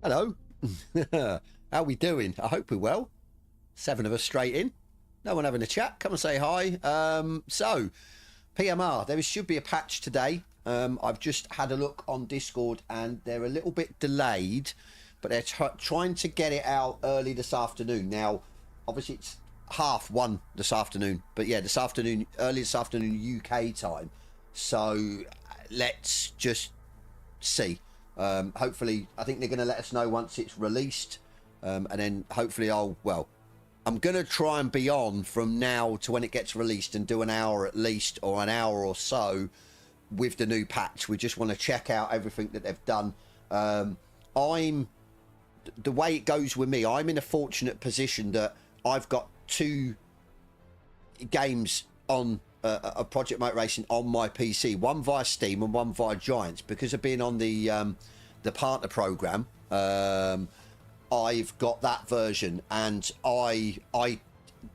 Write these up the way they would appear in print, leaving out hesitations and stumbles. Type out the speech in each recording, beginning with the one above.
Hello. How we doing? I hope we're well. 7 of us straight in. No one having a chat. Come and say hi. So, PMR, there should be a patch today. I've just had a look on Discord and they're a little bit delayed, but they're trying to get it out early this afternoon. Now, obviously it's 1:30 this afternoon, but yeah, this afternoon, early this afternoon UK time. So let's just see. Hopefully, I think they're going to let us know once it's released, and then hopefully I'm going to try and be on from now to when it gets released and do an hour at least, or an hour or so with the new patch. We just want to check out everything that they've done. The way it goes with me, I'm in a fortunate position that I've got 2 games on a Project Motor Racing on my PC, one via Steam and one via Giants. Because of being on the partner program, I've got that version, and I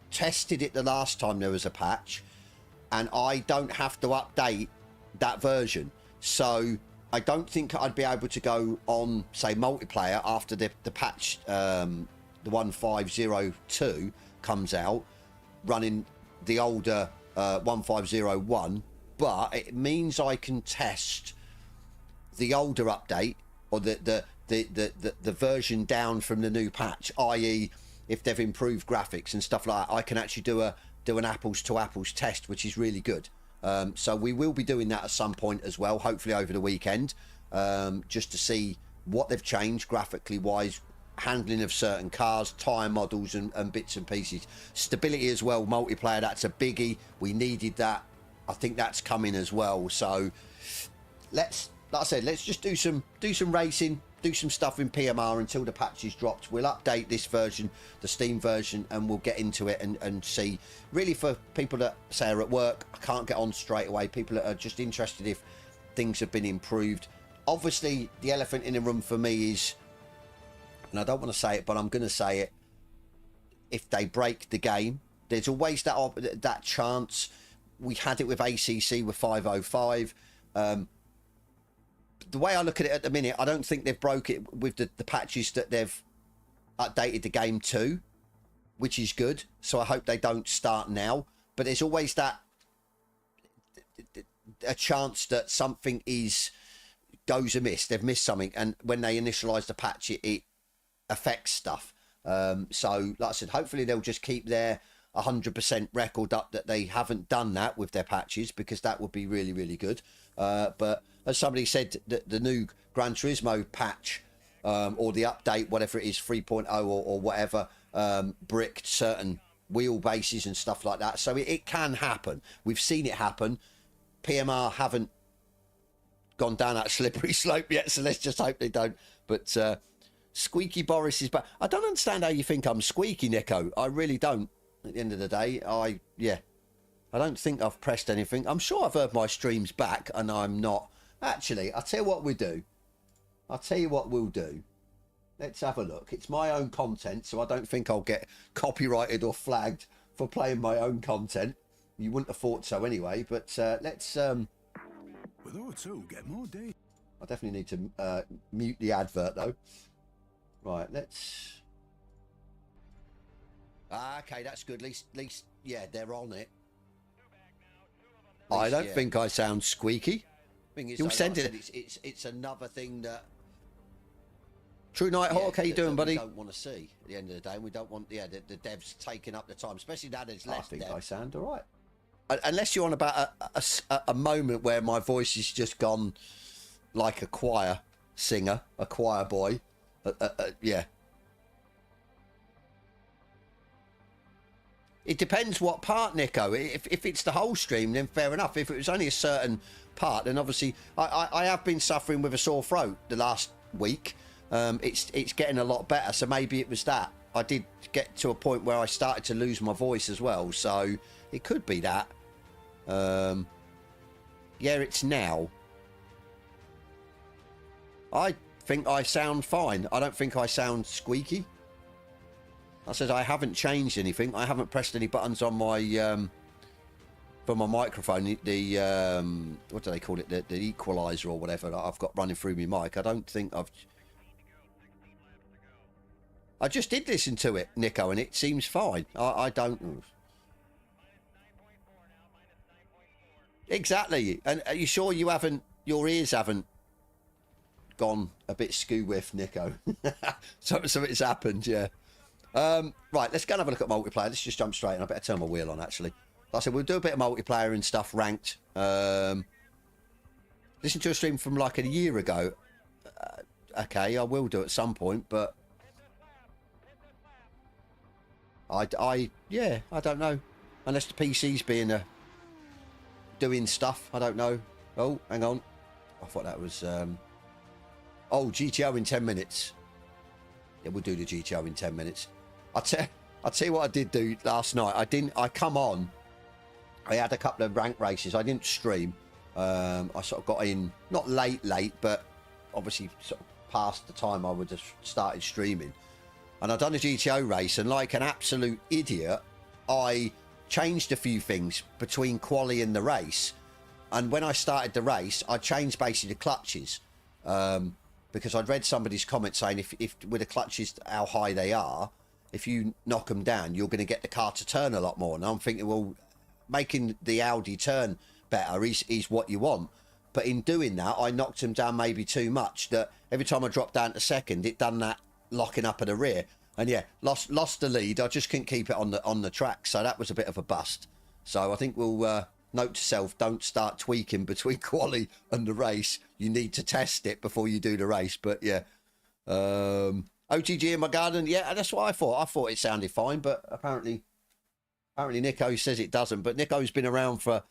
tested it the last time there was a patch, and I don't have to update that version. So I don't think I'd be able to go on, say, multiplayer after the patch, the 1502 comes out, running the older 1501, but it means I can test the older update, or the version down from the new patch, i.e. if they've improved graphics and stuff like that. I can actually do an apples to apples test, which is really good. So we will be doing that at some point as well, hopefully over the weekend, just to see what they've changed graphically wise, handling of certain cars, tyre models and bits and pieces. Stability as well, multiplayer, that's a biggie. We needed that. I think that's coming as well. So let's, like I said, let's just do some racing, do some stuff in PMR until the patch is dropped. We'll update this version, the Steam version, and we'll get into it and see. Really, for people that say are at work, I can't get on straight away, people that are just interested if things have been improved. Obviously, the elephant in the room for me is, and I don't want to say it, but I'm going to say it, if they break the game, there's always that chance. We had it with ACC with 505. The way I look at it at the minute, I don't think they've broke it with the patches that they've updated the game to, which is good. So I hope they don't start now. But there's always that a chance that something goes amiss. They've missed something, and when they initialize the patch, it affects stuff. So like I said, hopefully they'll just keep their 100% record up that they haven't done that with their patches, because that would be really, really good. But as somebody said, the new Gran Turismo patch, or the update, whatever it is, 3.0 or whatever, bricked certain wheelbases and stuff like that. So it can happen. We've seen it happen. PMR haven't gone down that slippery slope yet, so let's just hope they don't. But Squeaky Boris is back. I don't understand how you think I'm squeaky, Nico. I really don't. At the end of the day, I don't think I've pressed anything. I'm sure I've heard my streams back, and I'm not. Actually, I'll tell you what we do. I'll tell you what we'll do. Let's have a look. It's my own content, so I don't think I'll get copyrighted or flagged for playing my own content. You wouldn't have thought so anyway, but let's... get more data. I definitely need to mute the advert, though. Right, let's... okay, that's good. At least, yeah, they're on it. I don't think I sound squeaky. You'll send it. It's another thing that... True Night Hawk, how you doing, buddy? We don't want to see at the end of the day, and we don't want the devs taking up the time, especially now there's less. I think I sound all right. Unless you're on about a moment where my voice has just gone like a choir singer, a choir boy. Yeah. It depends what part, Nico. If it's the whole stream, then fair enough. If it was only a certain part, then obviously I have been suffering with a sore throat the last week. It's getting a lot better, so maybe it was that. I did get to a point where I started to lose my voice as well, so it could be that. Yeah, it's now. I think I sound fine. I don't think I sound squeaky. I said I haven't changed anything. I haven't pressed any buttons on my for my microphone. The what do they call it? The equalizer or whatever that I've got running through my mic. I don't think I've... I just did listen to it, Nico, and it seems fine. I don't... Exactly. And are you sure you haven't... Your ears haven't gone a bit skew-whiff, Nico? So it's happened, yeah. Right, let's go and have a look at multiplayer. Let's just jump straight in. I better turn my wheel on, actually. Like I said, we'll do a bit of multiplayer and stuff, ranked. Listen to a stream from like a year ago. Okay, I will do at some point, but... yeah, I don't know. Unless the PC's being doing stuff, I don't know. Oh, hang on. I thought that was... Oh, GTO in 10 minutes. Yeah, we'll do the GTO in 10 minutes. I'll tell you what I did do last night. I come on. I had a couple of rank races. I didn't stream. I sort of got in, not late, but obviously sort of past the time I would have started streaming. And I'd done a GTO race, and like an absolute idiot, I changed a few things between quali and the race. And when I started the race, I changed basically the clutches. Because I'd read somebody's comment saying if with the clutches how high they are, if you knock them down, you're going to get the car to turn a lot more. And I'm thinking, well, making the Audi turn better is what you want. But in doing that, I knocked them down maybe too much. That every time I dropped down to second, it done that locking up at the rear. And yeah, lost the lead. I just couldn't keep it on the track. So that was a bit of a bust. So I think we'll note to self, don't start tweaking between quali and the race. You need to test it before you do the race. But yeah, OTG in my garden. Yeah, that's what I thought. I thought it sounded fine, but apparently Nico says it doesn't. But Nico's been around for...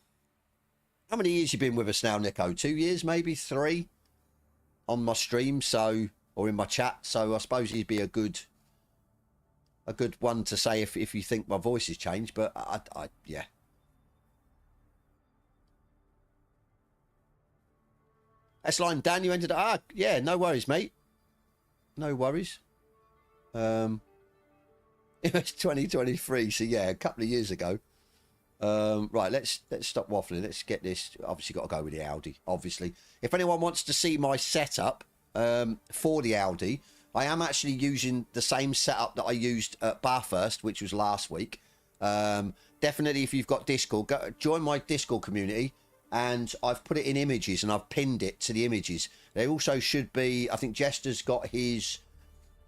How many years you been with us now, Nico? 2 years, maybe 3 on my stream, so, or in my chat. So I suppose he'd be a good one to say if you think my voice has changed. But I yeah. S-Line, Dan, you ended up... yeah, no worries, mate. No worries. It was 2023, so yeah, a couple of years ago. Right, let's stop waffling. Let's get this. Obviously, got to go with the Audi, obviously. If anyone wants to see my setup for the Audi, I am actually using the same setup that I used at Bathurst, which was last week. Definitely, if you've got Discord, join my Discord community. And I've put it in images and I've pinned it to the images. There also should be, I think Jester's got his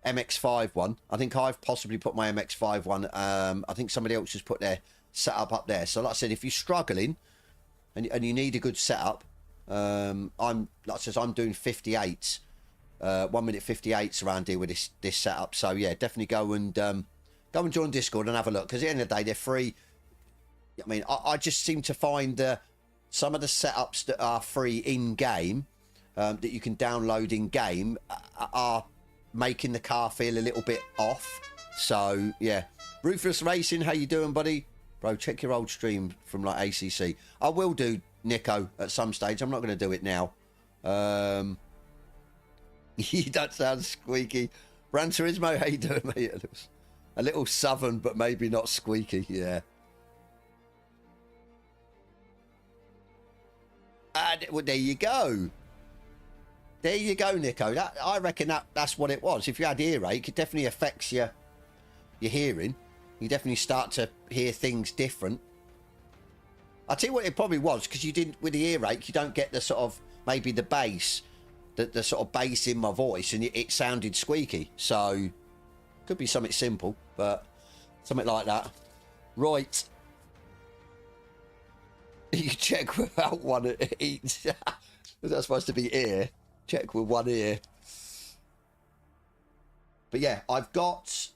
MX-5 one. I think I've possibly put my MX-5 one. I think somebody else has put their setup up there. So like I said, if you're struggling and you need a good setup, I'm doing 58s, 1 minute 58s around here with this setup. So yeah, definitely go and join Discord and have a look. Because at the end of the day, they're free. I mean, I just seem to find some of the setups that are free in game that you can download in game are making the car feel a little bit off. So yeah, Ruthless Racing, how you doing, buddy? Bro, check your old stream from like ACC. I will do, Nico, at some stage. I'm not going to do it now. You don't sound squeaky. Gran Turismo, how you doing, mate? A little southern, but maybe not squeaky. Yeah. Well, there you go. There you go, Nico. I reckon that's what it was. If you had earache, it definitely affects your hearing. You definitely start to hear things different. I'll tell you what it probably was, because you didn't, with the earache, you don't get the sort of, maybe the bass, the sort of bass in my voice, and it sounded squeaky. So, could be something simple, but something like that. Right. You check without one each. Was that supposed to be ear? Check with one ear. But yeah, I've got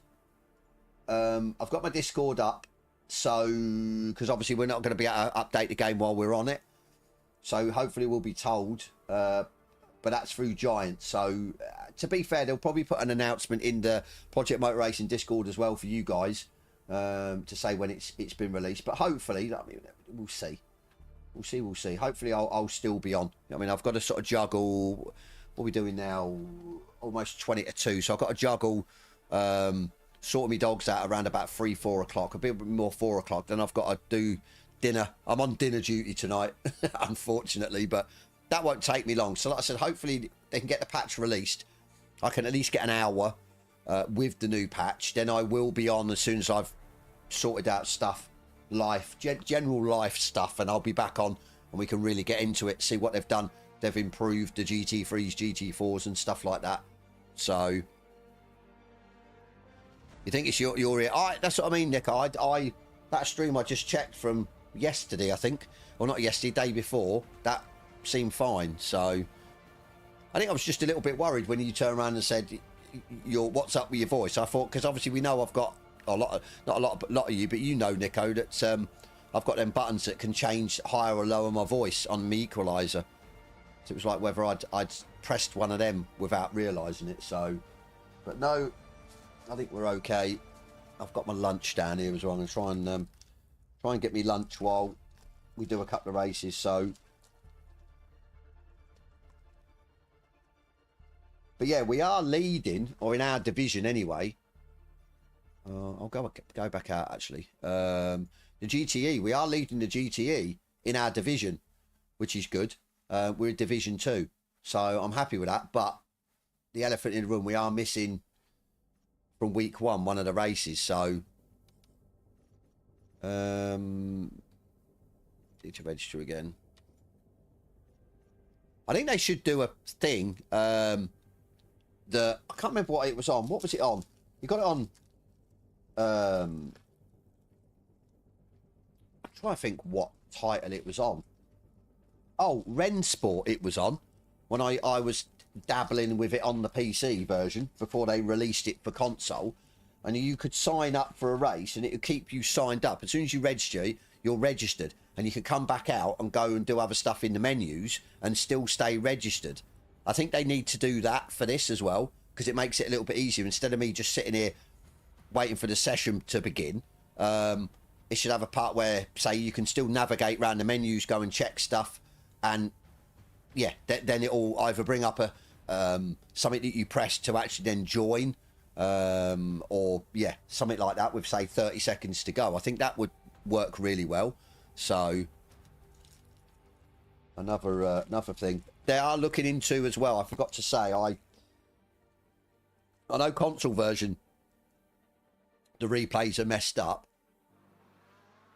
my Discord up, so because obviously we're not going to be able to update the game while we're on it, so hopefully we'll be told, but that's through Giant. So to be fair, they'll probably put an announcement in the Project Motor Racing Discord as well for you guys, to say when it's been released. But hopefully, I mean, we'll see. We'll see. Hopefully I'll still be on. I mean, I've got to sort of juggle. What are we doing now? Almost 20 to 2. So I've got to juggle, sort my dogs out around about 3-4 o'clock. A bit more 4 o'clock. Then I've got to do dinner. I'm on dinner duty tonight, unfortunately, but that won't take me long. So like I said, hopefully they can get the patch released. I can at least get an hour with the new patch. Then I will be on as soon as I've sorted out stuff. Life, general life stuff, and I'll be back on and we can really get into it, see what they've done. They've improved the GT3s, GT4s and stuff like that. So you think it's your ear? That's what I mean, Nick. I that stream I just checked from yesterday, I think, or not yesterday, day before, that seemed fine. So I think I was just a little bit worried when you turned around and said what's up with your voice. I thought, because obviously we know I've got a lot of, not a lot, but a lot of you, but you know, Nico, that I've got them buttons that can change higher or lower my voice on my equalizer. So it was like whether I'd pressed one of them without realising it. So, but no, I think we're okay. I've got my lunch down here as well. I'm gonna try and get me lunch while we do a couple of races. So, but yeah, we are leading, or in our division anyway. I'll go back out actually. The GTE, we are leading the GTE in our division, which is good. We're in Division 2, so I'm happy with that. But the elephant in the room, we are missing from week one of the races. So need to register again. I think they should do a thing. I can't remember what it was on. What was it on? You got it on. I'm trying to think what title it was on. Oh, Rensport it was on when I was dabbling with it on the PC version before they released it for console, and you could sign up for a race and it would keep you signed up. As soon as you register, you're registered, and you can come back out and go and do other stuff in the menus and still stay registered. I think they need to do that for this as well, because it makes it a little bit easier. Instead of me just sitting here waiting for the session to begin, it should have a part where, say, you can still navigate around the menus, go and check stuff, and yeah, then it'll either bring up a something that you press to actually then join, or yeah, something like that with, say, 30 seconds to go. I think that would work really well. So another thing they are looking into as well, I forgot to say, I know console version the replays are messed up,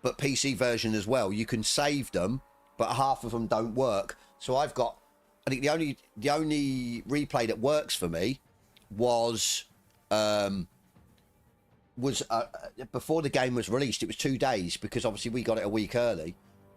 but PC version as well, you can save them, but half of them don't work. So I've got, I think the only replay that works for me was before the game was released. It was 2 days, because obviously we got it a week early,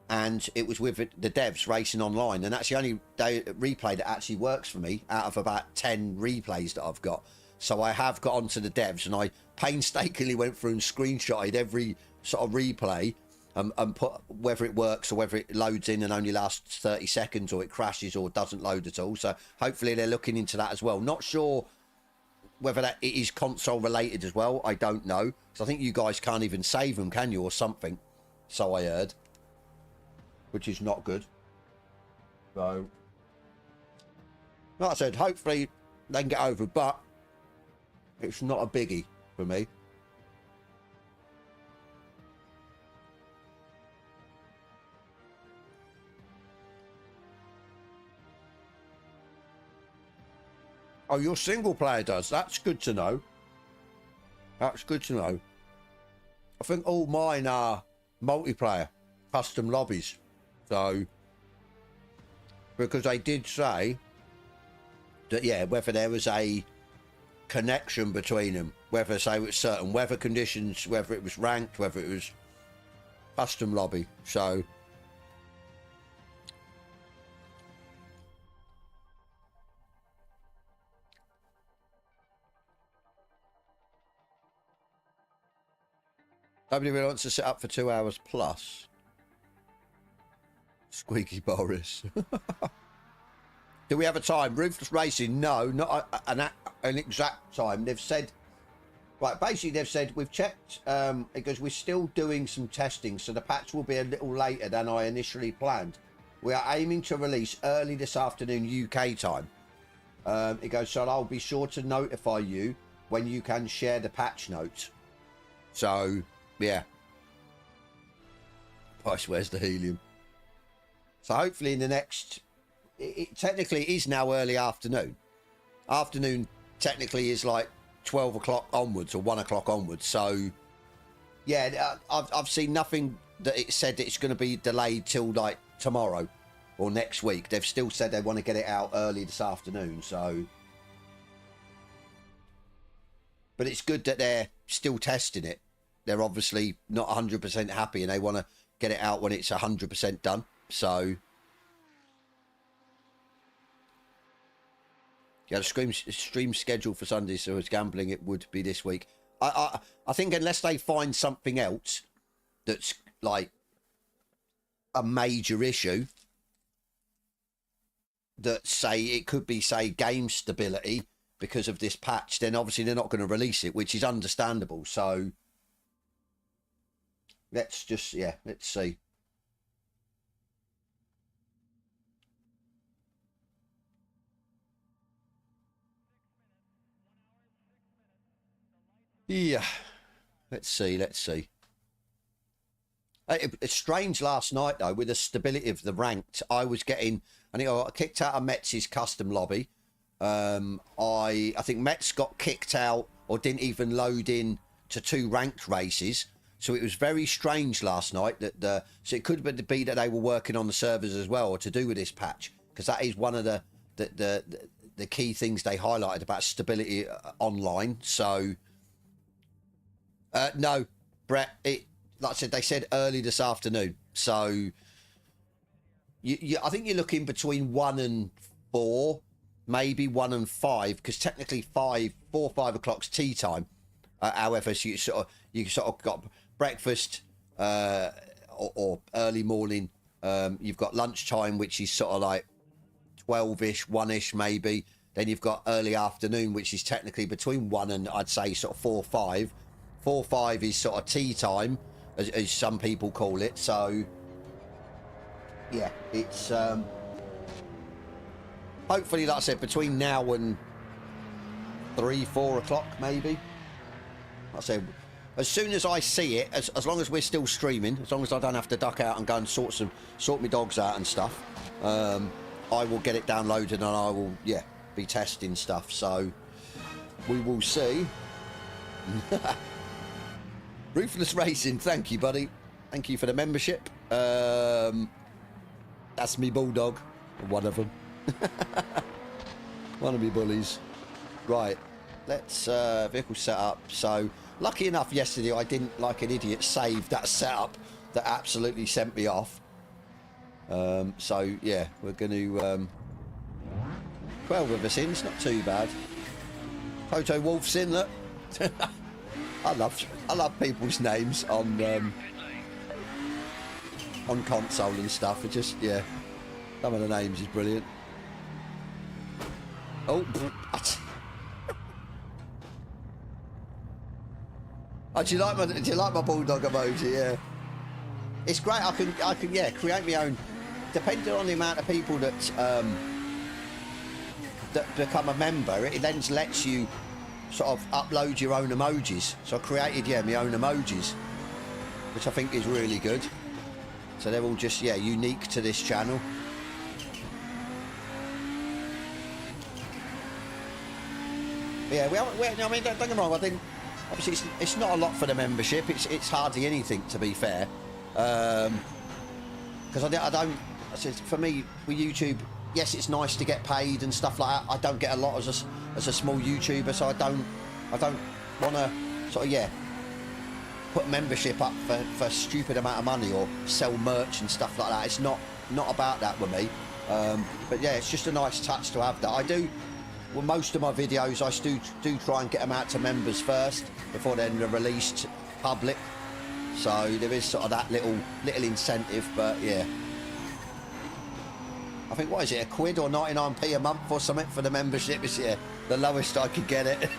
and it was with the devs racing online, and that's the only replay that actually works for me out of about 10 replays that I've got. So I have got onto the devs, and I painstakingly went through and screenshotted every sort of replay and put whether it works or whether it loads in and only lasts 30 seconds or it crashes or doesn't load at all. So hopefully they're looking into that as well. Not sure whether that it is console related as well. I don't know. So I think you guys can't even save them, can you, or something? So I heard, which is not good. So, like I said, hopefully they can get over it, but it's not a biggie for me. Oh, your single player does. That's good to know. That's good to know. I think all mine are multiplayer, custom lobbies. So, because they did say that, yeah, whether there was a connection between them, whether, say, it was certain weather conditions, whether it was ranked, whether it was custom lobby. So, nobody really wants to sit up for 2 hours plus. Squeaky Boris. Do we have a time? Ruthless Racing? No, not an exact time. They've said, right, basically they've said, we've checked, because we're still doing some testing, so the patch will be a little later than I initially planned. We are aiming to release early this afternoon UK time. It goes, so I'll be sure to notify you when you can share the patch notes. So, yeah. Price, where's the helium? So hopefully in the next, it technically is now early afternoon. Afternoon technically is like 12 o'clock onwards or 1 o'clock onwards. So yeah, I've seen nothing that it said that it's going to be delayed till like tomorrow or next week. They've still said they want to get it out early this afternoon. So, but it's good that they're still testing it. They're obviously not 100% happy and they want to get it out when it's 100% done. So, yeah, the stream schedule for Sunday, so it's gambling, it would be this week. I think unless they find something else that's like a major issue, that say it could be, say, game stability because of this patch, then obviously they're not going to release it, which is understandable. So let's just, yeah, let's see. Yeah, let's see, let's see. It's strange last night, though, with the stability of the ranked. I was getting, I think I got kicked out of Metz's custom lobby. I think Metz got kicked out or didn't even load in to 2 ranked races. So it was very strange last night that so it could be that they were working on the servers as well, or to do with this patch, because that is one of the key things they highlighted about stability online. So no, Brett, like I said, they said early this afternoon. So I think you're looking between 1 and 4, maybe 1 and 5, because technically 4 or 5 o'clock's tea time. However, so you sort of got breakfast or early morning. You've got lunchtime, which is sort of like 12-ish, 1-ish maybe. Then you've got early afternoon, which is technically between 1 and, I'd say, sort of 4 or 5. 4 or 5 is sort of tea time, as some people call it. So yeah, it's hopefully, like I said, between now and 3, 4 o'clock maybe. Like I said, as soon as I see it, as long as we're still streaming, as long as I don't have to duck out and go and sort my dogs out and stuff, I will get it downloaded and I will, yeah, be testing stuff. So we will see. Ruthless Racing, thank you, buddy. Thank you for the membership. That's me bulldog, one of them. One of me bullies. Right, let's vehicle setup. So lucky enough yesterday I didn't, like an idiot, save that setup that absolutely sent me off. So yeah, we're going to 12 of us in, it's not too bad. Toto Wolf's in, look. I love people's names on on console and stuff. It just, yeah, some of the names is brilliant. Oh, oh, do you like my bulldog emoji? Yeah, it's great. I can yeah, create my own, depending on the amount of people that that become a member. It then lets you sort of upload your own emojis. So I created, yeah, my own emojis, which I think is really good. So they're all just, yeah, unique to this channel. But yeah, I mean, don't get me wrong, I think obviously it's not a lot for the membership. It's hardly anything, to be fair. Because I don't, for me, with YouTube, yes, it's nice to get paid and stuff like that. I don't get a lot as a small YouTuber, so I don't want to sort of, yeah, put membership up for a stupid amount of money or sell merch and stuff like that. It's not about that with me. But yeah, it's just a nice touch to have that. I do, well, most of my videos I do try and get them out to members first before they're released public. So there is sort of that little incentive, but yeah. I think, what is it, £1 or 99p a month or something for the membership? It's, yeah, the lowest I could get it. If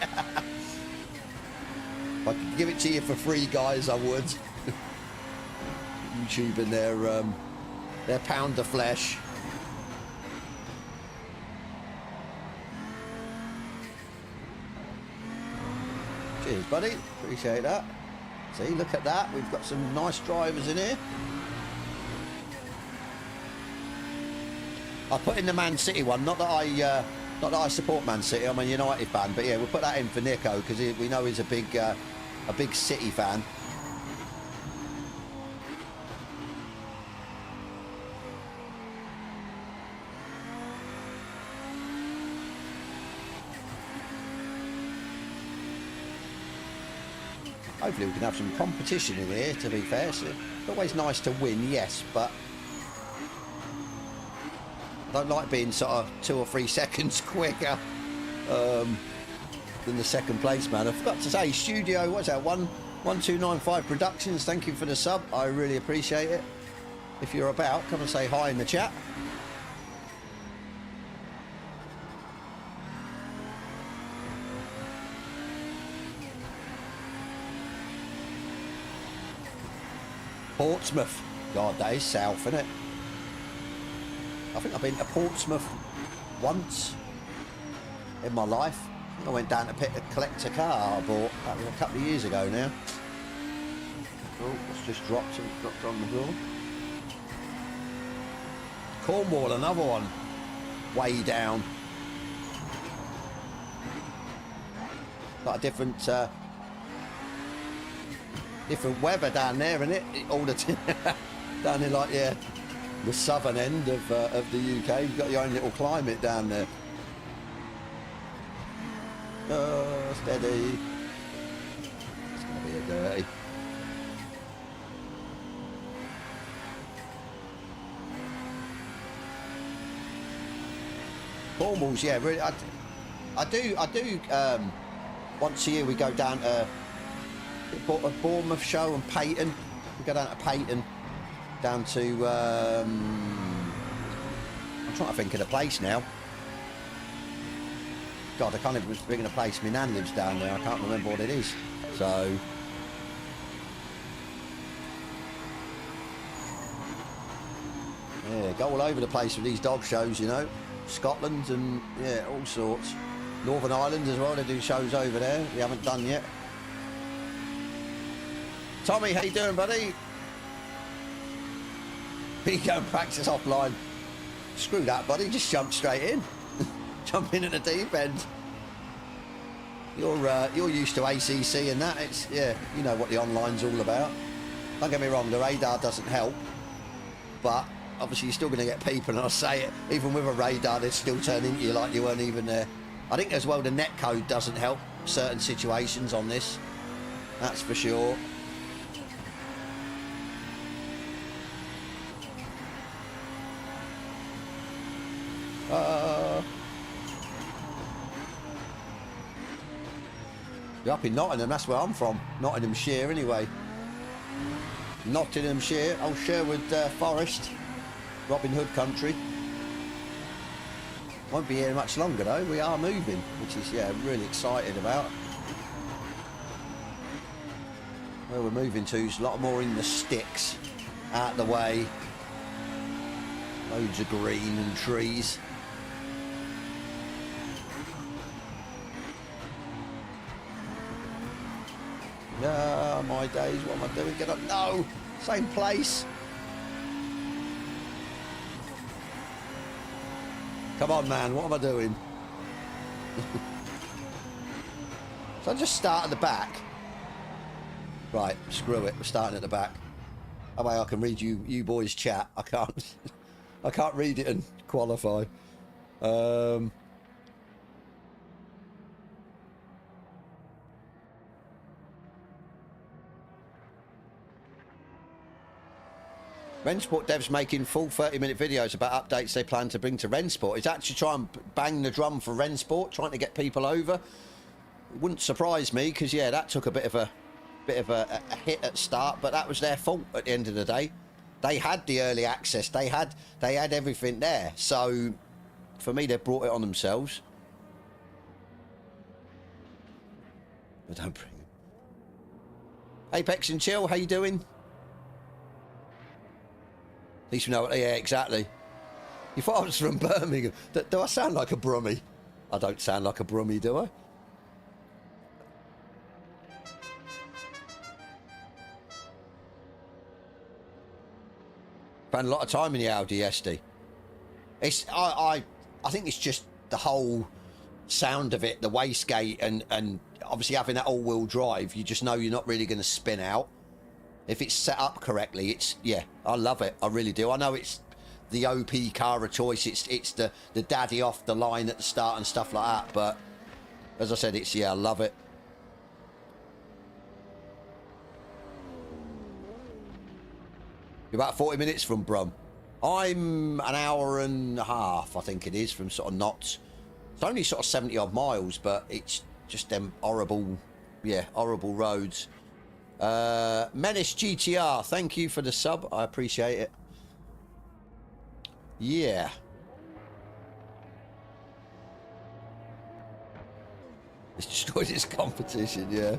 I could give it to you for free, guys, I would. YouTube and their pound of flesh. Cheers, buddy. Appreciate that. See, look at that. We've got some nice drivers in here. I put in the Man City one, not that I support Man City. I'm a United fan, but yeah, we'll put that in for Nico because we know he's a big City fan. Hopefully we can have some competition in here, to be fair. So it's always nice to win, yes, but I don't like being sort of 2 or 3 seconds quicker than the second place man. I forgot to say, Studio, what's that, 1295 Productions, thank you for the sub. I really appreciate it. If you're about, come and say hi in the chat. Portsmouth. God, that is south, isn't it? I think I've been to Portsmouth once in my life. I think I went down to collect a car I bought a couple of years ago now. Oh, it's just dropped on the floor. Cornwall, another one. Way down. Got a different weather down there, isn't it? All the down in, like, yeah, the southern end of the UK. You've got your own little climate down there. Oh, steady. It's going to be a dirty. Cornwall's, yeah, really. I do. Once a year we go down to a Bournemouth show and Peyton. We go down to Peyton, down to I'm trying to think of the place now. God, I can't even think of the place. My nan lives down there. I can't remember what it is. So yeah, go all over the place with these dog shows, you know. Scotland and yeah, all sorts. Northern Ireland as well. They do shows over there. We haven't done yet. Tommy, how you doing, buddy? We go and practice offline. Screw that, buddy. Just jump straight in. Jump in at the deep end. You're used to ACC and that. It's, yeah, you know what the online's all about. Don't get me wrong, the radar doesn't help, but obviously you're still going to get people, and I say it, even with a radar, they still turn into you like you weren't even there. I think as well the netcode doesn't help certain situations on this. That's for sure. You're up in Nottingham, that's where I'm from. Nottinghamshire, anyway. Nottinghamshire, old Sherwood Forest, Robin Hood country. Won't be here much longer though. We are moving, which is, yeah, I'm really excited about. Where we're moving to is a lot more in the sticks, out the way. Loads of green and trees. No, my days, what am I doing? Get up, no, same place. Come on, man, what am I doing? So I just start at the back. Right, screw it, we're starting at the back. That way I can read you boys chat. I can't I can't read it and qualify. Rensport devs making full 30-minute videos about updates they plan to bring to Rensport. Is actually trying to bang the drum for Rensport, trying to get people over. It wouldn't surprise me because, yeah, that took a bit of a hit at start, but that was their fault at the end of the day. They had the early access, they had everything there. So for me, they brought it on themselves. But don't bring it. Apex and Chill, how you doing? At least we know what. Yeah, exactly. You thought I was from Birmingham. Do I sound like a Brummie? I don't sound like a Brummie, do I? Spent a lot of time in the Audi SD. It's I think it's just the whole sound of it, the wastegate, and obviously having that all-wheel drive. You just know you're not really going to spin out. If it's set up correctly, it's, yeah, I love it. I really do. I know it's the OP car of choice. It's the daddy off the line at the start and stuff like that. But as I said, it's, yeah, I love it. You're about 40 minutes from Brum. I'm an hour and a half, I think it is, from sort of Notts. It's only sort of 70 odd miles, but it's just them horrible, yeah, horrible roads. Menace GTR, thank you for the sub. I appreciate it. Yeah. It's destroyed its competition, yeah.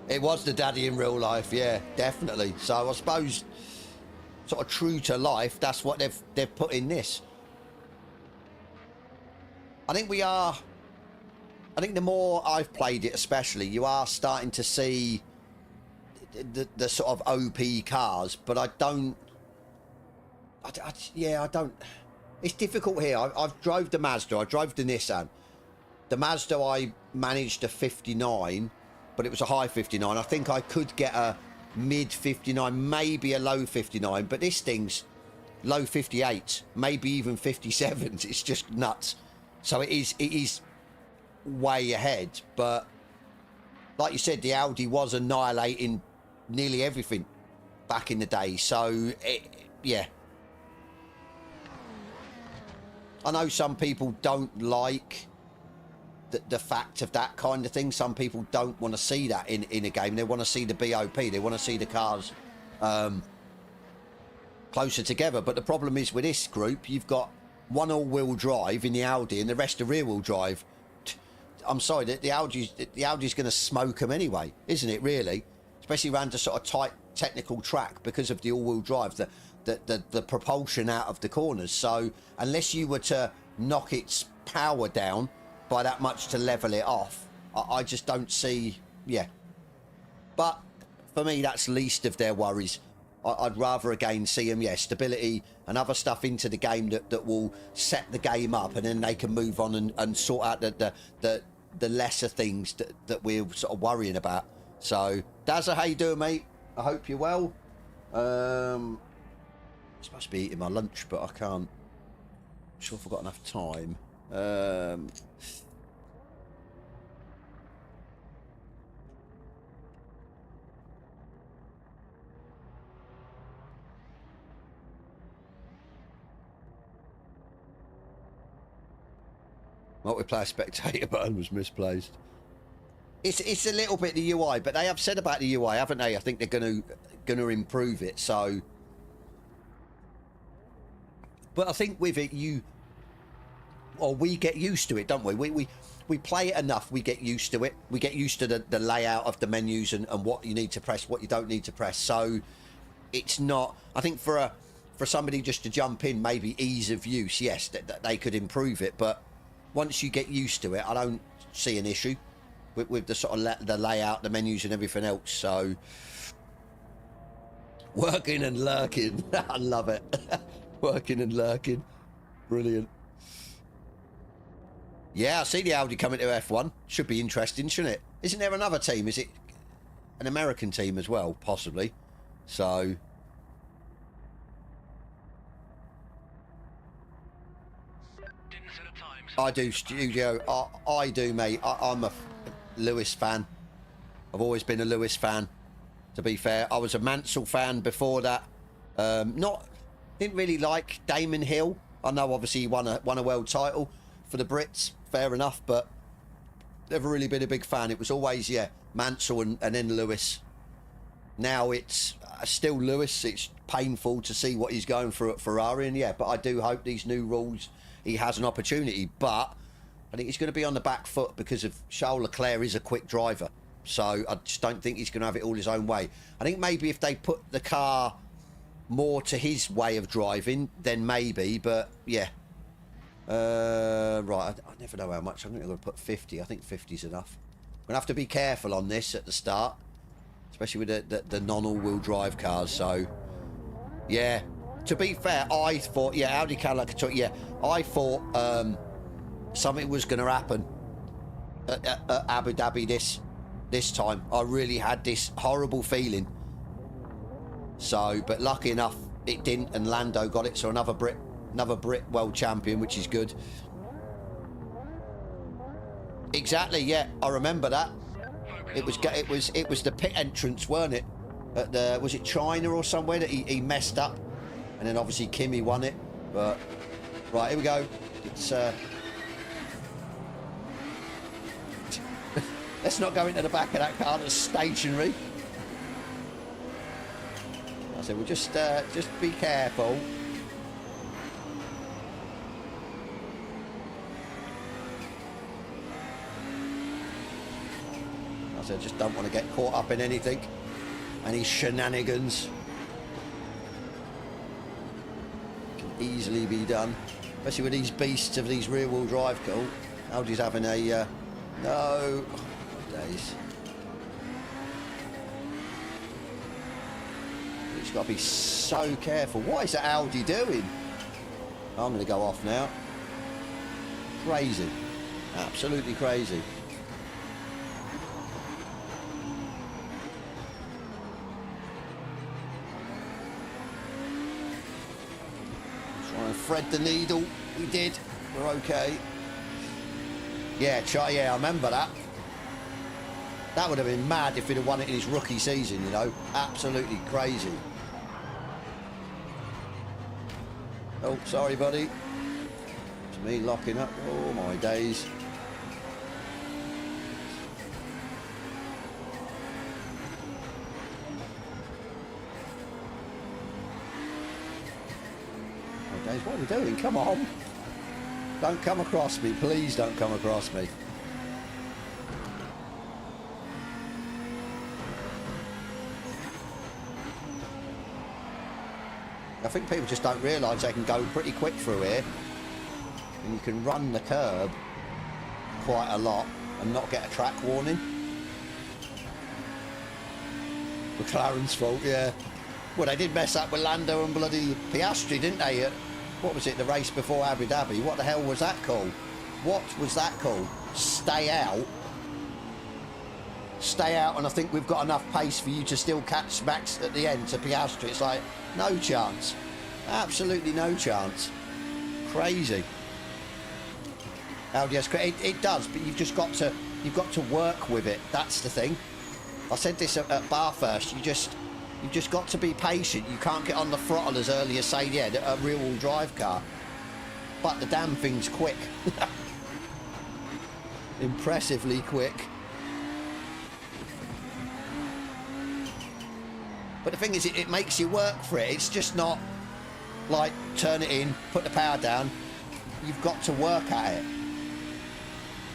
It was the daddy in real life, yeah, definitely. So I suppose, sort of true to life, that's what they've put in this. I think we are. I think the more I've played it, especially, you are starting to see the sort of OP cars, but I don't. Yeah, I don't. It's difficult here. I've drove the Mazda. I drove the Nissan. The Mazda, I managed a 59, but it was a high 59. I think I could get a mid 59, maybe a low 59, but this thing's low 58, maybe even 57s. It's just nuts. So it is way ahead, but like you said, the Audi was annihilating nearly everything back in the day. So yeah, I know some people don't like the fact of that kind of thing. Some people don't want to see that in a game. They want to see the BOP, they want to see the cars closer together. But the problem is with this group, you've got one all-wheel drive in the Audi and the rest are rear-wheel drive. I'm sorry, the Audi's going to smoke them anyway, isn't it, really? Especially around a sort of tight technical track because of the all-wheel drive, the propulsion out of the corners. So unless you were to knock its power down by that much to level it off, I just don't see, yeah. But for me, that's least of their worries. I'd rather, again, see them, yeah, stability and other stuff into the game that will set the game up, and then they can move on and sort out the lesser things that we're sort of worrying about. So, Dazza, how you doing, mate? I hope you're well. I'm supposed to be eating my lunch, but I can't. I'm sure if I've got enough time. Multiplayer spectator button was misplaced. It's a little bit the UI, but they have said about the UI, haven't they? I think they're going to improve it. So, but I think with it, we get used to it, don't we? We play it enough, we get used to it. We get used to the layout of the menus and what you need to press, what you don't need to press. So it's not, I think for somebody just to jump in, maybe ease of use, yes, that they could improve it. But once you get used to it, I don't see an issue with the sort of the layout, the menus and everything else. So working and lurking. I love it. Working and lurking. Brilliant. Yeah, I see the Audi coming to F1. Should be interesting, shouldn't it? Isn't there another team? Is it an American team as well, possibly? So I do, Studio. I do, mate. I'm a Lewis fan. I've always been a Lewis fan, to be fair. I was a Mansell fan before that. Didn't really like Damon Hill. I know, obviously, he won a world title for the Brits. Fair enough, but never really been a big fan. It was always, yeah, Mansell and then Lewis. Now it's still Lewis. It's painful to see what he's going through at Ferrari, and yeah, but I do hope these new rules, he has an opportunity. But I think he's going to be on the back foot because of Charles Leclerc is a quick driver. So I just don't think he's going to have it all his own way. I think maybe if they put the car more to his way of driving, then maybe, but yeah. Right, I never know how much. I think I'm going to put 50. I think 50's enough. I'm going to have to be careful on this at the start, especially with the non-all-wheel drive cars. So, yeah. To be fair, I thought, yeah, Audi Cadillac, yeah, I thought something was going to happen at Abu Dhabi this time. I really had this horrible feeling. So, but lucky enough, it didn't, and Lando got it. So another Brit world champion, which is good. Exactly, yeah, I remember that. It was the pit entrance, weren't it? At the, was it China or somewhere that he messed up, and then obviously Kimi won it. But right, here we go. It's let's not go into the back of that car that's stationary. I said we'll just be careful. I said just don't want to get caught up in anything, any shenanigans. Can easily be done, especially with these beasts of these rear-wheel drive. Cool. Audi's having a no days. You've got to be so careful. What is that Audi doing? I'm going to go off now. Crazy. Absolutely crazy. Try and thread the needle. We did. We're okay. Yeah, I remember that. That would have been mad if he'd have won it in his rookie season, you know. Absolutely crazy. Oh, sorry, buddy. It's me locking up. Oh, my days. My days, what are we doing? Come on. Don't come across me. Please don't come across me. I think people just don't realise they can go pretty quick through here, and you can run the curb quite a lot and not get a track warning. McLaren's fault, yeah. Well, they did mess up with Lando and bloody Piastri, didn't they? What was it, the race before Abu Dhabi? What the hell was that called? What was that called? Stay out. Stay out, and I think we've got enough pace for you to still catch Max at the end to Piastri. It's like, no chance. Absolutely no chance. Crazy. Audi has, it does, but you've got to work with it. That's the thing. I said this at Bathurst. You've just got to be patient. You can't get on the throttle as early as, say, yeah, a rear-wheel drive car. But the damn thing's quick. Impressively quick. But the thing is, it makes you work for it. It's just not like turn it in, put the power down. You've got to work at it.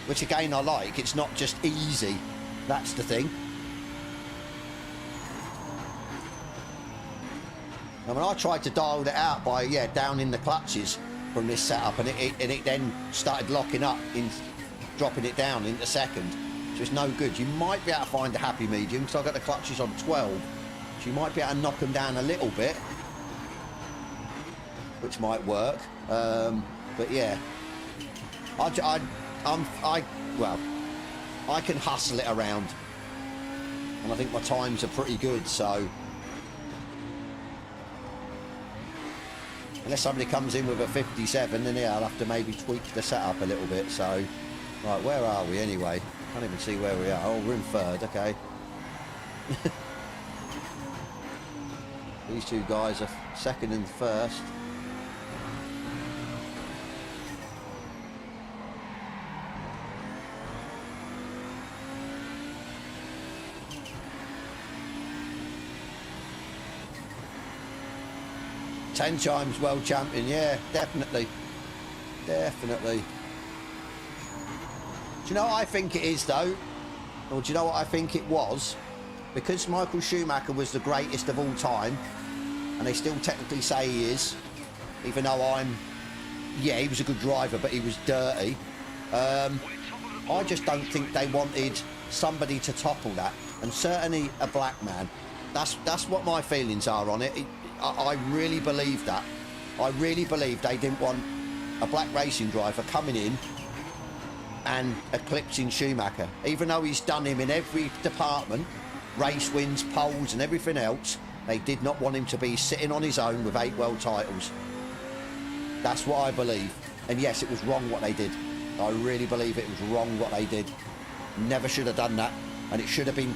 Which again I like. It's not just easy. That's the thing. I mean, I tried to dial it out by, yeah, down in the clutches from this setup, and it then started locking up, in dropping it down into second. So it's no good. You might be able to find a happy medium, because I've got the clutches on 12. So you might be able to knock them down a little bit, which might work. But yeah, well, I can hustle it around, and I think my times are pretty good, so unless somebody comes in with a 57, then yeah, I'll have to maybe tweak the setup a little bit. So, right, where are we anyway? Can't even see where we are. Oh, we're in third, okay. These two guys are second and first. Ten times world champion, yeah, definitely. Definitely. Do you know what I think it is, though? Or do you know what I think it was? Because Michael Schumacher was the greatest of all time, and they still technically say he is, even though yeah, he was a good driver, but he was dirty. I just don't think they wanted somebody to topple that, and certainly a black man. That's what my feelings are on it. I really believe that. I really believe they didn't want a black racing driver coming in and eclipsing Schumacher. Even though he's done him in every department, race wins, poles and everything else, they did not want him to be sitting on his own with 8 world titles. That's what I believe. And yes, it was wrong what they did. I really believe it was wrong what they did. Never should have done that. And it should have been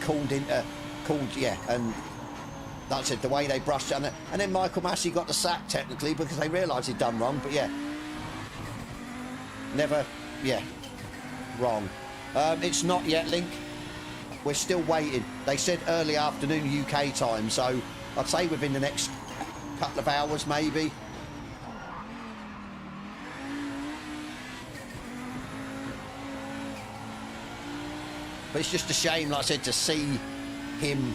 yeah, and that's it, the way they brushed it. And then Michael Massey got the sack, technically, because they realised he'd done wrong. But yeah, never, yeah, wrong. It's not yet, Link. We're still waiting. They said early afternoon UK time, so I'd say within the next couple of hours, maybe. But it's just a shame, like I said, to see him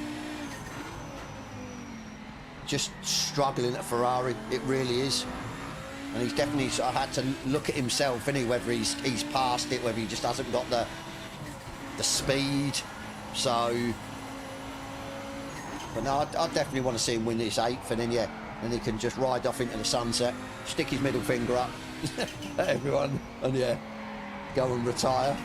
just struggling at Ferrari. It really is. And he's definitely, I had to look at himself, innit, whether he's passed it, whether he just hasn't got the speed. So, but no, I definitely want to see him win this 8th, and then yeah, then he can just ride off into the sunset, stick his middle finger up at everyone, and yeah, go and retire.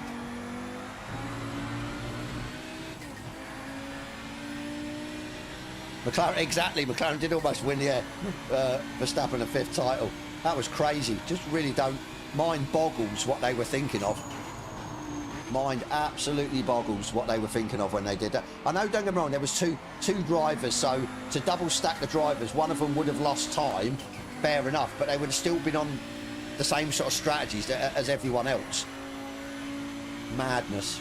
McLaren, exactly, McLaren did almost win, yeah, Verstappen a 5th title. That was crazy. Just really don't, mind boggles what they were thinking of. Mind absolutely boggles what they were thinking of when they did that. I know, don't get me wrong, there was two drivers, so to double stack the drivers, one of them would have lost time, fair enough, but they would have still been on the same sort of strategies as everyone else. Madness.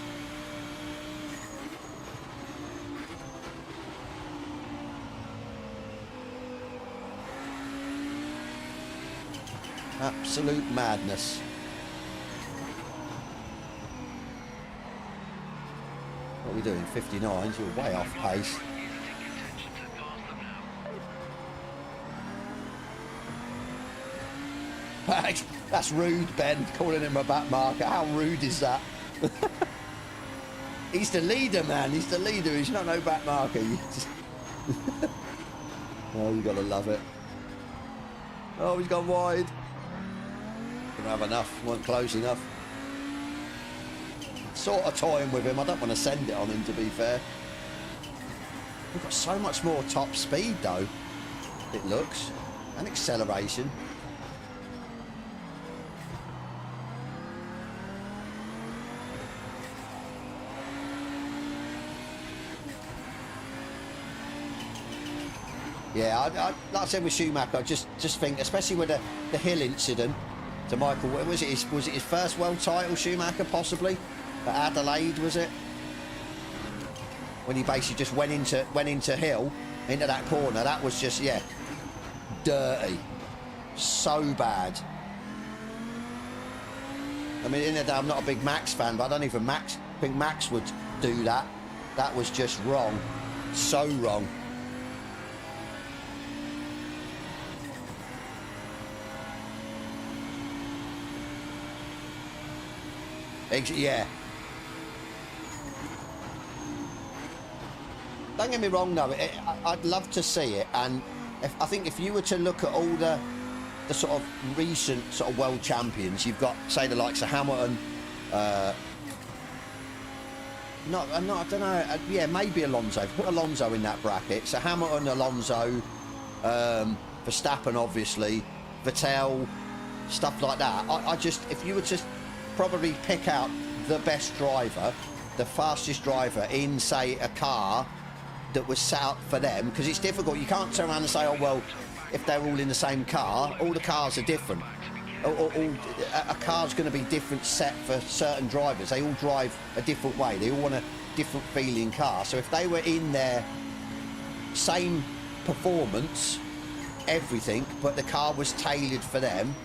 Absolute madness. What are we doing? 59s, we're way off pace. That's rude, Ben, calling him a back marker. How rude is that? He's the leader, man. He's the leader. He's not no back marker. Oh, you gotta love it. Oh, he's gone wide. Didn't have enough, weren't close enough. Sort of toying with him, I don't want to send it on him, to be fair. We've got so much more top speed though, it looks, and acceleration. Yeah, like I said with Schumacher, I just think, especially with the Hill incident to Michael, was it his first world title, Schumacher, possibly? At Adelaide, was it? When he basically just went into Hill into that corner. That was just, yeah, dirty. So bad. I mean, in the day, I'm not a big Max fan, but I don't even think Max would do that. That was just wrong. So wrong. Yeah. Don't get me wrong, though. I'd love to see it, and I think if you were to look at all the sort of recent sort of world champions, you've got, say, the likes of Hamilton. No, I don't know. Yeah, maybe Alonso. Put Alonso in that bracket. So Hamilton, Alonso, Verstappen, obviously, Vettel, stuff like that. I just, if you were to probably pick out the best driver, the fastest driver in, say, a car that was set up for them, because it's difficult. You can't turn around and say, oh, well, if they're all in the same car, all the cars are different. A car's going to be different set for certain drivers. They all drive a different way. They all want a different feeling car. So if they were in their same performance, everything, but the car was tailored for them,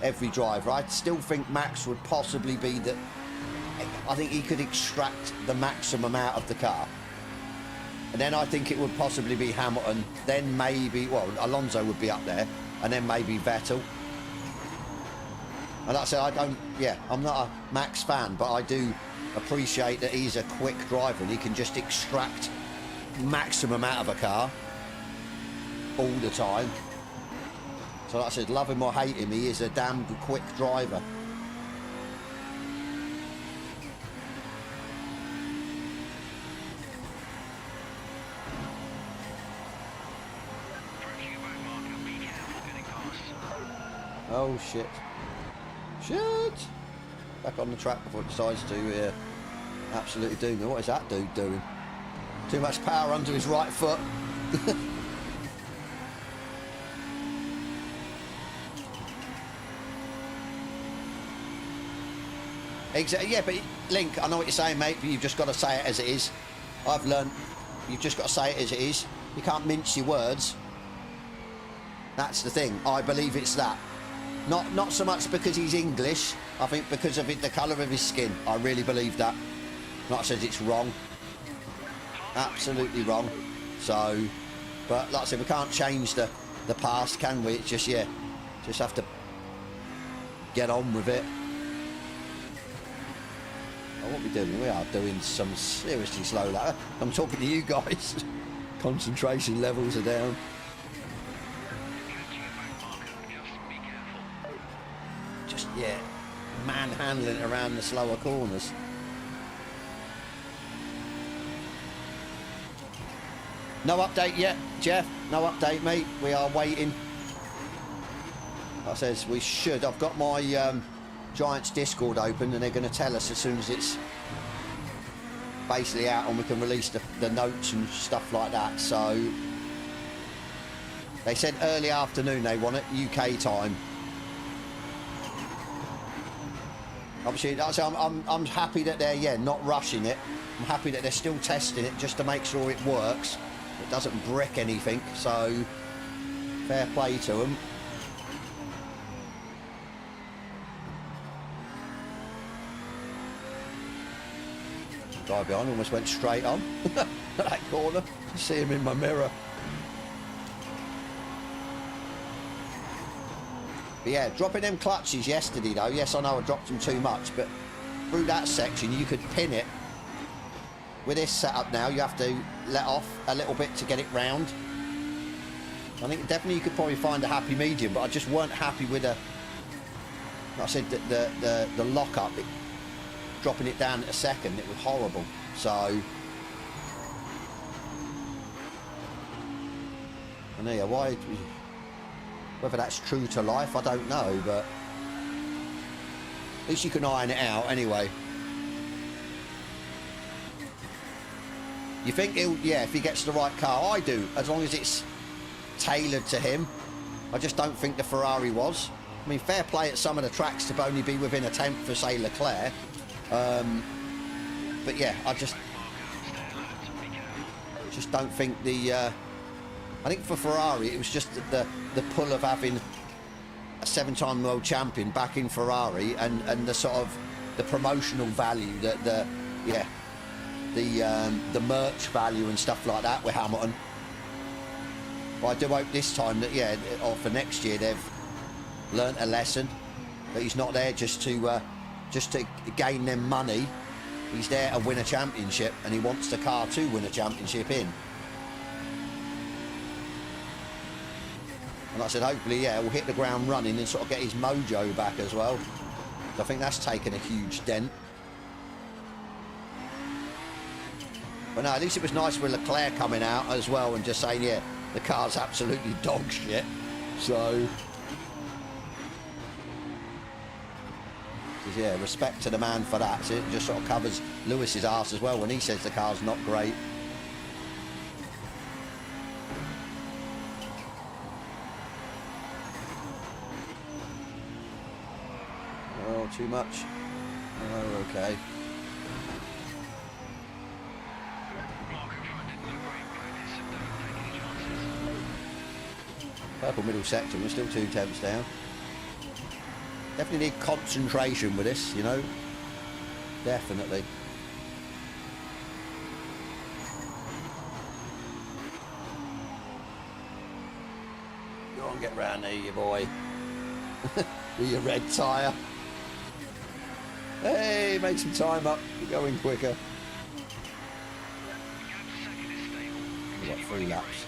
every driver, I still think Max would possibly be the... I think he could extract the maximum out of the car. And then I think it would possibly be Hamilton, then maybe, well, Alonso would be up there, and then maybe Vettel. And like I said, I'm not a Max fan, but I do appreciate that he's a quick driver and he can just extract maximum out of a car all the time. So like I said, love him or hate him, he is a damn quick driver. Oh shit. Shit! Back on the track before it decides to absolutely do me. What is that dude doing? Too much power under his right foot. Exactly. Yeah, but Link, I know what you're saying, mate, but you've just got to say it as it is. I've learned you've just got to say it as it is. You can't mince your words. That's the thing. I believe it's that. Not so much because he's English. I think because of the colour of his skin. I really believe that. Like I said, it's wrong. Absolutely wrong. So, but like I said, we can't change the past, can we? It's just, yeah, just have to get on with it. Oh, what are we doing? We are doing some seriously slow lap. I'm talking to you guys. Concentration levels are down. Just, yeah, manhandling around the slower corners. No update yet, Jeff. No update, mate. We are waiting. Like I says, we should. I've got my Giants Discord open, and they're going to tell us as soon as it's basically out and we can release the notes and stuff like that. So they said early afternoon they want it, UK time. Obviously, I'm happy that they're not rushing it. I'm happy that they're still testing it just to make sure it works. It doesn't brick anything. So fair play to them. Guy behind almost went straight on that corner. I see him in my mirror. But yeah, dropping them clutches yesterday though. Yes, I know I dropped them too much, but through that section you could pin it. With this setup now, you have to let off a little bit to get it round. I think definitely you could probably find a happy medium, but I just weren't happy with like I said, the lock up. Dropping it down at a second, it was horrible. So, and yeah, whether that's true to life, I don't know, but at least you can iron it out anyway. You think he'll, yeah, if he gets the right car, I do, as long as it's tailored to him. I just don't think the Ferrari was. I mean, fair play at some of the tracks to only be within a tenth for, say, Leclerc. But yeah, I just don't think the I think for Ferrari, it was just the pull of having a 7-time world champion back in Ferrari, and the sort of the promotional value, the merch value and stuff like that with Hamilton. But I do hope this time that, yeah, or for next year, they've learnt a lesson, that he's not there just to gain them money. He's there to win a championship, and he wants the car to win a championship in. And like I said, hopefully, yeah, we'll hit the ground running and sort of get his mojo back as well. I think that's taken a huge dent. But no, at least it was nice with Leclerc coming out as well and just saying, yeah, the car's absolutely dog shit. So, yeah, respect to the man for that. So it just sort of covers Lewis's arse as well when he says the car's not great. Oh, too much. Oh, okay. Purple middle section, we're still 2 tenths down. Definitely need concentration with this, you know. Definitely. Go on, get round there, you boy. With your red tyre. Hey, make some time up. You're going quicker. We've got 3 laps.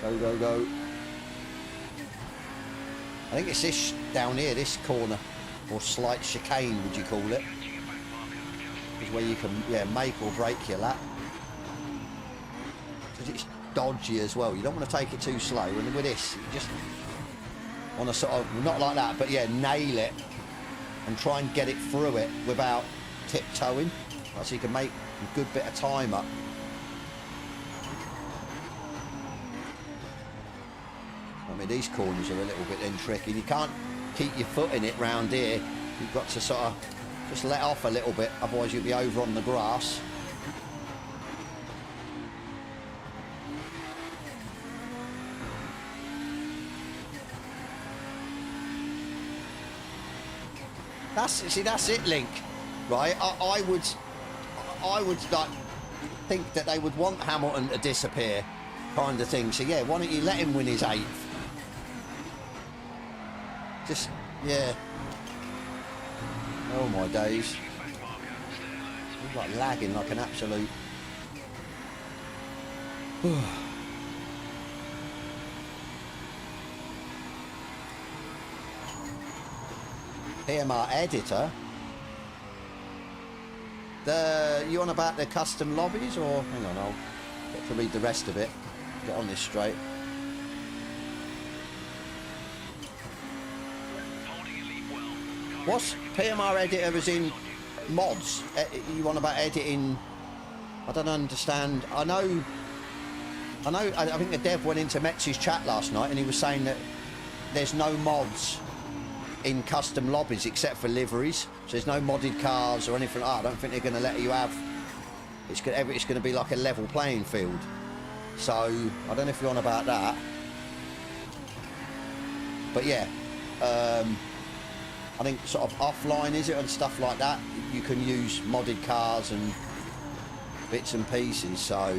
Go, go, go. I think it's this down here, this corner, or slight chicane, would you call it? Is where you can, yeah, make or break your lap. Because it's dodgy as well. You don't want to take it too slow. And with this, you just want to sort of, not like that, but yeah, nail it and try and get it through it without tiptoeing. So you can make a good bit of time up. I mean, these corners are a little bit then tricky. You can't keep your foot in it round here. You've got to sort of just let off a little bit, otherwise you'll be over on the grass. That's it, Link. Right? I would like think that they would want Hamilton to disappear, kind of thing. So yeah, why don't you let him win his 8th? Just, yeah. Oh my days. He's like lagging like an absolute... PMR editor? You on about the custom lobbies, or... Hang on, I'll get to read the rest of it. Get on this straight. What's PMR editor as in mods? You want about editing? I don't understand. I think the dev went into Metz's chat last night and he was saying that there's no mods in custom lobbies except for liveries. So there's no modded cars or anything. I don't think they're going to let you have. It's going to be like a level playing field. So I don't know if you're on about that. But yeah. I think sort of offline, is it, and stuff like that, you can use modded cars and bits and pieces, so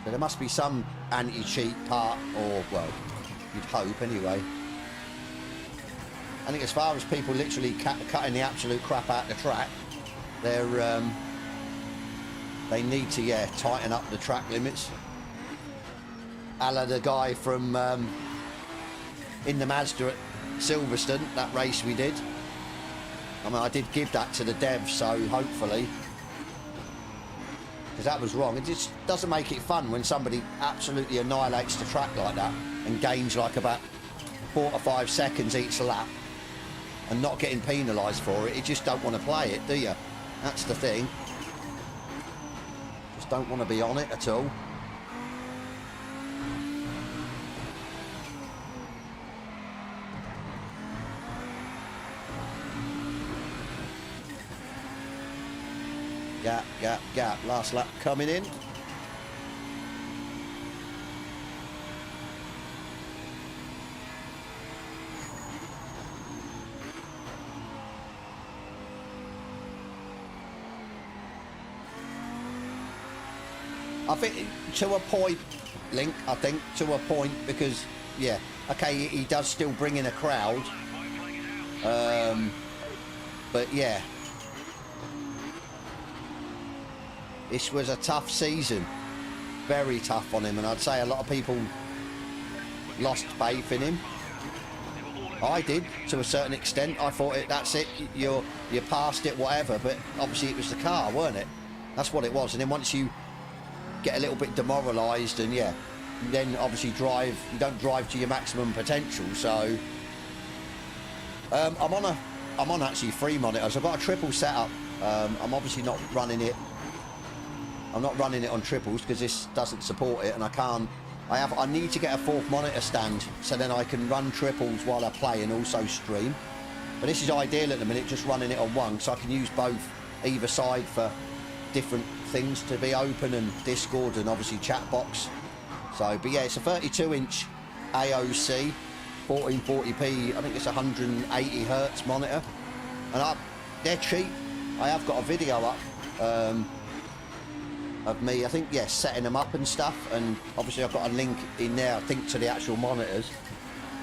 there must be some anti-cheat part, or, well, you'd hope anyway. I think as far as people literally cutting the absolute crap out the track, they need to, yeah, tighten up the track limits. A la the guy from in the Mazda at Silverstone, that race we did. I mean, I did give that to the devs, so hopefully, because that was wrong. It just doesn't make it fun when somebody absolutely annihilates the track like that and gains like about 4 to 5 seconds each lap. and not getting penalised for it, you just don't want to play it, do you? That's the thing. Just don't want to be on it at all. Gap, gap, gap. Last lap coming in. I think to a point, Link, I think to a point, because, yeah, okay, he does still bring in a crowd. But, yeah. This was a tough season. Very tough on him, and I'd say a lot of people lost faith in him. I did, to a certain extent. I thought, that's it, you're past it, whatever, but obviously it was the car, weren't it? That's what it was. And then once you get a little bit demoralised, and yeah, then obviously you don't drive to your maximum potential. So I'm on actually 3 monitors. I've got a triple setup. I'm obviously not running it. I'm not running it on triples because this doesn't support it, and I can't. I need to get a 4th monitor stand so then I can run triples while I play and also stream. But this is ideal at the minute, just running it on one, so I can use both either side for different things to be open, and Discord and obviously chat box. So, but yeah, it's a 32-inch AOC 1440p. I think it's 180 hertz monitor, and they're cheap. I have got a video up of me, I think, yeah, setting them up and stuff, and obviously I've got a link in there, I think, to the actual monitors.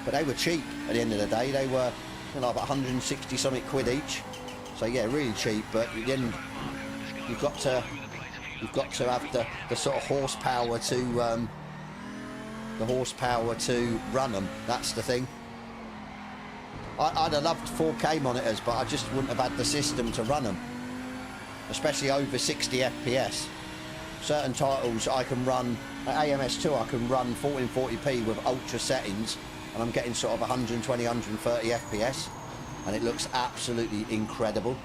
But they were cheap at the end of the day. They were, you know, about 160 something quid each. So yeah, really cheap. But then you've got to have the sort of horsepower to run them. That's the thing. I'd have loved 4K monitors, but I just wouldn't have had the system to run them, especially over 60 FPS. Certain titles I can run at AMS2, I can run 1440p with ultra settings, and I'm getting sort of 120, 130 FPS, and it looks absolutely incredible.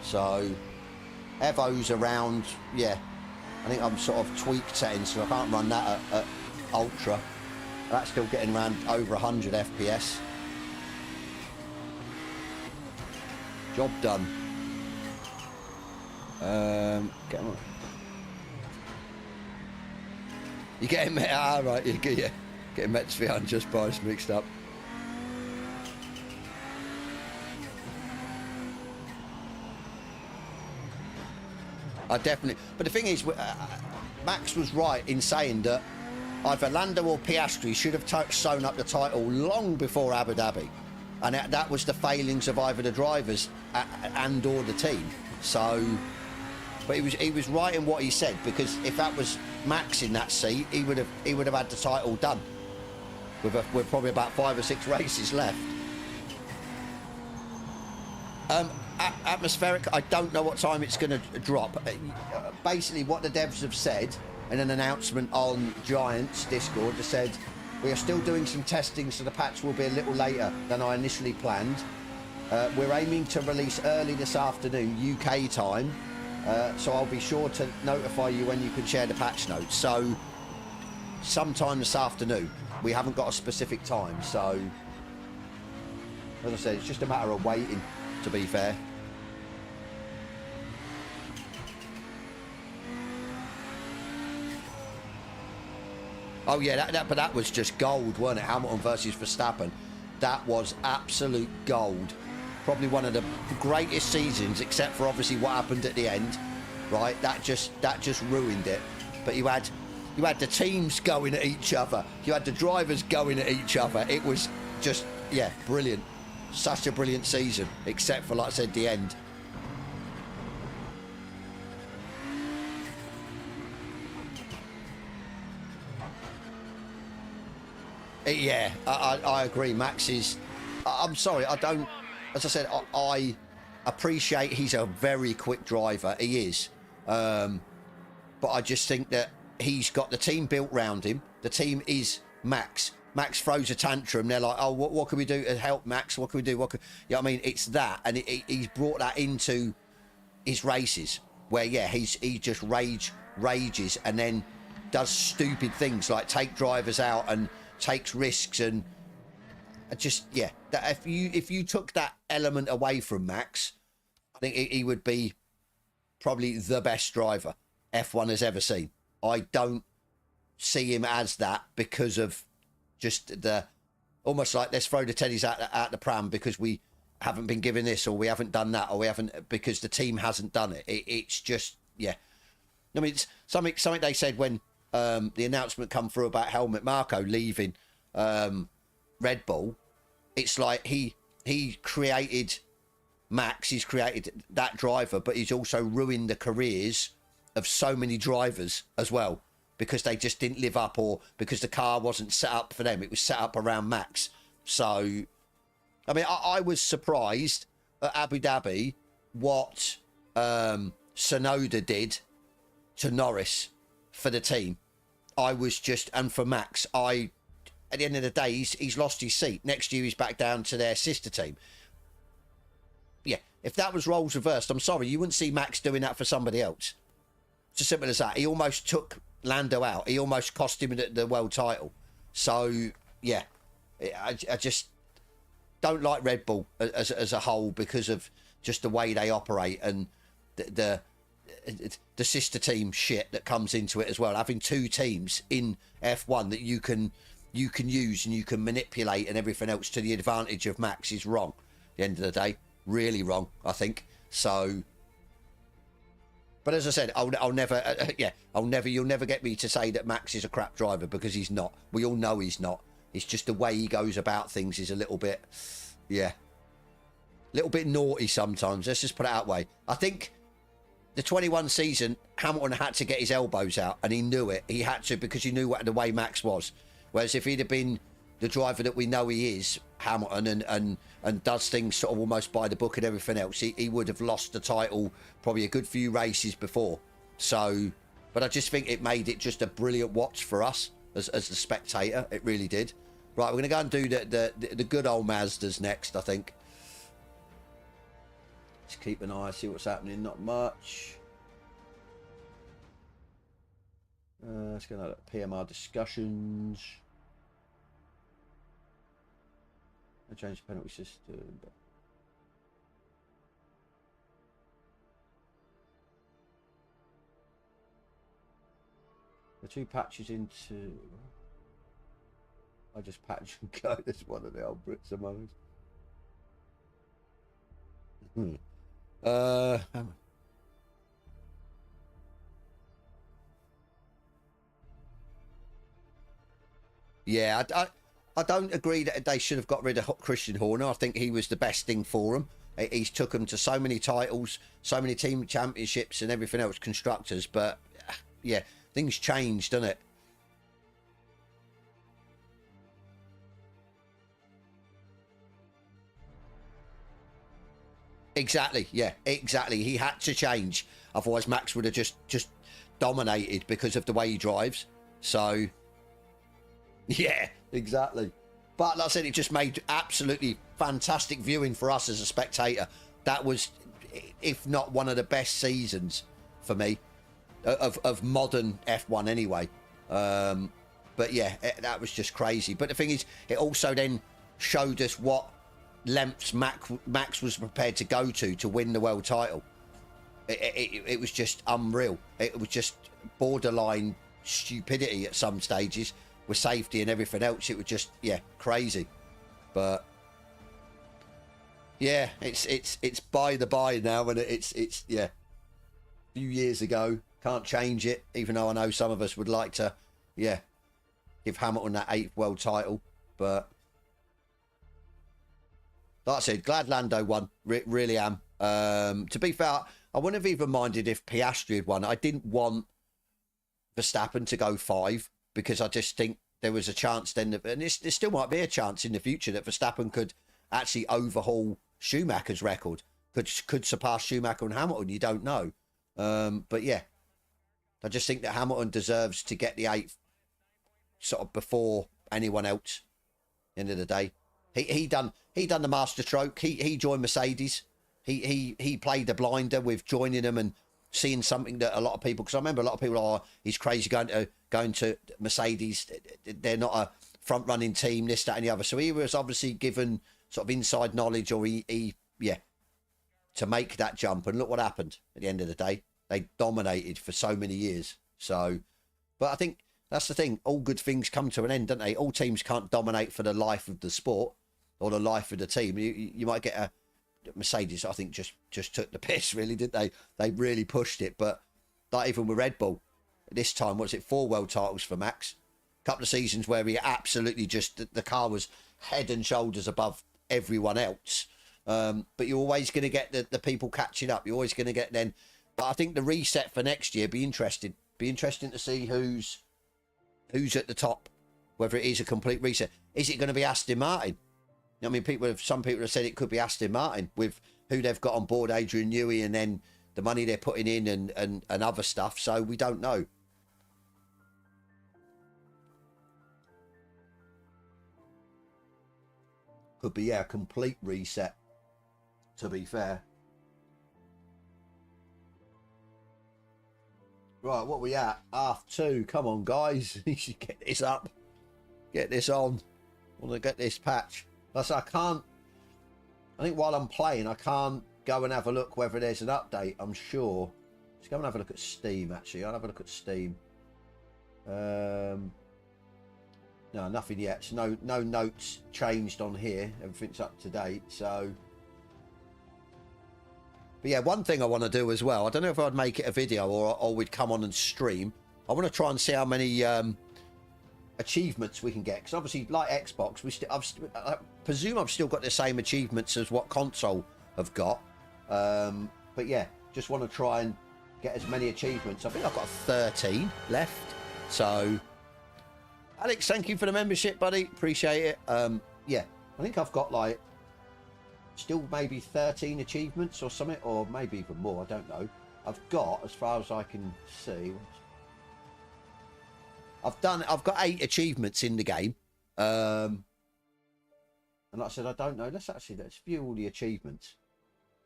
So Evo's around, yeah, I think I'm sort of tweaked settings, so I can't run that at ultra. That's still getting around over 100 FPS. Job done. Get on. You're getting met, right, you're getting Mets 300 just price mixed up. I definitely, but the thing is, Max was right in saying that either Lando or Piastri should have sewn up the title long before Abu Dhabi, and that was the failings of either the drivers and or the team. So, but he was right in what he said, because if that was Max in that seat, he would have had the title done with probably about 5 or 6 races left. Atmospheric, I don't know what time it's going to drop. Basically, what the devs have said in an announcement on Giants Discord, they said, we are still doing some testing, so the patch will be a little later than I initially planned. We're aiming to release early this afternoon, UK time, so I'll be sure to notify you when you can share the patch notes. So, sometime this afternoon. We haven't got a specific time, so, as I said, it's just a matter of waiting, to be fair. Oh yeah, but that was just gold, wasn't it? Hamilton versus Verstappen. That was absolute gold. Probably one of the greatest seasons, except for obviously what happened at the end, right? That just ruined it. But you had the teams going at each other. You had the drivers going at each other. It was just, yeah, brilliant. Such a brilliant season, except for, like I said, the end. Yeah, I agree. Max is... I'm sorry, I don't... As I said, I appreciate he's a very quick driver. He is. But I just think that he's got the team built round him. The team is Max. Max throws a tantrum. They're like, oh, what can we do to help Max? What can we do? What can... You know what I mean? It's that. And he's brought that into his races where, yeah, he just rages and then does stupid things like take drivers out and takes risks and just, yeah. That if you took that element away from Max, I think he would be probably the best driver F1 has ever seen. I don't see him as that because of just the almost like let's throw the teddies out the pram because we haven't been given this or we haven't done that or we haven't because the team hasn't done it. It's just, yeah. I mean, it's something they said when the announcement come through about Helmut Marko leaving Red Bull. It's like he created Max, he's created that driver, but he's also ruined the careers of so many drivers as well. Because they just didn't live up or because the car wasn't set up for them. It was set up around Max. So, I mean, I was surprised at Abu Dhabi what Tsunoda did to Norris for the team. I was just, and for Max, at the end of the day, he's lost his seat. Next year, he's back down to their sister team. Yeah, if that was roles reversed, I'm sorry, you wouldn't see Max doing that for somebody else. It's as simple as that. He almost took Lando out. He almost cost him the world title. So yeah, I just don't like Red Bull as a whole because of just the way they operate and the sister team shit that comes into it as well. Having two teams in F1 that you can use and you can manipulate and everything else to the advantage of Max is wrong. At the end of the day, really wrong, I think. So. But as I said, I'll never, you'll never get me to say that Max is a crap driver because he's not. We all know he's not. It's just the way he goes about things is a little bit, yeah, a little bit naughty sometimes. Let's just put it that way. I think the 21 season, Hamilton had to get his elbows out and he knew it. He had to because he knew what the way Max was. Whereas if he'd have been the driver that we know he is, Hamilton, and does things sort of almost by the book and everything else, he would have lost the title probably a good few races before. So, but I just think it made it just a brilliant watch for us as the spectator. It really did. Right, we're going to go and do the good old Mazdas next, I think. Just keep an eye, see what's happening. Not much. Let's go to PMR discussions. I changed the penalty system. The two patches into. I just patch and go. This one of the old Brits of mine. Yeah, I don't agree that they should have got rid of Christian Horner. I think he was the best thing for them. He's took them to so many titles, so many team championships and everything else, constructors. But yeah, things changed, doesn't it? Exactly. Yeah, exactly. He had to change. Otherwise, Max would have just dominated because of the way he drives. So, yeah, exactly. But like I said, it just made absolutely fantastic viewing for us as a spectator. That was, if not one of the best seasons for me of modern F1 anyway. But yeah, that was just crazy. But the thing is, it also then showed us what lengths Max was prepared to go to win the world title. It was just unreal. It was just borderline stupidity at some stages with safety and everything else. It was just, yeah, crazy. But yeah, it's by the by now, and it's yeah, a few years ago. Can't change it, even though I know some of us would like to, yeah, give Hamilton that 8th world title. But like I said, glad Lando won. Really am. To be fair, I wouldn't have even minded if Piastri had won. I didn't want Verstappen to go 5 because I just think there was a chance then, and there still might be a chance in the future that Verstappen could actually overhaul Schumacher's record, could surpass Schumacher and Hamilton. You don't know. But yeah, I just think that Hamilton deserves to get the 8th sort of before anyone else. End of the day, he done the master stroke. He joined Mercedes. He played the blinder with joining them and seeing something that a lot of people, because I remember a lot of people are, he's crazy going to Mercedes. They're not a front running team, this, that, and the other. So he was obviously given sort of inside knowledge, or he to make that jump. And look what happened at the end of the day. They dominated for so many years. So, but I think that's the thing. All good things come to an end, don't they? All teams can't dominate for the life of the sport or the life of the team. You might get a Mercedes, I think, just took the piss, really, didn't they? They really pushed it. But like even with Red Bull, this time, what's it, 4 world titles for Max? A couple of seasons where he absolutely just, the car was head and shoulders above everyone else. But you're always going to get the people catching up. You're always going to get then. But I think the reset for next year be interesting. Be interesting to see who's at the top. Whether it is a complete reset. Is it going to be Aston Martin? I mean, some people have said it could be Aston Martin with who they've got on board, Adrian Newey, and then the money they're putting in and other stuff. So we don't know. Could be, yeah, a complete reset, to be fair. Right, what we at? Half-2. Come on, guys. You should get this up. Get this on. I want to get this patch. Plus, I think while I'm playing, I can't go and have a look whether there's an update, I'm sure. Let's go and have a look at Steam, actually. I'll have a look at Steam. No, nothing yet. So no notes changed on here. Everything's up to date, so... But yeah, one thing I want to do as well, I don't know if I'd make it a video or we'd come on and stream. I want to try and see how many achievements we can get. Because obviously, like Xbox, I presume I've still got the same achievements as what console have got. But yeah, just want to try and get as many achievements. I think I've got 13 left. So, Alex, thank you for the membership, buddy. Appreciate it. Yeah, I think I've got like still maybe 13 achievements or something, or maybe even more. I don't know. I've got, as far as I can see, I've got 8 achievements in the game. And like I said, I don't know. Let's view all the achievements.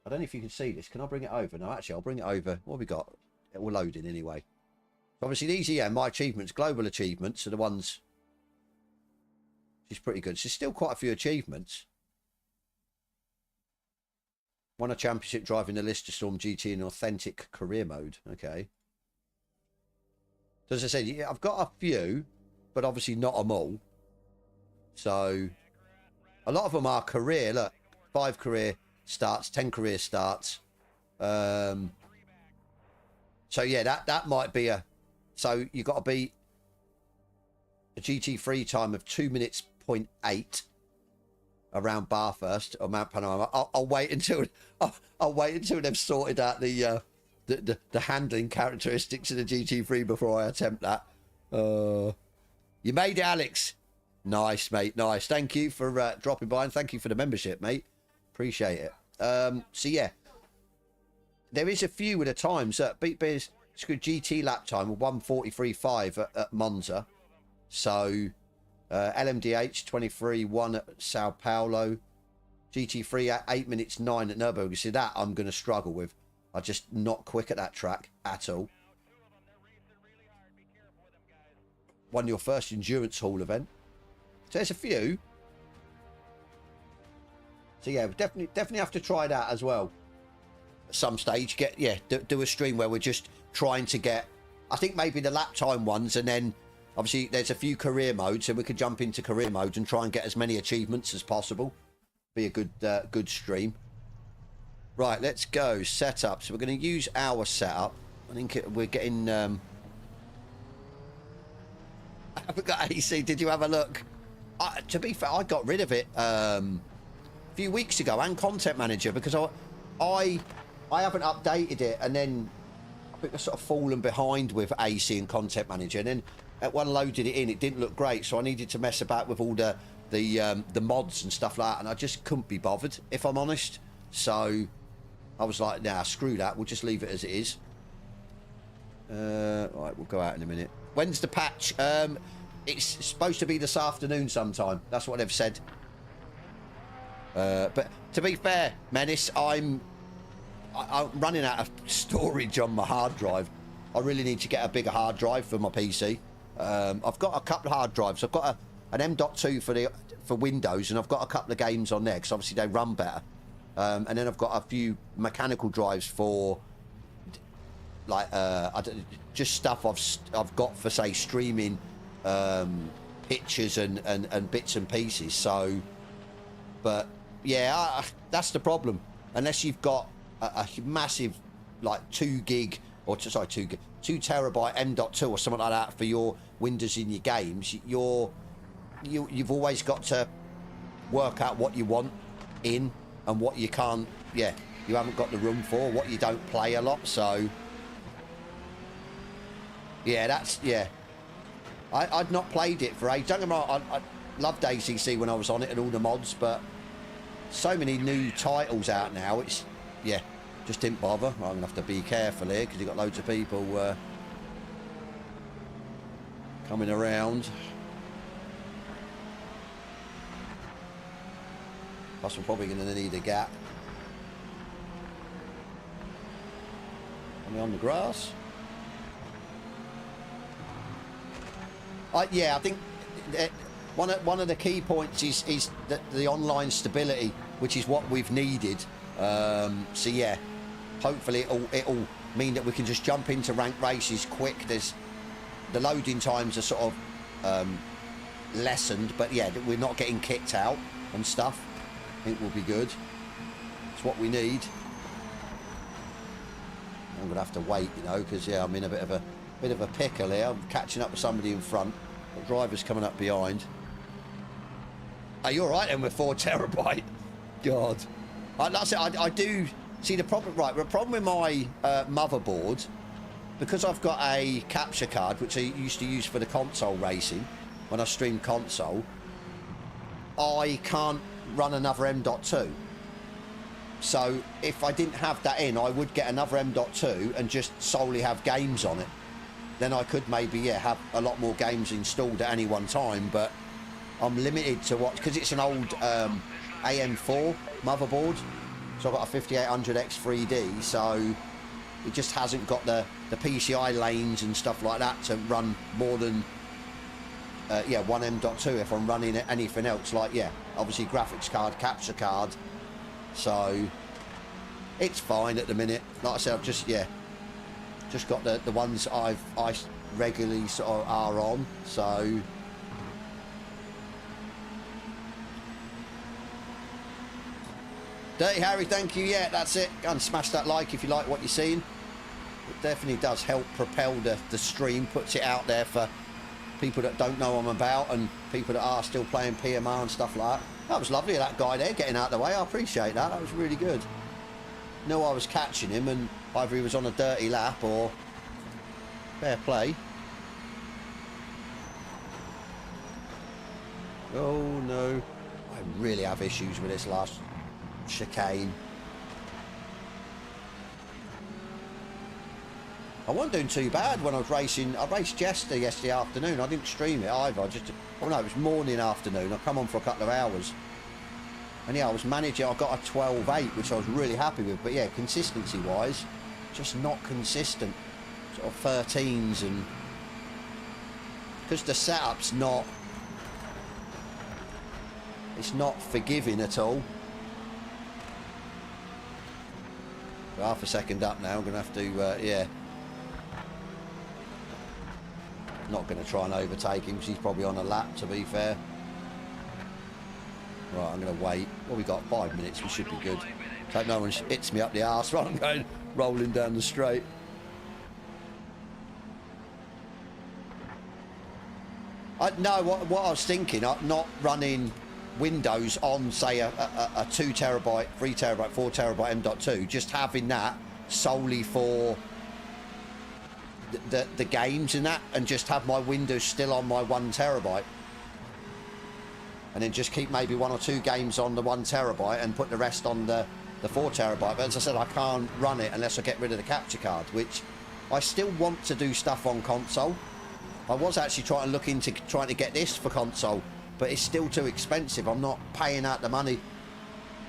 I don't know if you can see this. Can I bring it over? No, actually, I'll bring it over. What have we got? We're loading anyway. Obviously, these are, yeah, my achievements. Global achievements are the ones. She's pretty good. So there's still quite a few achievements. Won a championship driving the Lister Storm GT in authentic career mode. Okay. So as I said, yeah, I've got a few, but obviously not them all. So a lot of them are career. Look, 5 career starts, 10 career starts. So yeah, that might be a. So you got to beat a GT3 time of 2 minutes 0.8 around Bathurst or Mount Panorama. I'll wait until they've sorted out the handling characteristics of the GT3 before I attempt that. You made it, Alex. Nice, mate. Nice. Thank you for dropping by, and thank you for the membership, mate. Appreciate it. So yeah, there is a few at a time. So Beat Bears good GT lap time of 1:43.5 at Monza. So LMDH 23.1 at Sao Paulo. GT3 at 8 minutes 9 at Nürburgring. See, that I'm going to struggle with. I'm just not quick at that track at all. Won your first endurance hall event. So there's a few. So yeah, we definitely have to try that as well. At some stage, do a stream where we're just trying to get, I think maybe the lap time ones, and then obviously there's a few career modes, so we could jump into career mode and try and get as many achievements as possible. Be a good stream. Right, let's go setup. So we're going to use our setup. I think we're getting. I haven't got AC. Did you have a look? To be fair, I got rid of it a few weeks ago, and Content Manager, because I haven't updated it, and then I think I've sort of fallen behind with AC and Content Manager, and then at one loaded it in, it didn't look great, so I needed to mess about with all the mods and stuff like that, and I just couldn't be bothered, if I'm honest. So I was like, nah, screw that, we'll just leave it as it is. Right, we'll go out in a minute. When's the patch? it's supposed to be this afternoon sometime. That's what they've said. But to be fair, Menace, I'm running out of storage on my hard drive. I really need to get a bigger hard drive for my PC. I've got a couple of hard drives. I've got an M.2 for Windows, and I've got a couple of games on there because obviously they run better. And then I've got a few mechanical drives for like just stuff I've got for, say, streaming pictures and bits and pieces. So, but yeah, that's the problem. Unless you've got a massive like 2 terabyte M.2 or something like that for your Windows in your games, you've always got to work out what you want in and what you can't. Yeah, you haven't got the room for, what you don't play a lot. So yeah, that's, yeah, I'd not played it for ages. Don't get me wrong, I loved ACC when I was on it and all the mods, but so many new titles out now, it's, yeah, just didn't bother. I'm gonna have to be careful here because you've got loads of people coming around. Plus, we're probably going to need a gap. Am I on the grass? Yeah, I think one of the key points is the online stability, which is what we've needed. So yeah, hopefully it'll mean that we can just jump into ranked races quick. The loading times are sort of lessened, but yeah, we're not getting kicked out and stuff. I think will be good. It's what we need. I'm gonna have to wait, you know, because yeah, I'm in a bit of a pickle here. I'm catching up with somebody in front. The driver's coming up behind. Are you all right then with 4 terabyte? God, like I said, I do see the problem. Right, the problem with my motherboard, because I've got a capture card which I used to use for the console racing when I streamed console. I can't run another M.2. So if I didn't have that in, I would get another M.2 and just solely have games on it. Then I could maybe, yeah, have a lot more games installed at any one time, but I'm limited to what, because it's an old AM4 motherboard, so I've got a 5800X3D, so it just hasn't got the PCI lanes and stuff like that to run more than yeah, one M.2 if I'm running anything else, like, yeah, obviously graphics card, capture card. So it's fine at the minute. Like I said, I've just, yeah, just got the ones I regularly sort of are on. So Dirty Harry, thank you. Yeah, that's it. Go and smash that like if you like what you're seeing. It definitely does help propel the stream, puts it out there for people that don't know I'm about and people that are still playing PMR and stuff like that. That was lovely of that guy there getting out of the way. I appreciate that. That was really good. Knew I was catching him, and either he was on a dirty lap or fair play. Oh no, I really have issues with this last chicane. I wasn't doing too bad when I was racing. I raced yesterday afternoon. I didn't stream it either. I just, oh no, it was morning, afternoon. I come on for a couple of hours. And yeah, I was managing. I got a 12.8, which I was really happy with. But yeah, consistency-wise, just not consistent. Sort of 13s, and because the setup's not, it's not forgiving at all. Half a second up now. I'm going to have to, yeah. Not going to try and overtake him because he's probably on a lap, to be fair. Right, I'm going to wait. Well, we've got 5 minutes. We should be good. So no one hits me up the arse while I'm going rolling down the straight. No, what I was thinking, not running Windows on, say, a 2 terabyte, 3 terabyte, 4 terabyte M.2, just having that solely for the games and that, and just have my Windows still on my 1 terabyte, and then just keep maybe 1 or 2 games on the 1 terabyte and put the rest on the 4 terabyte. But as I said, I can't run it unless I get rid of the capture card, which I still want to do stuff on console. I was actually trying to get this for console, but it's still too expensive. I'm not paying out the money,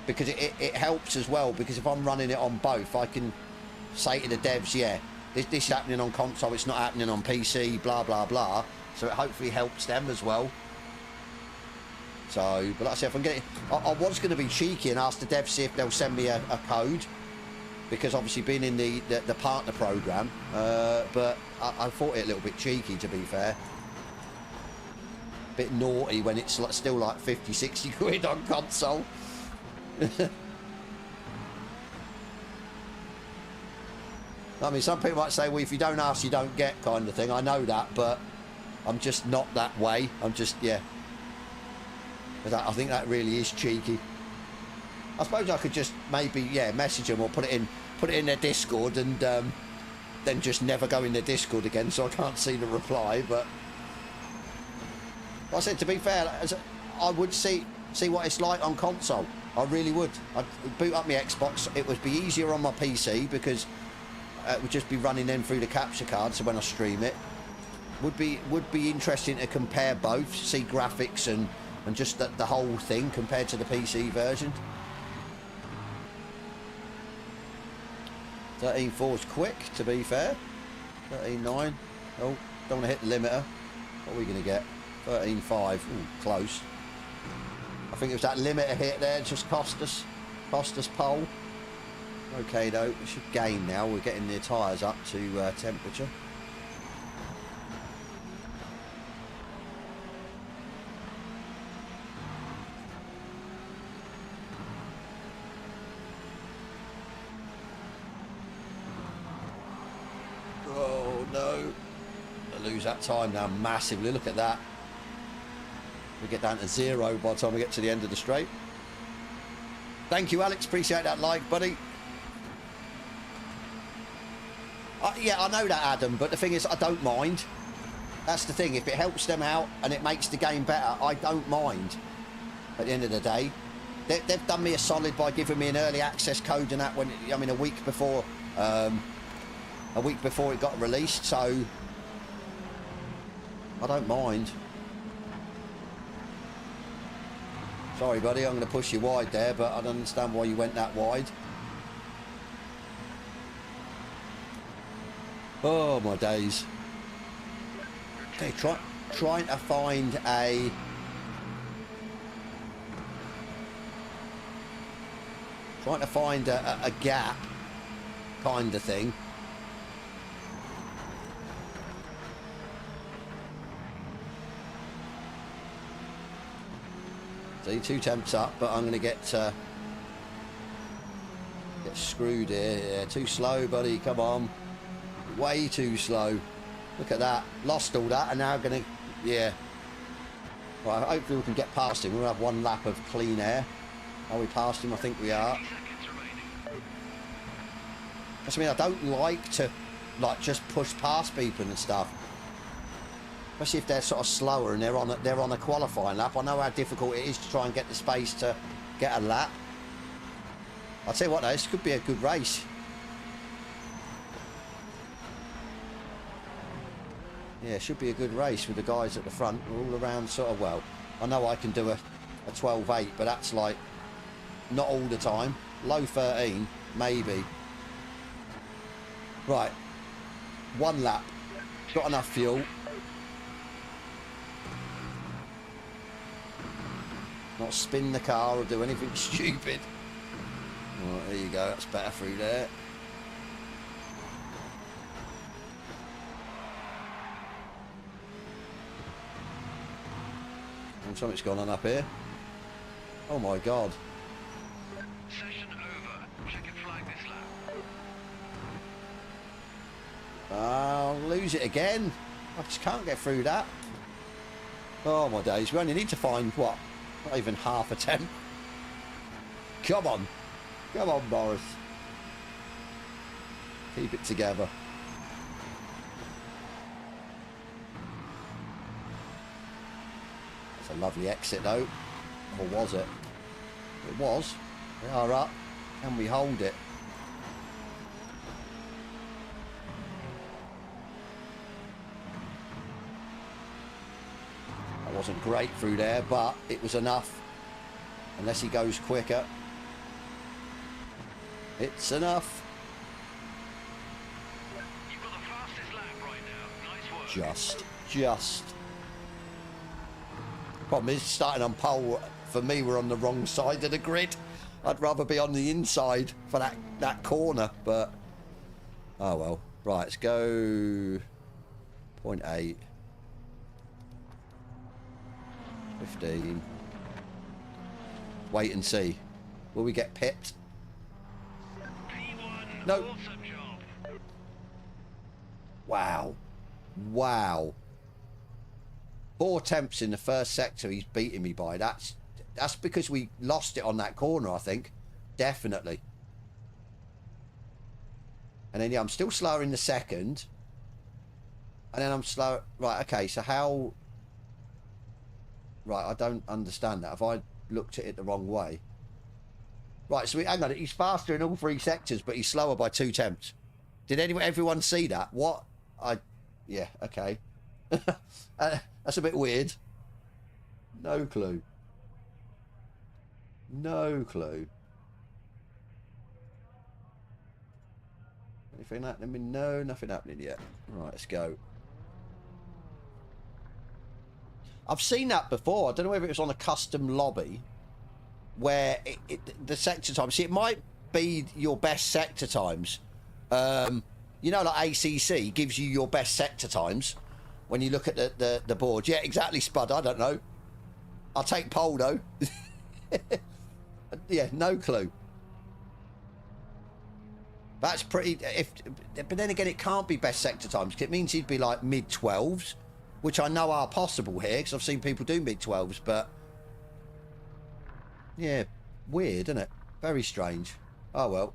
because it helps as well, because if I'm running it on both, I can say to the devs, yeah, this is happening on console, it's not happening on PC, blah blah blah, so it hopefully helps them as well. So, but like I said, if I'm getting, I was going to be cheeky and ask the devs see if they'll send me a code, because obviously being in the partner program, but I thought it a little bit cheeky, to be fair. Bit naughty when it's still like 50-60 quid on console. I mean, some people might say, well, if you don't ask, you don't get, kind of thing. I know that, but I'm just not that way. I'm just, yeah. But I think that really is cheeky. I suppose I could just maybe, yeah, message them or put it in their Discord, and then just never go in their Discord again, so I can't see the reply. But like I said, to be fair, I would see what it's like on console. I really would. I'd boot up my Xbox. It would be easier on my PC, because it would just be running them through the capture card, so when I stream it, would be interesting to compare both, see graphics and just the whole thing compared to the PC version. 13.4 is quick, to be fair. 13.9. Oh, don't want to hit the limiter. What are we going to get? 13.5. Ooh, close. I think it was that limiter hit there just cost us pole. Okay though, we should gain now. We're getting the tyres up to temperature. Oh no, I lose that time now massively. Look at that. We get down to 0 by the time we get to the end of the straight. Thank you, Alex. Appreciate that like, buddy. Yeah, I know that, Adam, but the thing is, I don't mind. That's the thing. If it helps them out and it makes the game better, I don't mind. At the end of the day, they've done me a solid by giving me an early access code and that, when, I mean, a week before it got released. So I don't mind. Sorry, buddy, I'm going to push you wide there, but I don't understand why you went that wide. Oh, my days. Okay, trying to find a... Trying to find a gap, kind of thing. See, 2 temps up, but I'm going to get screwed here. Yeah, too slow, buddy. Come on. Way too slow. Look at that. Lost all that, and now going to... Yeah. Right, hopefully we can get past him. We'll have 1 lap of clean air. Are we past him? I think we are. That's, I mean, I don't like to, like, just push past people and stuff. Especially if they're sort of slower and they're on a qualifying lap. I know how difficult it is to try and get the space to get a lap. I'll tell you what though, this could be a good race. Yeah, it should be a good race with the guys at the front. We're all around sort of, well, I know I can do a 12.8, but that's like not all the time. Low 13, maybe. Right, 1 lap. Got enough fuel. Not spin the car or do anything stupid. Right, there you go. That's better through there. And something's gone on up here. Oh my god. Session over. Check it flying this lap. I'll lose it again. I just can't get through that. Oh my days. We only need to find, what? Not even half a temp. Come on. Come on, Boris. Keep it together. That's a lovely exit, though. Or was it? It was. We are up. Can we hold it? Wasn't great through there, but it was enough. Unless he goes quicker. It's enough. You've got the fastest lap right now. Nice work. Just. Problem is, starting on pole, for me, we're on the wrong side of the grid. I'd rather be on the inside for that corner, but... Oh, well. Right, let's go... 0.8. 15. Wait and see. Will we get pipped? P1, No. awesome job. Wow. Wow. 4 attempts in the first sector he's beating me by. That's because we lost it on that corner, I think. Definitely. And then, yeah, I'm still slower in the second. And then I'm slow. Right, okay, so how... Right, I don't understand that. Have I looked at it the wrong way? Right, so hang on. He's faster in all 3 sectors, but he's slower by 2 attempts. Did everyone see that? What? Yeah, okay. That's a bit weird. No clue. No clue. Anything happening? No, nothing happening yet. Right, let's go. I've seen that before. I don't know whether it was on a custom lobby where the sector times. See, it might be your best sector times. You know, like ACC gives you your best sector times when you look at the board. Yeah, exactly, Spud. I don't know. I'll take pole, though. Yeah, no clue. That's pretty... But then again, it can't be best sector times. It means he'd be like mid-12s, which I know are possible here, because I've seen people do mid-12s, but... Yeah, weird, isn't it? Very strange. Oh, well.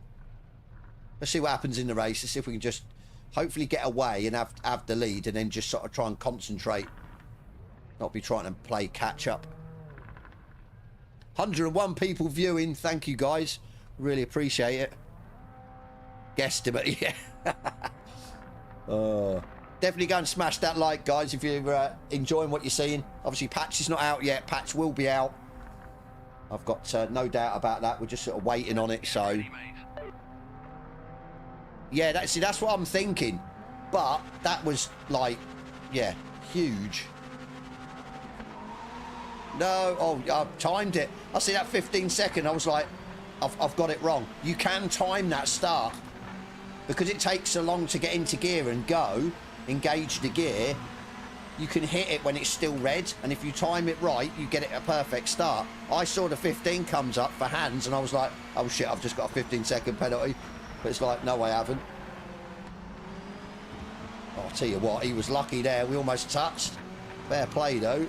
Let's see what happens in the race. Let's see if we can just hopefully get away and have the lead, and then just sort of try and concentrate. Not be trying to play catch-up. 101 people viewing. Thank you, guys. Really appreciate it. Guesstimate, yeah. Definitely go and smash that like, guys, if you're enjoying what you're seeing. Obviously, patch is not out yet. Patch will be out. I've got no doubt about that. We're just sort of waiting on it, so... Yeah, that's what I'm thinking. But that was, like, yeah, huge. No, oh, I timed it. I see that 15-second. I was like, I've got it wrong. You can time that start. Because it takes so long to get into gear and go, engage the gear, you can hit it when it's still red, and if you time it right, you get it a perfect start. I saw the 15 comes up for hands, and I was like, oh shit, I've just got a 15-second penalty. But it's like, no, I haven't. Oh, I'll tell you what, he was lucky there. We almost touched. Fair play, though.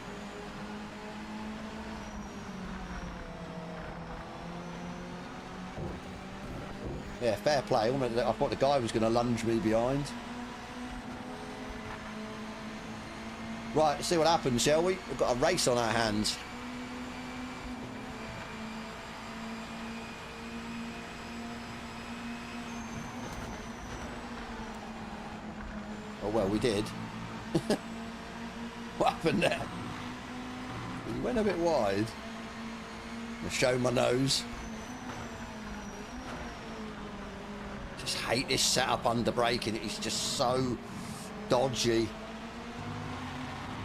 Yeah, fair play. I thought the guy was going to lunge me behind. Right, let's see what happens, shall we? We've got a race on our hands. Oh, well, we did. What happened there? He went a bit wide. I'll show my nose. Just hate this setup under braking. It's just so dodgy.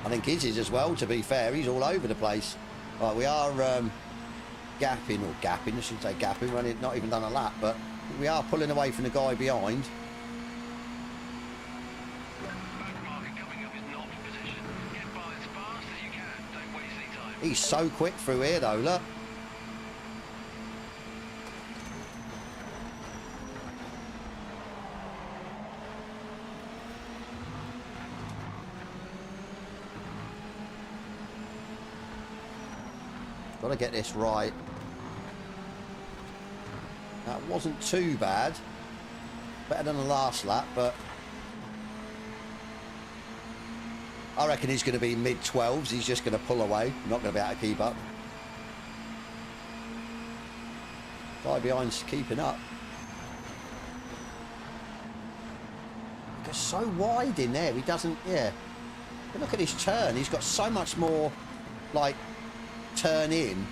I think his is as well, to be fair. He's all over the place. Right, we are gapping, I shouldn't say gapping, we've not even done a lap, but we are pulling away from the guy behind. He's so quick through here, though, look. Got to get this right. That wasn't too bad. Better than the last lap, but I reckon he's going to be mid-12s. He's just going to pull away. Not going to be able to keep up. Guy behind's keeping up. He goes so wide in there. He doesn't, yeah. But look at his turn. He's got so much more like, turn in.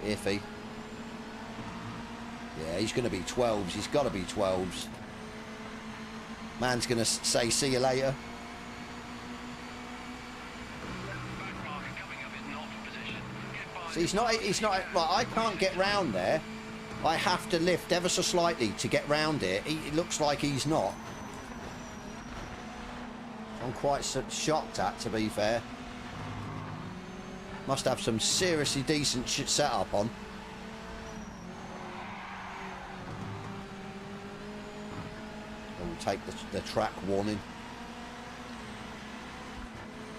Iffy. Yeah, he's going to be 12s. He's got to be 12s. Man's going to say, see you later. See, he's not, right, I can't get round there. I have to lift ever so slightly to get round it. It looks like he's not. I'm quite shocked at, to be fair. Must have some seriously decent setup on. We'll take the track warning.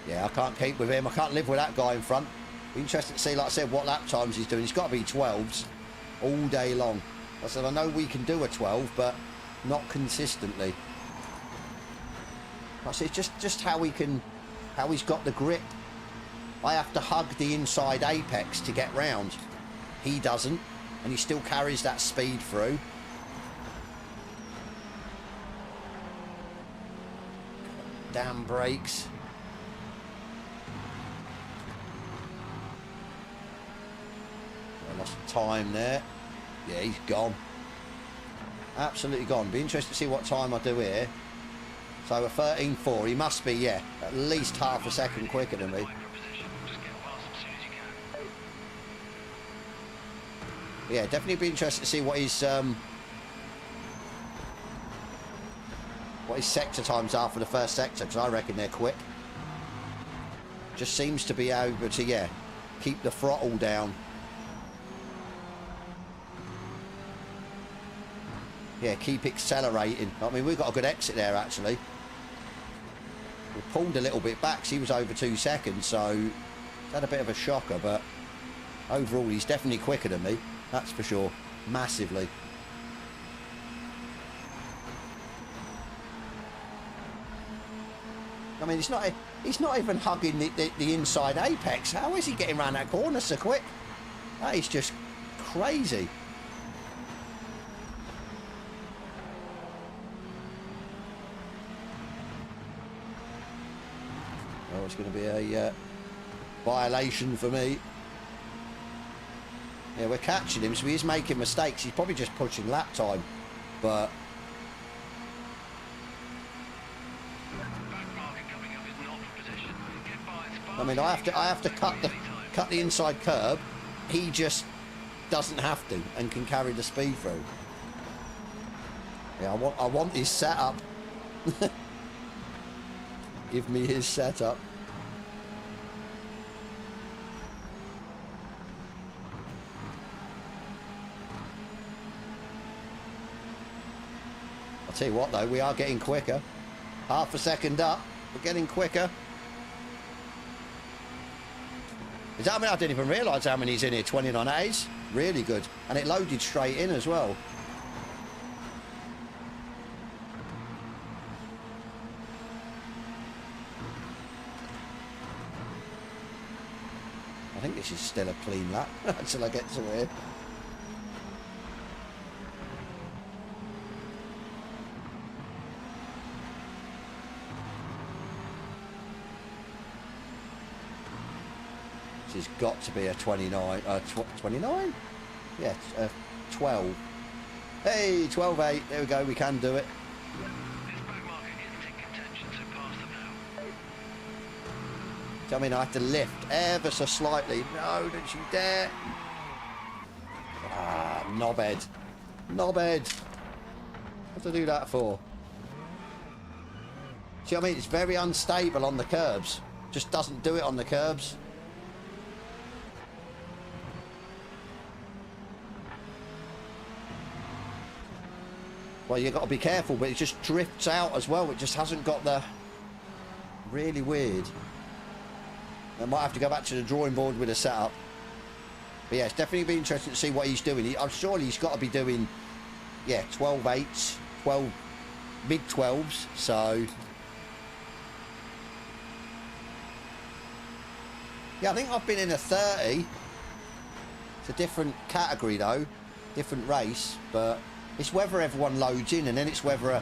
Yeah, I can't keep with him. I can't live with that guy in front. Be interested to see, like I said, what lap times he's doing. He's got to be 12s all day long. I said, I know we can do a 12, but not consistently. I see, it's just how he's got the grip. I have to hug the inside apex to get round. He doesn't, and he still carries that speed through. Damn brakes. I lost time there. Yeah, he's gone. Absolutely gone. Be interested to see what time I do here. So a 13.4. He must be, yeah, at least half a second quicker than me. Yeah, definitely be interested to see what his sector times are for the first sector, because I reckon they're quick. Just seems to be able to, yeah, keep the throttle down. Yeah, keep accelerating. I mean, we've got a good exit there, actually. We pulled a little bit back, so he was over 2 seconds, so it's had a bit of a shocker, but overall, he's definitely quicker than me. That's for sure. Massively. I mean, he's not even hugging the inside apex. How is he getting around that corner so quick? That is just crazy. Oh, it's going to be a violation for me. Yeah, we're catching him, so he is making mistakes. He's probably just pushing lap time, but I mean, I have to cut the inside curb. He just doesn't have to and can carry the speed through. Yeah, I want his setup. Give me his setup. I'll tell you what though, we are getting quicker. Half a second up, we're getting quicker. Is that, I mean, I didn't even realise how many's in here, 29 A's. Really good. And it loaded straight in as well. I think this is still a clean lap until I get to here. This has got to be a 29, 29? Yeah, 12. Hey, 12.8, there we go, we can do it. I mean, I have to lift ever so slightly. No, don't you dare. Ah, knobhead. Knobhead. What to do that for? See what I mean? It's very unstable on the curbs. Just doesn't do it on the curbs. Well, you've got to be careful, but it just drifts out as well. It just hasn't got the... Really weird. I might have to go back to the drawing board with a setup. But yeah, it's definitely be interesting to see what he's doing. I'm sure he's got to be doing, yeah, 12.8s, 12, mid-12s, so... Yeah, I think I've been in a 30. It's a different category, though. different race, but it's whether everyone loads in and then it's whether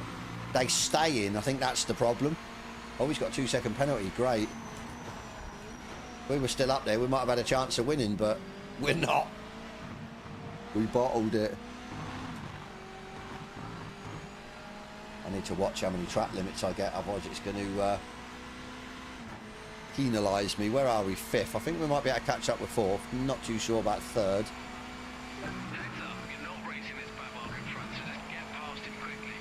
they stay in. I think that's the problem. Oh, he's got a 2-second penalty. Great. If we were still up there, we might have had a chance of winning, but we're not. We bottled it. I need to watch how many track limits I get, otherwise it's going to penalise me. Where are we? 5th. I think we might be able to catch up with 4th. Not too sure about 3rd. Heads up, you're not racing this back marker in front, so just get past him quickly.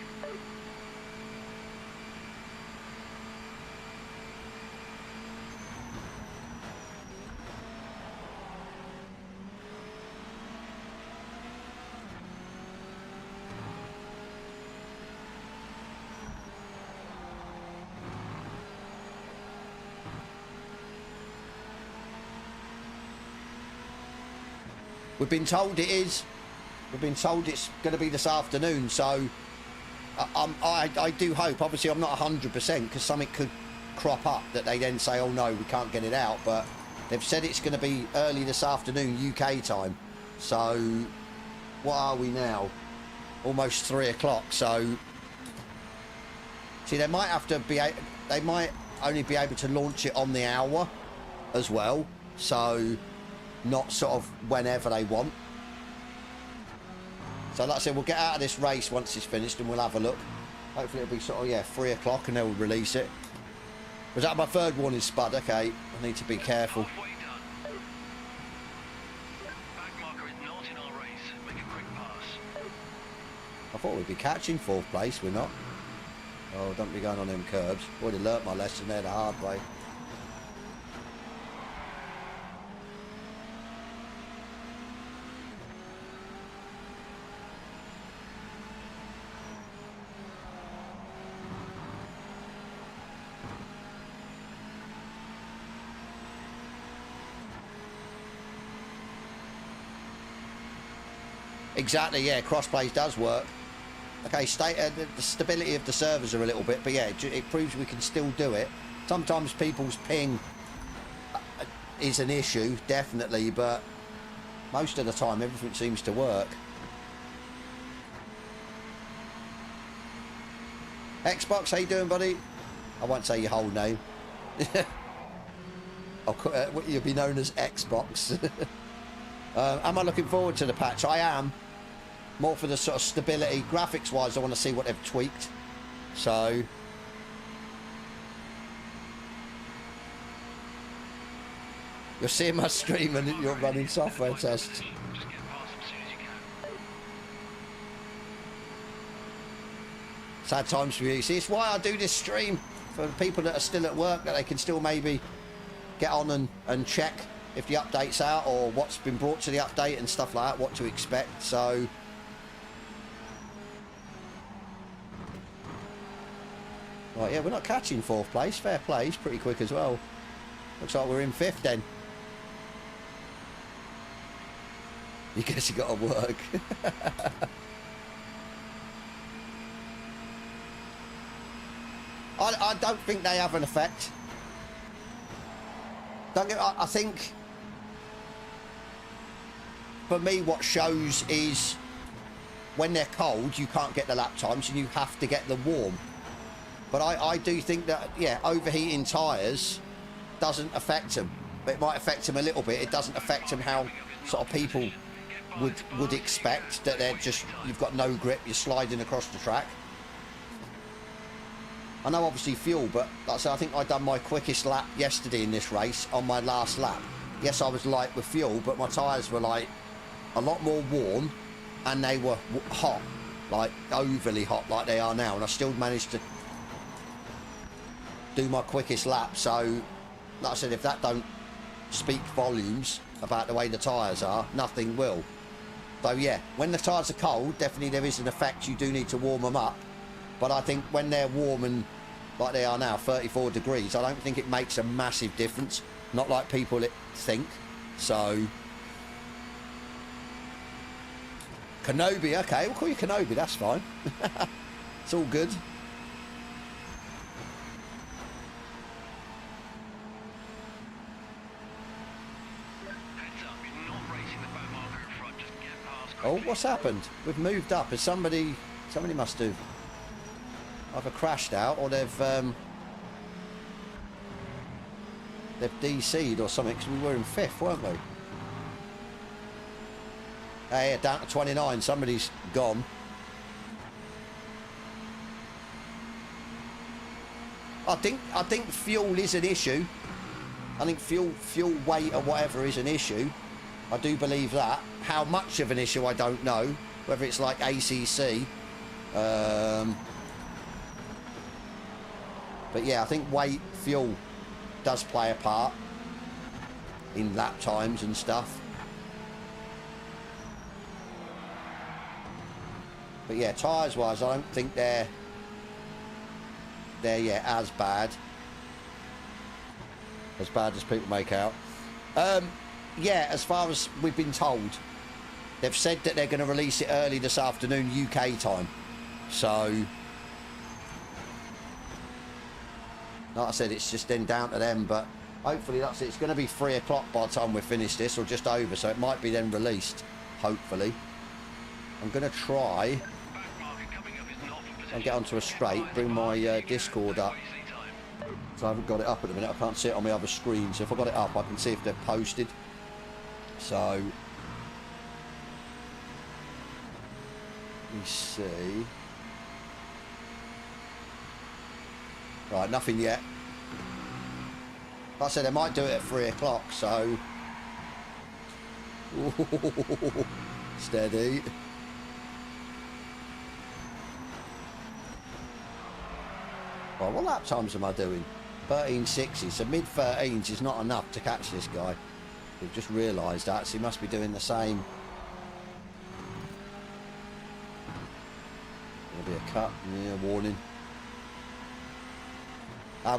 We've been told it is. We've been told it's going to be this afternoon, so I do hope. Obviously, I'm not 100% because something could crop up that they then say, oh no, we can't get it out. But they've said it's going to be early this afternoon, UK time. So what are we now? Almost 3 o'clock. So see, they might have to be. They might only be able to launch it on the hour as well. So not sort of whenever they want. So like I said, we'll get out of this race once it's finished and we'll have a look. Hopefully it'll be sort of, yeah, 3 o'clock and they'll release it. Was that my 3rd warning, Spud? Okay, I need to be careful. Halfway done. Back marker is not in our race. Make a quick pass. I thought we'd be catching 4th place, we're not. Oh, don't be going on them curbs. Already learnt my lesson there the hard way. Exactly, yeah, crossplays does work. Okay, the stability of the servers are a little bit, but yeah, it proves we can still do it. Sometimes people's ping is an issue, definitely, but most of the time everything seems to work. Xbox, how you doing, buddy? I won't say your whole name. You'll be known as Xbox. Am I looking forward to the patch? I am. More for the sort of stability. Graphics wise, I want to see what they've tweaked. So you're seeing my stream and you're running software tests. Just get past him as soon as you can. Sad times for you. See, it's why I do this stream, for the people that are still at work, that they can still maybe get on and check if the update's out or what's been brought to the update and stuff like that, what to expect. So right, yeah, we're not catching 4th place. Fair play. He's pretty quick as well. Looks like we're in 5th then. You guess you got to work. I don't think they have an effect. I think for me what shows is when they're cold you can't get the lap times and you have to get them warm. But I do think that, yeah, overheating tyres doesn't affect them. It might affect them a little bit. It doesn't affect them how sort of people would expect, that they're just, you've got no grip, you're sliding across the track. I know obviously fuel, but like I said, I think I done my quickest lap yesterday in this race on my last lap. Yes, I was light with fuel, but my tyres were like a lot more warm and they were hot, like overly hot like they are now, and I still managed to do my quickest lap. So like I said, if that don't speak volumes about the way the tyres are, nothing will. So yeah, when the tyres are cold, definitely there is an effect. You do need to warm them up, but I think when they're warm and like they are now, 34 degrees, I don't think it makes a massive difference, not like people think. So Kenobi, okay, we'll call you Kenobi, that's fine. It's all good. Heads up, you're not racing the back marker in front. Just get past Oh, what's happened? We've moved up. Has somebody must have either crashed out or they've DC'd or something, because we were in 5th, weren't we? Hey, down to 29. Somebody's gone. I think fuel is an issue. I think fuel weight or whatever is an issue. I do believe that. How much of an issue, I don't know. Whether it's like ACC. But yeah, I think weight, fuel does play a part in lap times and stuff. But yeah, tyres wise, I don't think they're yet as bad as people make out. Yeah, as far as we've been told, they've said that they're going to release it early this afternoon UK time. So like I said, it's just then down to them, but hopefully that's it. It's going to be 3 o'clock by the time we finish this, or just over, so it might be then released, hopefully. I'm going to try and get onto a straight, bring my Discord up. So I haven't got it up at the minute. I can't see it on my other screen, so if I got it up I can see if they're posted. So let me see. Right, nothing yet. Like I said, they might do it at 3 o'clock, so steady. Well, what lap times am I doing? 13.60, so mid-13s is not enough to catch this guy. We've just realised that, so he must be doing the same. There'll be a cut, yeah, warning.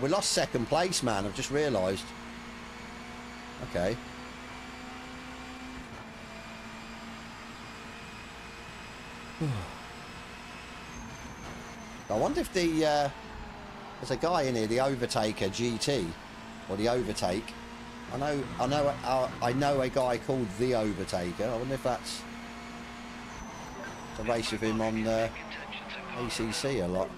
We lost 2nd place, man, I've just realised. Okay. I wonder if the there's a guy in here, the Overtaker GT, or the Overtake. I know a guy called the Overtaker. I wonder if that's a race with him on ACC a lot.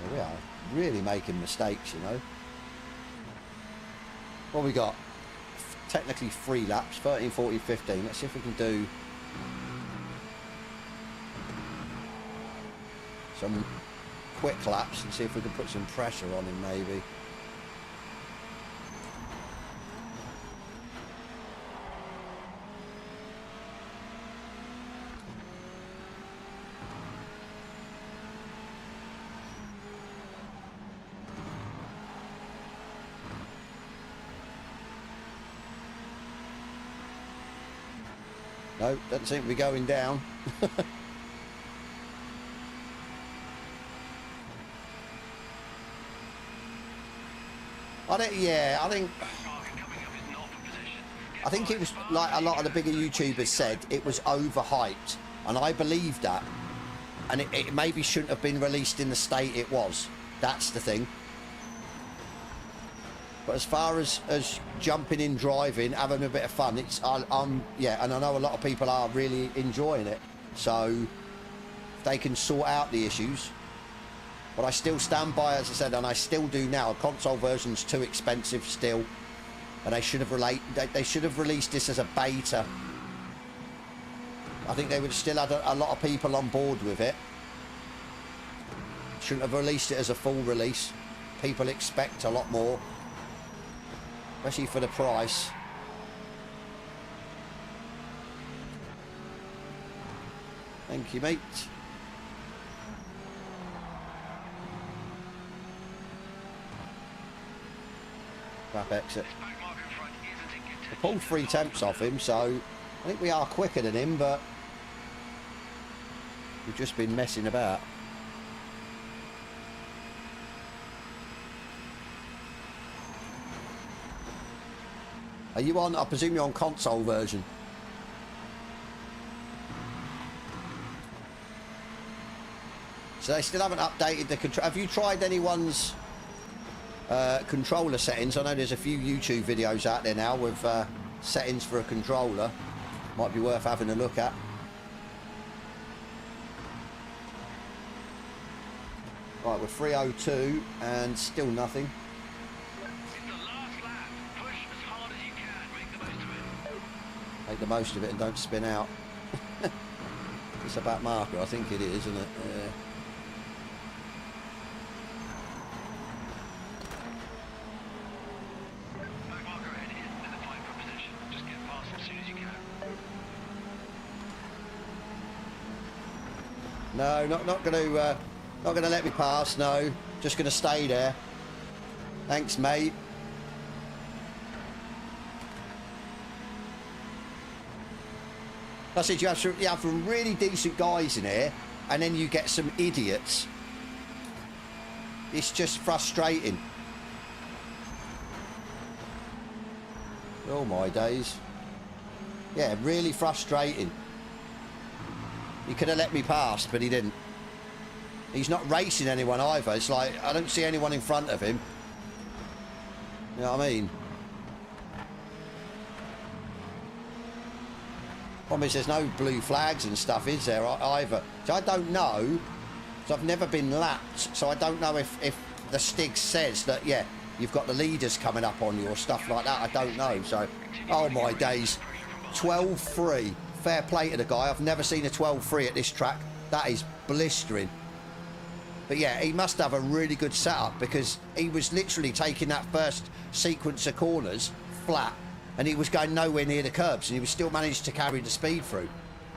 There we are, really making mistakes, you know. What we got? Technically 3 laps, 13, 14, 15. Let's see if we can do some quick laps and see if we can put some pressure on him maybe. No, doesn't seem to be going down. I think it was like a lot of the bigger YouTubers said, it was overhyped, and I believe that. And it maybe shouldn't have been released in the state it was. That's the thing. But as far as jumping in, driving, having a bit of fun, it's yeah, and I know a lot of people are really enjoying it. So if they can sort out the issues. But I still stand by, as I said, and I still do now. A console version's too expensive still, and they should have released this as a beta. I think they would have still had a lot of people on board with it. Shouldn't have released it as a full release. People expect a lot more. Especially for the price. Thank you, mate. Crap exit. I pulled 3 temps off him, so I think we are quicker than him, but we've just been messing about. Are you on? I presume you're on console version. So they still haven't updated the control. Have you tried anyone's controller settings. I know there's a few YouTube videos out there now with settings for a controller. Might be worth having a look at. Right, we're 3:02 and still nothing. It's the last lap. Push as hard as you can. Make the most of it. Make the most of it and don't spin out. It's a back marker, I think it is, isn't it? Yeah. Back marker ahead is in the fight for position. Just get past as soon as you can. No, not gonna let me pass. No, just gonna stay there. Thanks, mate. I said you have some really decent guys in here, and then you get some idiots. It's just frustrating. Oh my days. Yeah, really frustrating. He could have let me pass, but he didn't. He's not racing anyone either. It's like, I don't see anyone in front of him. You know what I mean? Problem is, there's no blue flags and stuff, is there, either? So I don't know. So I've never been lapped. So I don't know if the Stig says that, yeah, you've got the leaders coming up on you or stuff like that. I don't know. So, oh my days. 12.3. Fair play to the guy. I've never seen a 12.3 at this track. That is blistering. But yeah, he must have a really good setup, because he was literally taking that first sequence of corners flat, and he was going nowhere near the curbs, and he was still managed to carry the speed through.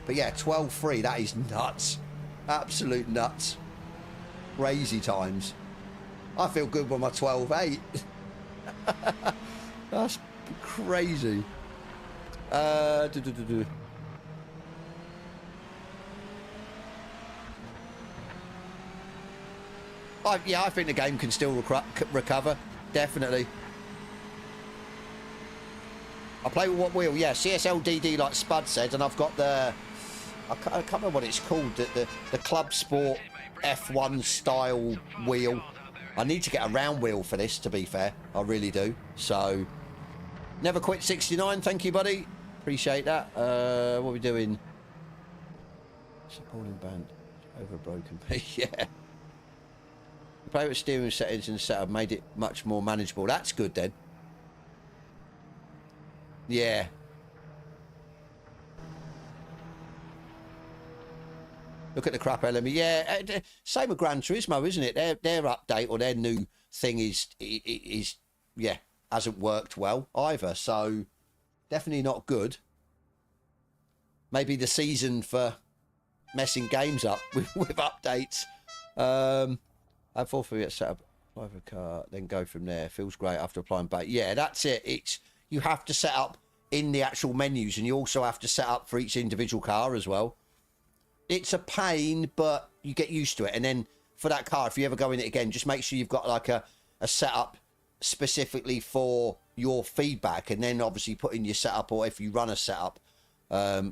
But yeah, 12.3, that is nuts. Absolute nuts. Crazy times. I feel good with my 12.8. That's crazy. Yeah, I think the game can still recover, definitely. I play with what wheel? Yeah, CSL DD, like Spud said, and I've got the... I can't remember what it's called, the Club Sport F1 style wheel. I need to get a round wheel for this, to be fair. I really do. So, Never Quit 69, thank you, buddy. Appreciate that. What are we doing? Supporting band. Overbroken. Yeah. Play with steering settings and setup made it much more manageable. That's good then. Yeah. Look at the crap element. Yeah, same with Gran Turismo, isn't it? Their update or their new thing is yeah, hasn't worked well either. So definitely not good. Maybe the season for messing games up with updates. I thought for it set up private car, then go from there. Feels great after applying back. Yeah, that's it. It's you have to set up in the actual menus, and you also have to set up for each individual car as well. It's a pain, but you get used to it. And then for that car, if you ever go in it again, just make sure you've got like a setup specifically for your feedback, and then obviously put in your setup, or if you run a setup,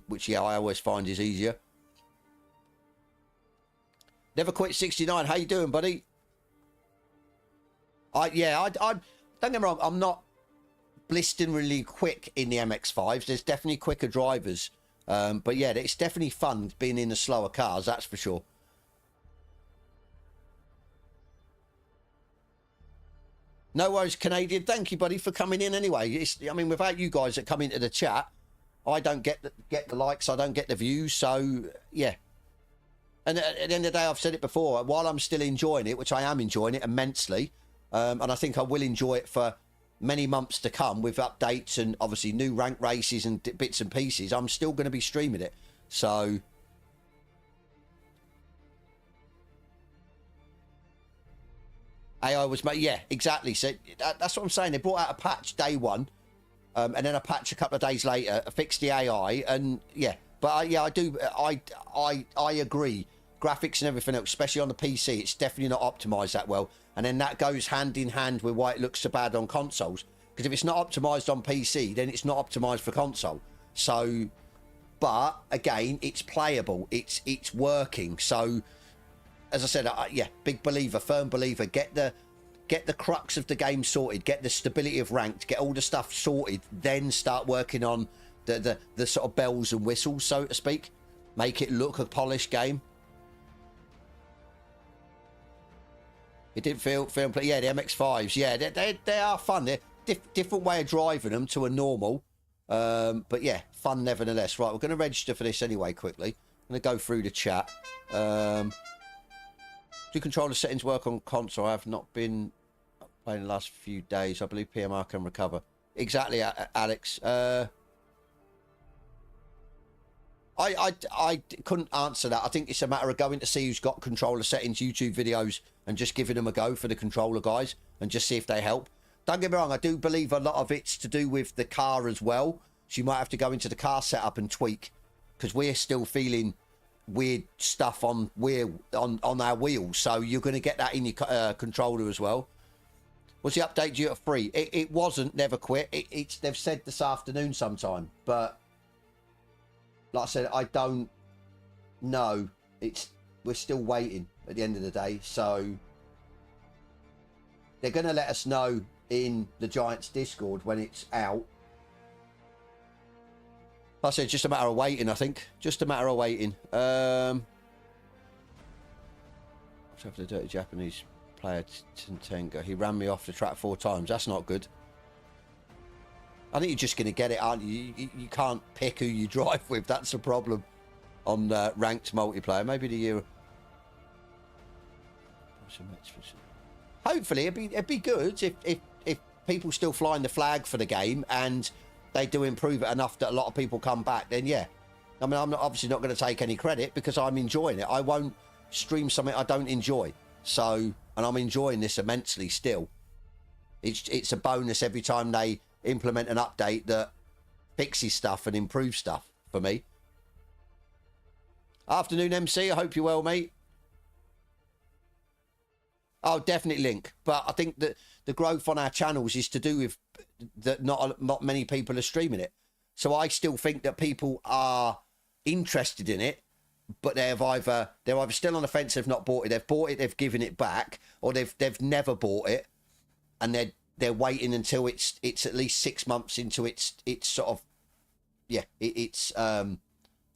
which yeah, I always find is easier. Never Quit 69. How you doing, buddy? I don't get me wrong. I'm not blisteringly quick in the MX-5s. There's definitely quicker drivers. But yeah, it's definitely fun being in the slower cars. That's for sure. No worries, Canadian. Thank you, buddy, for coming in anyway. I mean, without you guys that come into the chat, I don't get the likes. I don't get the views. So yeah. And at the end of the day, I've said it before, while I'm still enjoying it, which I am enjoying it immensely, and I think I will enjoy it for many months to come with updates and obviously new rank races and bits and pieces, I'm still going to be streaming it. So AI was made, yeah, exactly. So that's what I'm saying. They brought out a patch day one, and then a patch a couple of days later, fixed the AI, and yeah. But yeah, I agree. Graphics and everything else, especially on the PC, it's definitely not optimized that well. And then that goes hand in hand with why it looks so bad on consoles. Because if it's not optimized on PC, then it's not optimized for console. So, but again, it's playable. It's working. So, as I said, yeah, big believer, firm believer. Get the get the crux of the game sorted, get the stability of ranked, get all the stuff sorted, then start working on the sort of bells and whistles, so to speak. Make it look a polished game. It didn't feel yeah, the MX-5s, yeah, they are fun. They're different way of driving them to a normal, but yeah, fun nevertheless. Right, we're going to register for this anyway quickly. I'm going to go through the chat. Do controller settings work on console? I have not been playing the last few days. I believe PMR can recover. Exactly, Alex. I couldn't answer that. I think it's a matter of going to see who's got controller settings, YouTube videos, and just giving them a go for the controller guys and just see if they help. Don't get me wrong, I do believe a lot of it's to do with the car as well. So you might have to go into the car setup and tweak, because we're still feeling weird stuff on our wheels. So you're going to get that in your controller as well. Was the update due at 3? It wasn't. Never quit. They've said this afternoon sometime, but like I said, I don't know. We're still waiting at the end of the day. So they're going to let us know in the Giants Discord when it's out. Like I said, just a matter of waiting, I think. Just a matter of waiting. What's up for the dirty Japanese player Tentenga? He ran me off the track 4 times. That's not good. I think you're just going to get it, aren't you? You can't pick who you drive with. That's the problem on ranked multiplayer. Maybe the year. Hopefully, it'd be good if people still flying the flag for the game and they do improve it enough that a lot of people come back. Then yeah, I mean, I'm obviously not going to take any credit because I'm enjoying it. I won't stream something I don't enjoy. So, and I'm enjoying this immensely still. It's a bonus every time they implement an update that fixes stuff and improves stuff for me. Afternoon, MC. I hope you're well, mate. Oh, definitely Link. But I think that the growth on our channels is to do with that not many people are streaming it. So I still think that people are interested in it, but they're either still on the fence, they've not bought it, they've bought it, they've given it back, or they've never bought it, and they're waiting until it's at least 6 months into its sort of its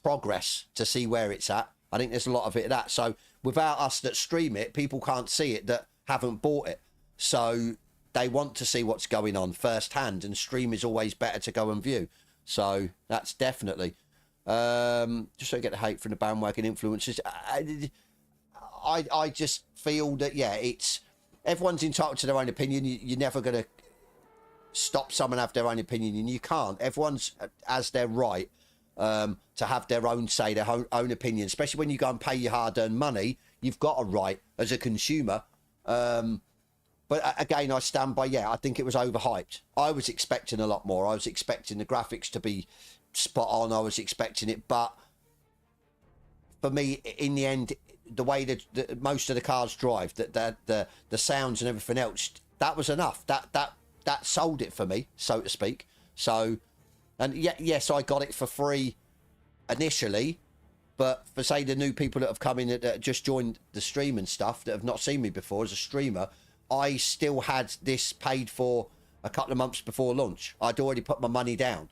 progress to see where it's at. I think there's a lot of it of that. So without us that stream it, people can't see it that haven't bought it. So they want to see what's going on firsthand, and stream is always better to go and view. So that's definitely just so I get the hate from the bandwagon influencers. I just feel that everyone's entitled to their own opinion. You're never going to stop someone have their own opinion, and you can't. Everyone's has their right to have their own say, their own opinion, especially when you go and pay your hard-earned money. You've got a right as a consumer. But again, I stand by, I think it was overhyped. I was expecting a lot more. I was expecting the graphics to be spot on. I was expecting it. But for me, in the end, the way that most of the cars drive, the sounds and everything else, that was enough. That sold it for me, so to speak. So, and yes, I got it for free initially. But for, say, the new people that have come in that just joined the stream and stuff that have not seen me before as a streamer, I still had this paid for a couple of months before launch. I'd already put my money down.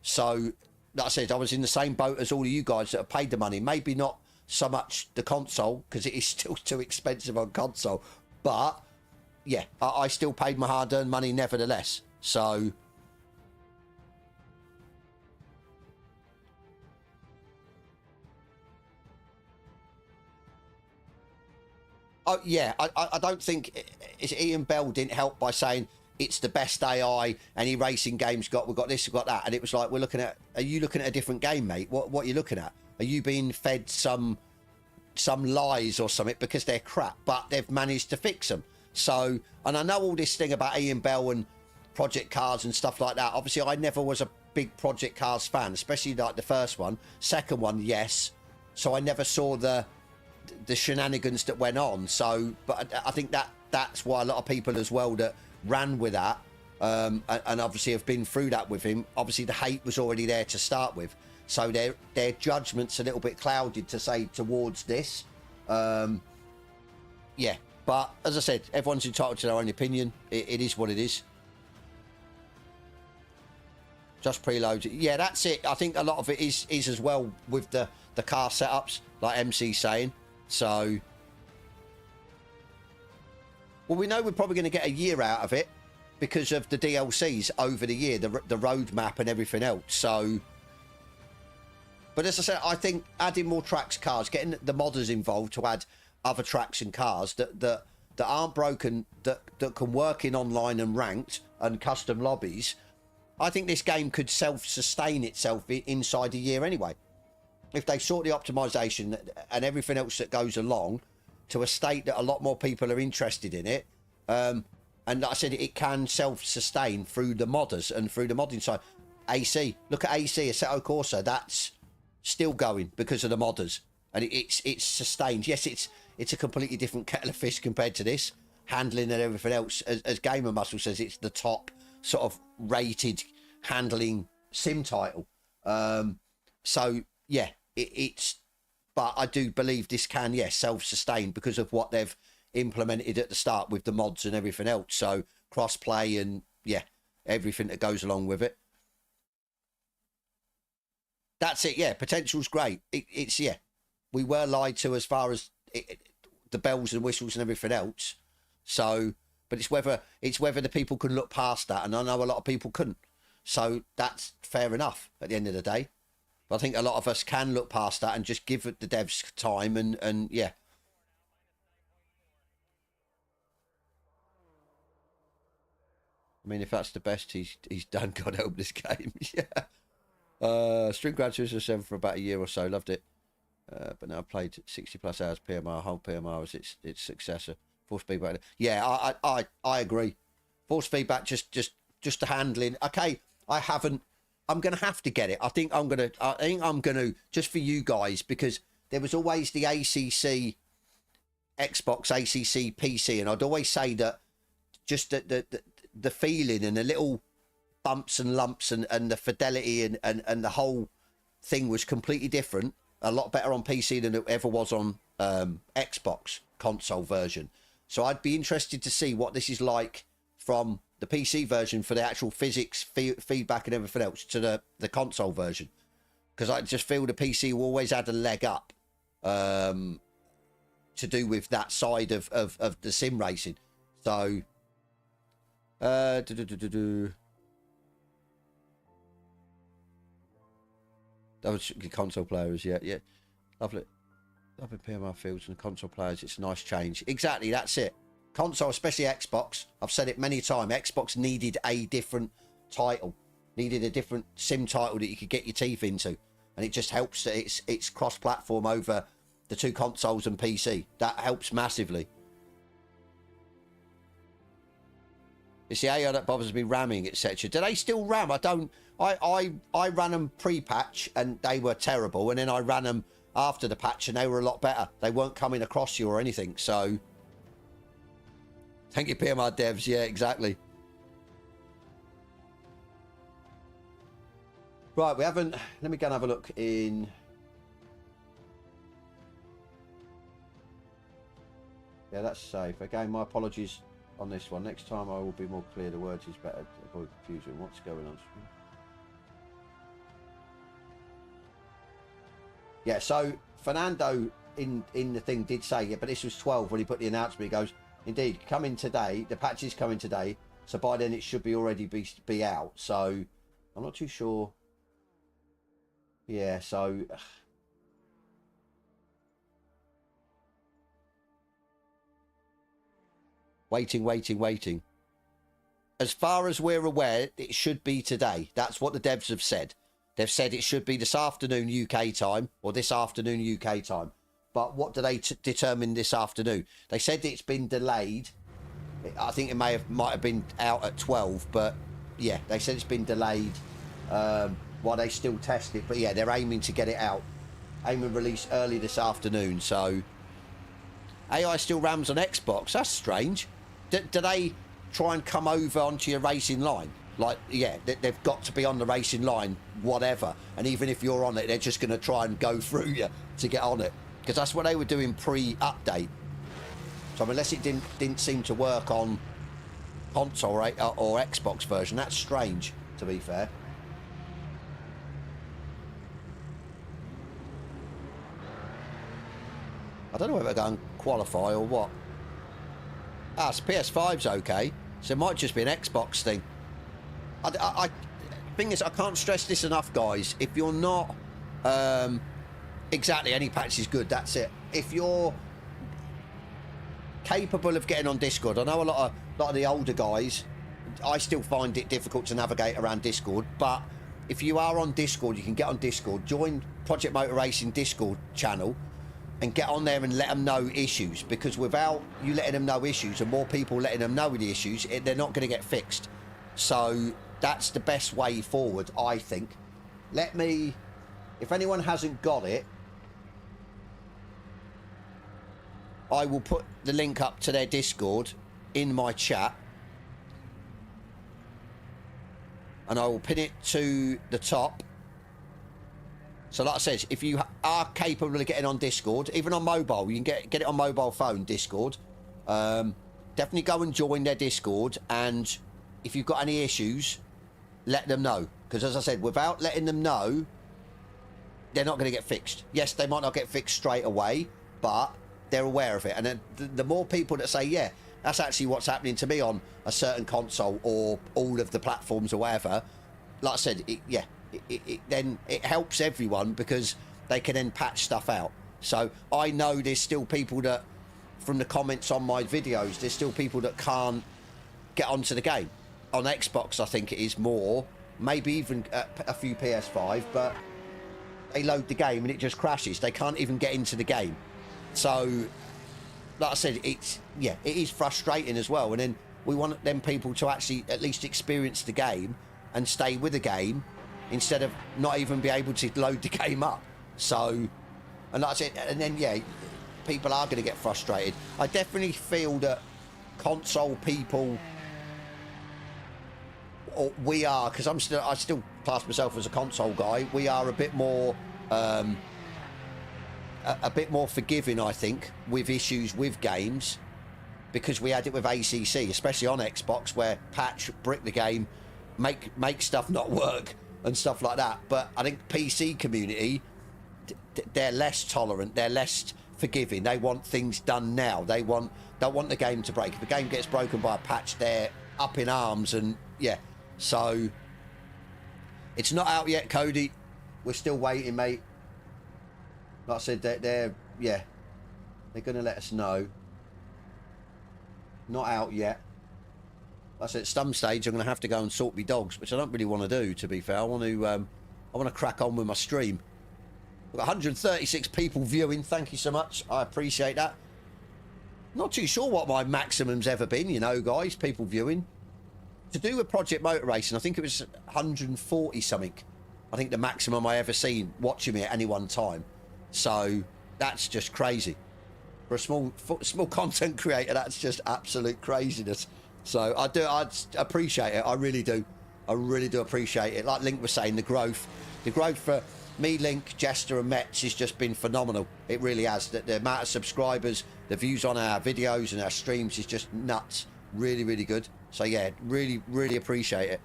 So, like I said, I was in the same boat as all of you guys that have paid the money. Maybe not so much the console, because it is still too expensive on console. But, yeah, I still paid my hard-earned money nevertheless. So... Oh, yeah, I don't think Ian Bell didn't help by saying it's the best AI any racing game's got. We've got this, we've got that. And it was like, are you looking at a different game, mate? What are you looking at? Are you being fed some lies or something because they're crap, but they've managed to fix them? So, and I know all this thing about Ian Bell and Project Cars and stuff like that. Obviously, I never was a big Project Cars fan, especially like the first one. Second one, yes. So I never saw the shenanigans that went on. So, but I think that's why a lot of people as well that ran with that and obviously have been through that with him, obviously the hate was already there to start with, so their judgment's a little bit clouded to say towards this. Yeah, But as I said, everyone's entitled to their own opinion. It is what it is. Just preload. Yeah, that's it. I think a lot of it is as well with the car setups, like MC's saying. So, well, we know we're probably going to get a year out of it because of the DLCs over the year, the roadmap and everything else. So, but as I said, I think adding more tracks, cars, getting the modders involved to add other tracks and cars that aren't broken, that can work in online and ranked and custom lobbies. I think this game could self-sustain itself inside a year anyway. If they sort the optimization and everything else that goes along to a state that a lot more people are interested in it, and like I said, it can self-sustain through the modders and through the modding side. AC, look at AC, Assetto Corsa, that's still going because of the modders, and it's sustained. Yes, it's a completely different kettle of fish compared to this handling and everything else. As Gamer Muscle says, it's the top sort of rated handling sim title. So yeah, it's, but I do believe this can, yes, self-sustain because of what they've implemented at the start with the mods and everything else. So cross-play and yeah, everything that goes along with it. That's it. Yeah, potential's great. It's yeah, we were lied to as far as the bells and whistles and everything else. So, but it's whether the people can look past that, and I know a lot of people couldn't. So that's fair enough at the end of the day. But I think a lot of us can look past that and just give the devs time and yeah. I mean, if that's the best he's done, God help this game. Yeah. String Grad 7 for about a year or so, loved it. But now I've played 60 plus hours PMR, whole PMR was its successor. Force feedback. Yeah, I agree. Force feedback, just the handling. Okay, I'm gonna have to get it. I think I'm gonna just for you guys, because there was always the ACC Xbox, ACC PC, and I'd always say that just the feeling and the little bumps and lumps and the fidelity and the whole thing was completely different. A lot better on PC than it ever was on Xbox console version. So I'd be interested to see what this is like from the PC version for the actual physics, feedback and everything else to the console version. Because I just feel the PC will always add a leg up to do with that side of the sim racing. So, that was console players, yeah. Lovely PMR fields and console players. It's a nice change. Exactly, that's it. Console, especially Xbox. I've said it many times. Xbox needed a different title, needed a different sim title that you could get your teeth into, and it just helps that it's cross-platform over the two consoles and PC. That helps massively. It's the AI that bothers me ramming, etc. Do they still ram? I ran them pre-patch and they were terrible, and then I ran them after the patch and they were a lot better. They weren't coming across you or anything. So thank you, PMR devs. Yeah, exactly. Right, we haven't. Let me go and have a look in. Yeah, that's safe. Again, my apologies on this one. Next time I will be more clear. The words is better to avoid confusion. What's going on? Yeah, so Fernando in the thing did say, yeah, but this was 12 when he put the announcement. He goes, indeed, coming today. The patch is coming today, so by then it should be already be out. So I'm not too sure. Yeah, so waiting. As far as we're aware, it should be today. That's what the devs have said. They've said it should be this afternoon UK time, or this afternoon UK time. But what do they determine this afternoon? They said it's been delayed. I think it might have been out at 12, but yeah, they said it's been delayed while they still test it. But yeah, they're aiming to get it out. Aiming release early this afternoon. So AI still rams on Xbox. That's strange. Do they try and come over onto your racing line? Like, yeah, they've got to be on the racing line, whatever. And even if you're on it, they're just going to try and go through you to get on it. Because that's what they were doing pre-update. So unless it didn't seem to work on console or Xbox version, that's strange, to be fair. I don't know whether they're going to qualify or what. Ah, so PS5's okay, so it might just be an Xbox thing. Thing is, I can't stress this enough, guys. If you're not exactly, any patch is good, that's it. If you're capable of getting on Discord, I know a lot of the older guys, I still find it difficult to navigate around Discord, but if you are on Discord, you can get on Discord, join Project Motor Racing Discord channel, and get on there and let them know issues, because without you letting them know issues and more people letting them know the issues, they're not going to get fixed. So that's the best way forward, I think. Let me, if anyone hasn't got it, I will put the link up to their Discord in my chat, and I will pin it to the top. So like I said, if you are capable of getting on Discord, even on mobile, you can get it on mobile phone, Discord. Definitely go and join their Discord, and if you've got any issues, let them know. Because as I said, without letting them know, they're not going to get fixed. Yes, they might not get fixed straight away, but they're aware of it. And then the more people that say, yeah, that's actually what's happening to me on a certain console or all of the platforms or whatever, like I said, then it helps everyone, because they can then patch stuff out. So I know there's still people that, from the comments on my videos, there's still people that can't get onto the game. On Xbox, I think it is more, maybe even a few PS5, but they load the game and it just crashes. They can't even get into the game. So, like I said, it is frustrating as well. And then we want them people to actually at least experience the game and stay with the game, instead of not even be able to load the game up. So, and like I said, and then, yeah, people are going to get frustrated. I definitely feel that console people, or we are, because I still class myself as a console guy, we are a bit more forgiving, I think, with issues with games, because we had it with ACC, especially on Xbox, where patch, brick the game, make stuff not work and stuff like that. But I think PC community, they're less tolerant, they're less forgiving. They want things done now. They don't want the game to break. If the game gets broken by a patch, they're up in arms. And yeah, so it's not out yet, Cody. We're still waiting, mate. Like I said, they're going to let us know. Not out yet. Like I said, at some stage I'm going to have to go and sort my dogs, which I don't really want to do, to be fair. I want to crack on with my stream. We've got 136 people viewing. Thank you so much. I appreciate that. Not too sure what my maximum's ever been, you know, guys, people viewing. To do with Project Motor Racing, I think it was 140 something. I think the maximum I ever seen watching me at any one time. So that's just crazy. For a small content creator, that's just absolute craziness. So I appreciate it. I really do. I really do appreciate it. Like Link was saying, the growth for me, Link, Jester and Metz has just been phenomenal. It really has. The amount of subscribers, the views on our videos and our streams is just nuts. Really, really good. So yeah, really, really appreciate it.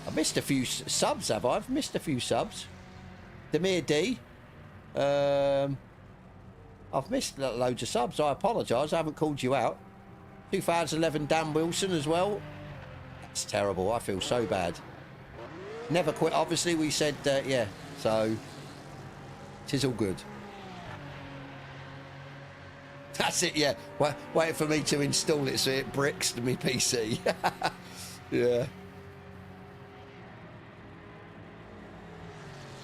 I missed a few subs, have I? I've missed a few subs. Demir D. I've missed loads of subs. I apologise. I haven't called you out. 2011 Dan Wilson as well. That's terrible. I feel so bad. Never quit. Obviously, we said, yeah. So, tis all good. That's it, yeah. Wait for me to install it so it bricks to me PC. Yeah.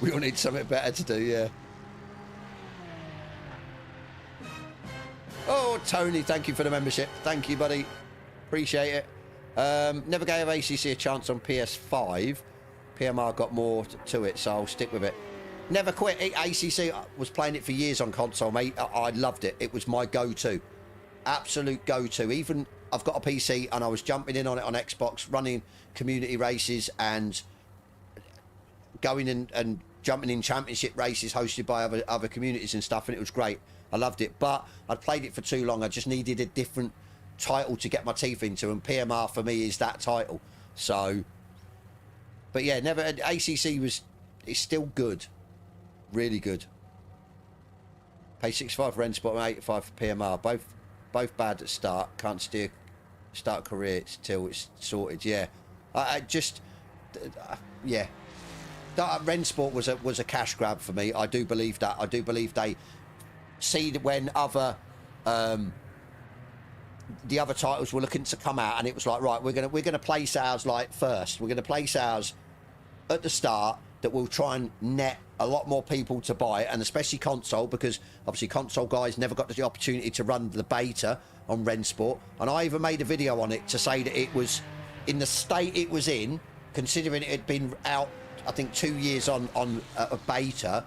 We all need something better to do, yeah. Oh, Tony, thank you for the membership. Thank you, buddy. Appreciate it. Never gave ACC a chance on PS5. PMR got more to it, so I'll stick with it. Never quit. ACC, I was playing it for years on console, mate. I loved it. It was my go-to. Absolute go-to. Even I've got a PC and I was jumping in on it on Xbox, running community races and going and jumping in championship races hosted by other communities and stuff, and it was great. I loved it, but I'd played it for too long. I just needed a different title to get my teeth into, and PMR for me is that title. So, but yeah, never. ACC is still good, really good. Pay 65 for Rensport and 85 for PMR. Both bad at start. Can't start a career till it's sorted. Yeah, I just yeah. Rensport was a cash grab for me. I do believe that. I do believe they see that when the other titles were looking to come out, and it was like, right, we're gonna place ours like first. We're gonna place ours at the start, that will try and net a lot more people to buy it, and especially console, because obviously console guys never got the opportunity to run the beta on Rensport. And I even made a video on it to say that it was in the state it was in, considering it had been out, I think 2 years on a beta.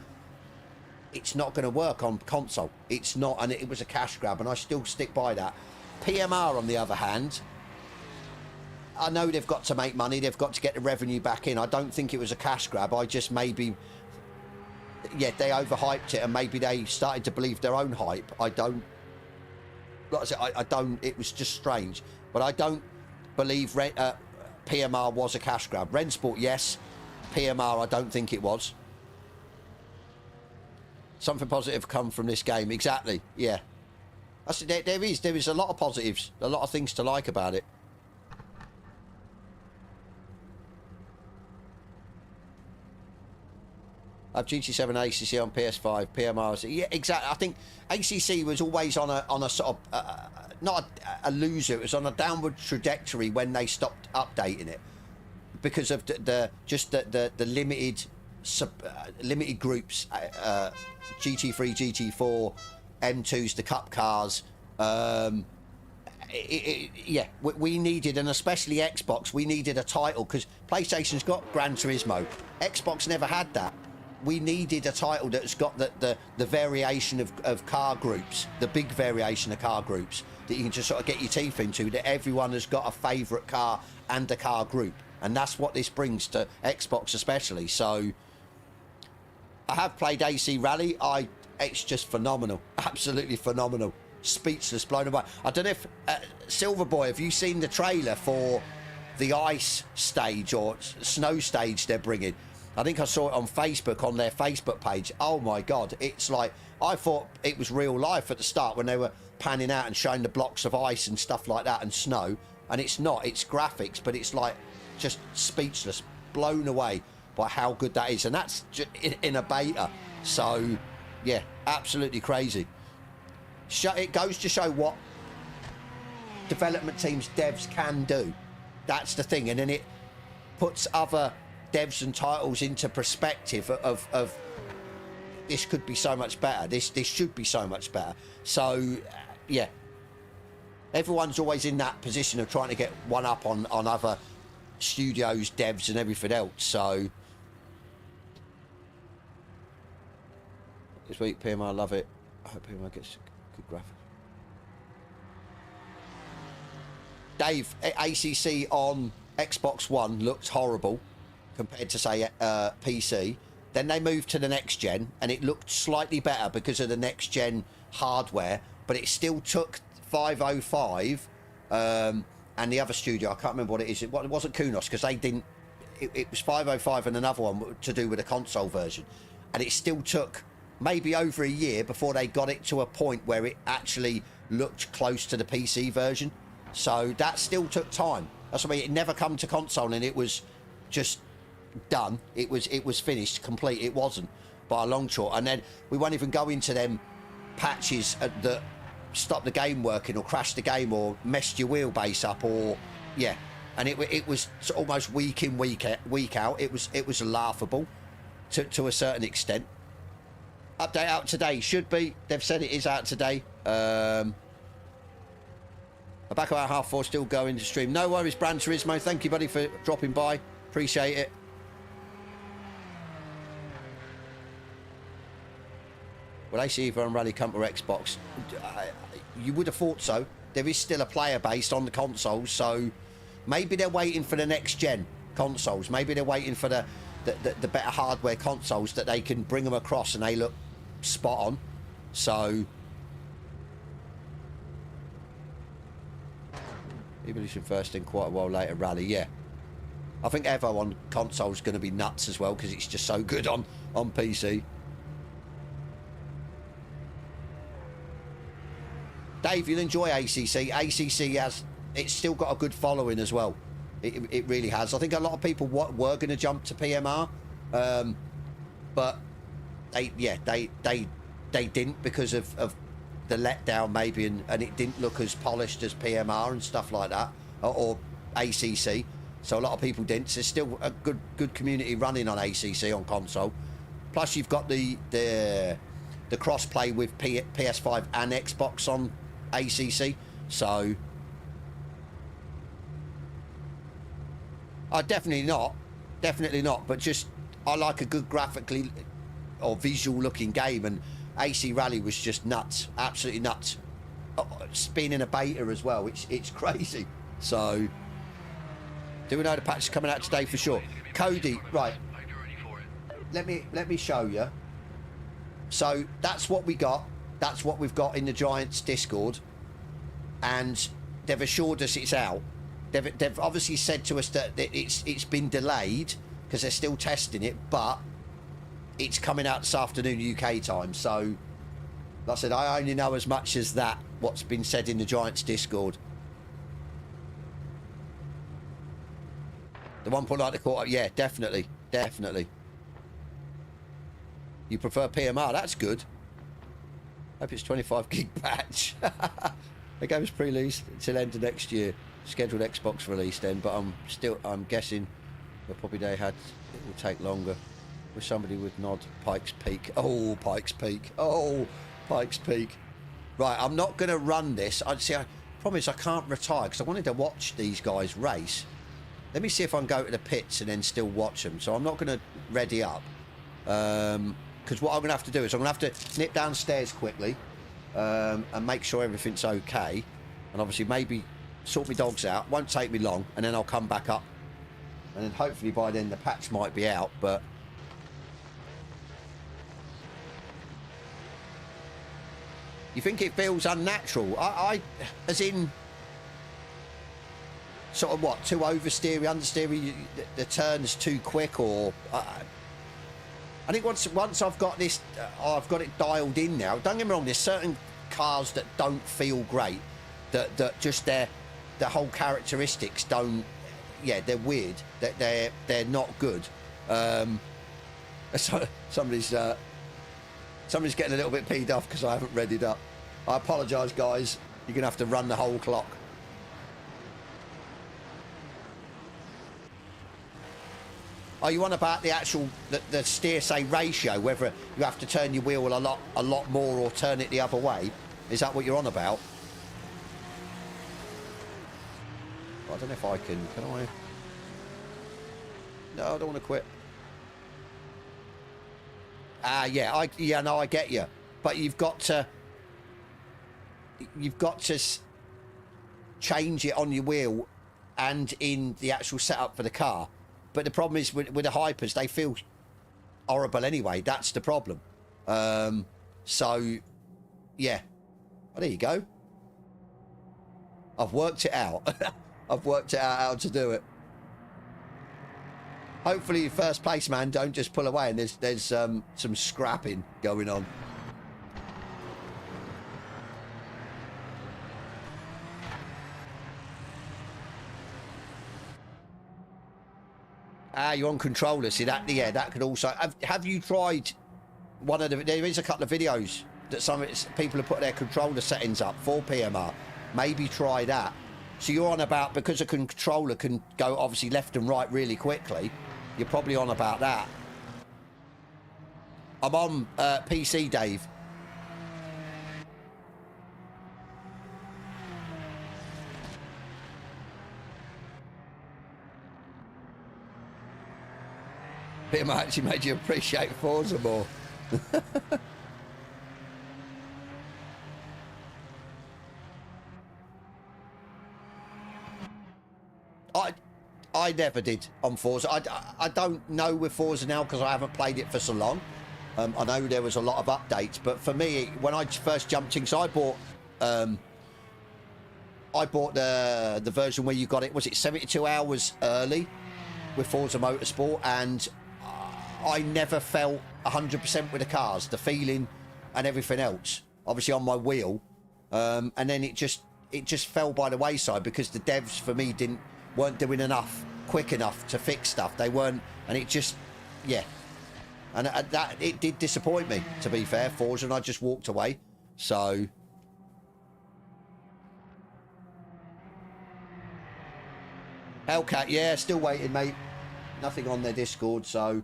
It's not going to work on console. It's not, and it was a cash grab, and I still stick by that. PMR, on the other hand, I know they've got to make money. They've got to get the revenue back in. I don't think it was a cash grab. I just maybe, yeah, they overhyped it, and maybe they started to believe their own hype. I don't, like I said, I don't, it was just strange. But I don't believe PMR was a cash grab. Rensport, yes. PMR, I don't think it was. Something positive come from this game. Exactly, yeah. I said there is a lot of positives, a lot of things to like about it. I've GT7 ACC on PS5, PMR. Yeah, exactly. I think ACC was always on a sort of not a loser. It was on a downward trajectory when they stopped updating it, because of the limited limited groups, GT3, GT4, M2s, the cup cars. Yeah, we needed, and especially Xbox, we needed a title, because PlayStation's got Gran Turismo. Xbox never had that. We needed a title that's got the variation of car groups, the big variation of car groups that you can just sort of get your teeth into, that everyone has got a favourite car and a car group. And that's what this brings to Xbox especially. So I have played AC Rally. It's just phenomenal. Absolutely phenomenal. Speechless, blown away. I don't know if Silverboy, have you seen the trailer for the ice stage or snow stage they're bringing? I think I saw it on Facebook, on their Facebook page. Oh my God, it's like, I thought it was real life at the start when they were panning out and showing the blocks of ice and stuff like that and snow, and it's not, it's graphics, but it's like just speechless, blown away by how good that is, and that's just in a beta. So yeah, absolutely crazy. It goes to show what development teams, devs can do. That's the thing, and then it puts other devs and titles into perspective of this could be so much better, this should be so much better. So yeah, everyone's always in that position of trying to get one up on other studios, devs and everything else. So this week PMR, love it. I hope PMR gets good graphics. Dave, ACC on Xbox One looked horrible compared to, say, PC. Then they moved to the next gen, and it looked slightly better because of the next gen hardware, but it still took 505 and the other studio, I can't remember what it is. It wasn't Kunos, because they didn't, it was 505 and another one to do with a console version, and it still took maybe over a year before they got it to a point where it actually looked close to the PC version. So that still took time. That's what I mean. It never come to console, and it was just done. It was finished, complete. It wasn't by a long shot. And then we won't even go into them patches that stop the game working or crash the game or messed your wheelbase up, or yeah. And it was almost week in, week out. It was laughable to a certain extent. Update out today, should be. They've said it is out today. I'm back about 4:30, still going to stream. No worries, Gran Turismo. Thank you, buddy, for dropping by. Appreciate it. Will AC Evo and Rally come to Xbox? You would have thought so. There is still a player base on the consoles, so maybe they're waiting for the next gen consoles. Maybe they're waiting for the better hardware consoles that they can bring them across and they look spot on. So Evolution first, then quite a while later, Rally. Yeah. I think Evo on console is going to be nuts as well because it's just so good on PC. Dave, you'll enjoy ACC. ACC it's still got a good following as well. It really has. I think a lot of people were going to jump to PMR, but they didn't because of the letdown maybe, and it didn't look as polished as PMR and stuff like that, or ACC. So a lot of people didn't. So there's still a good community running on ACC on console. Plus you've got the cross-play with PS5 and Xbox on ACC. So definitely not. But just I like a good graphically or visual looking game, and AC Rally was just nuts, absolutely nuts. Being in a beta as well, it's crazy. So. Do we know the patch is coming out today for sure? Cody, right. Let me show you. So that's what we got. That's what we've got in the Giants Discord. And they've assured us it's out. They've obviously said to us that it's been delayed because they're still testing it, but it's coming out this afternoon UK time. So, like I said, I only know as much as that, what's been said in the Giants Discord. The 1.9 the quarter, yeah, definitely. You prefer PMR? That's good. Hope it's 25 gig patch. The game's pre-released until end of next year. Scheduled Xbox release then, but I'm guessing the probably it will take longer. With somebody with nod Pikes Peak. Oh, Pikes Peak. Oh, Pikes Peak. Right, I'm not going to run this. I promise I can't retire because I wanted to watch these guys race. Let me see if I can go to the pits and then still watch them. So I'm not going to ready up. Because what I'm going to have to do is I'm going to have to nip downstairs quickly and make sure everything's okay. And obviously maybe sort my dogs out. Won't take me long. And then I'll come back up. And then hopefully by then the patch might be out. But you think it feels unnatural? I as in... sort of what, too oversteery, understeery, the turn's too quick, or I think once I've got this, I've got it dialed in now. Don't get me wrong, there's certain cars that don't feel great, that just the whole characteristics don't, yeah, they're weird, that they're not good. So somebody's getting a little bit peed off because I haven't readied up. I apologise, guys. You're gonna have to run the whole clock. Are you on about the actual the steer say ratio, whether you have to turn your wheel a lot more or turn it the other way? Is that what you're on about? I don't know if I can I? No, I don't want to quit. Yeah, I get you, but you've got to change it on your wheel and in the actual setup for the car. But the problem is with the hypers, they feel horrible anyway. That's the problem. So, yeah. Well, there you go. I've worked it out. I've worked it out how to do it. Hopefully, first place, man, don't just pull away and there's some scrapping going on. You're on controller. See that? Yeah, that could also. Have you tried one of the? There is a couple of videos that some people have put their controller settings up for PMR. Maybe try that. So you're on about, because a controller can go obviously left and right really quickly. You're probably on about that. I'm on PC, Dave. It might actually made you appreciate Forza more. I never did on Forza. I don't know with Forza now because I haven't played it for so long. I know there was a lot of updates, but for me, when I first jumped in, so I bought I bought the version where you got it, was it 72 hours early with Forza Motorsport, and I never felt 100% with the cars, the feeling and everything else, obviously on my wheel, and then it just fell by the wayside because the devs for me weren't doing enough quick enough to fix stuff. They weren't, and it just, yeah, and that it did disappoint me, to be fair, Forza, and I just walked away. So Hellcat, yeah, still waiting, mate. Nothing on their Discord, so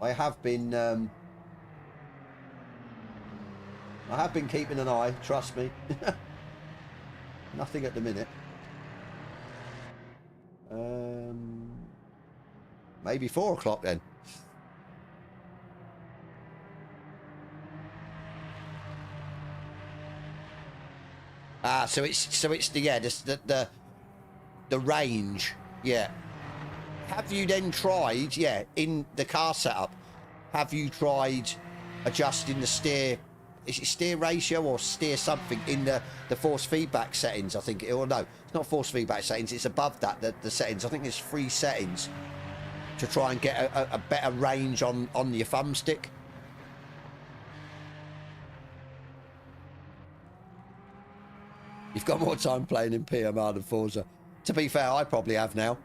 I have been keeping an eye, trust me. Nothing at the minute. Maybe 4 o'clock then. So it's the, yeah, the range, yeah. Have you then tried, yeah, in the car setup, have you tried adjusting the steer, is it steer ratio or steer something in the force feedback settings, I think, or no, it's not force feedback settings, it's above that, the settings. I think there's 3 settings to try and get a better range on your thumbstick. You've got more time playing in PMR than Forza. To be fair, I probably have now.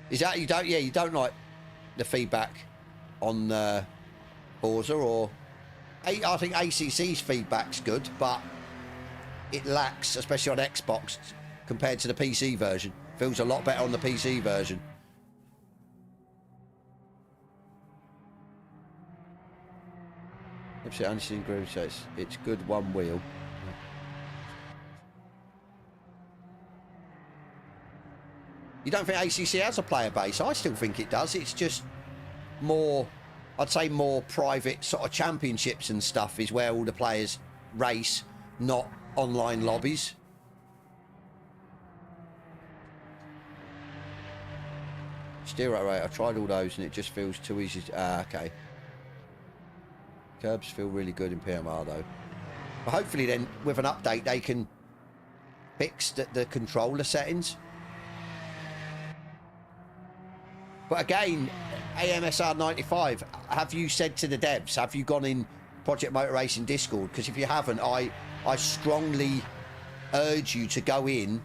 Is that you don't like the feedback on Forza, or I think ACC's feedback's good, but it lacks, especially on Xbox compared to the PC version. Feels a lot better on the PC version. Anderson Groove says it's good one wheel. You don't think ACC has a player base? I still think it does. It's just more, I'd say more private sort of championships and stuff is where all the players race, not online lobbies. Steer rate, I tried all those and it just feels too easy. Okay. Curbs feel really good in PMR though. But hopefully then with an update they can fix the controller settings. But again, AMSR 95, have you said to the devs, have you gone in Project Motor Racing Discord? Because if you haven't, I strongly urge you to go in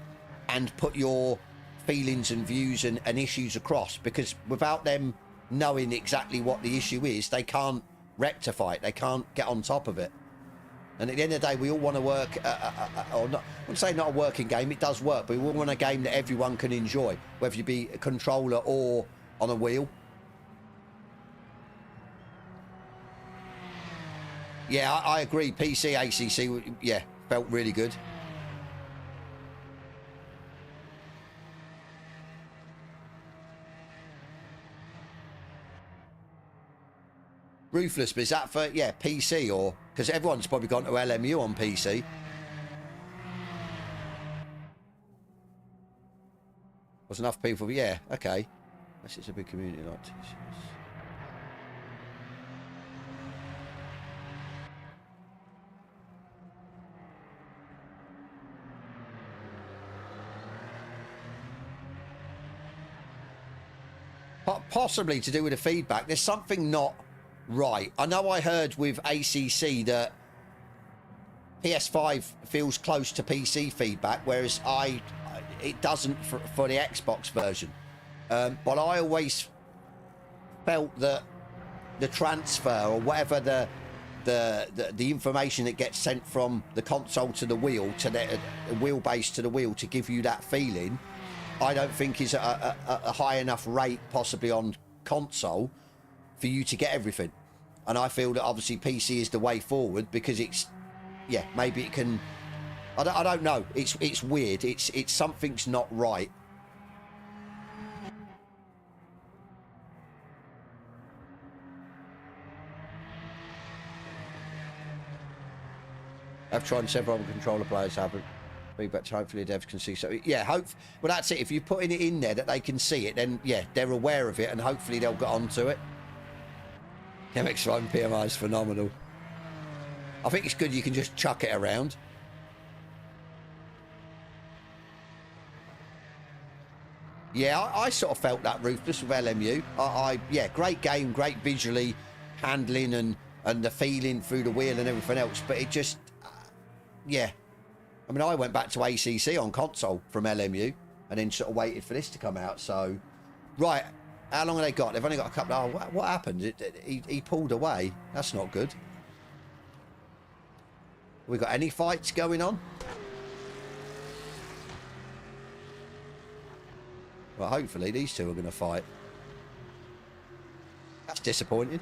and put your feelings and views and issues across, because without them knowing exactly what the issue is, they can't rectify it, they can't get on top of it. And at the end of the day, we all want to work, or not, I wouldn't say not a working game, it does work, but we all want a game that everyone can enjoy, whether you be a controller or on a wheel. Yeah, I agree. PC, ACC, yeah, felt really good. Ruthless, but is that for, yeah, PC, or because everyone's probably gone to LMU on PC? Was enough people, yeah, okay. Unless it's a big community like TCS. Possibly to do with the feedback. There's something not right. I know I heard with ACC that PS5 feels close to PC feedback, whereas it doesn't for the Xbox version. But I always felt that the transfer, or whatever the information that gets sent from the console to the wheel, to the wheelbase to the wheel, to give you that feeling, I don't think is a high enough rate possibly on console for you to get everything. And I feel that obviously PC is the way forward, because it's, yeah, maybe it can, I don't know, it's weird, it's something's not right. I've tried several other controller players haven't. But hopefully devs can see. So yeah, well that's it. If you're putting it in there that they can see it, then yeah, they're aware of it, and hopefully they'll get onto it. MX5 PMI is phenomenal. I think it's good you can just chuck it around. Yeah, I sort of felt that Ruthless with LMU. Yeah, great game, great visually handling and the feeling through the wheel and everything else. But it just, yeah. I mean, I went back to ACC on console from LMU and then sort of waited for this to come out. So, right, how long have they got? They've only got a couple. Oh, what happened? He pulled away. That's not good. We got any fights going on? Well, hopefully these two are going to fight. That's disappointing.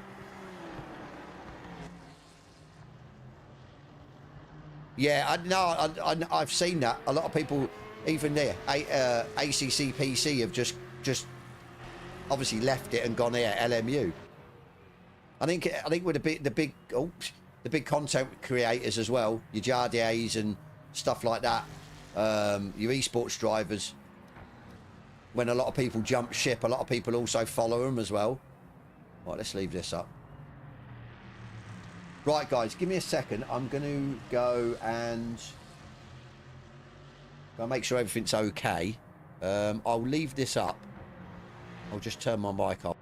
Yeah, I've seen that. A lot of people, even there, ACC PC have just obviously left it and gone here LMU. I think with the big content creators as well, your Jardiers and stuff like that, your esports drivers. When a lot of people jump ship, a lot of people also follow them as well. Right, let's leave this up. Right, guys, give me a second. I'm going to go and make sure everything's okay. I'll leave this up. I'll just turn my mic off.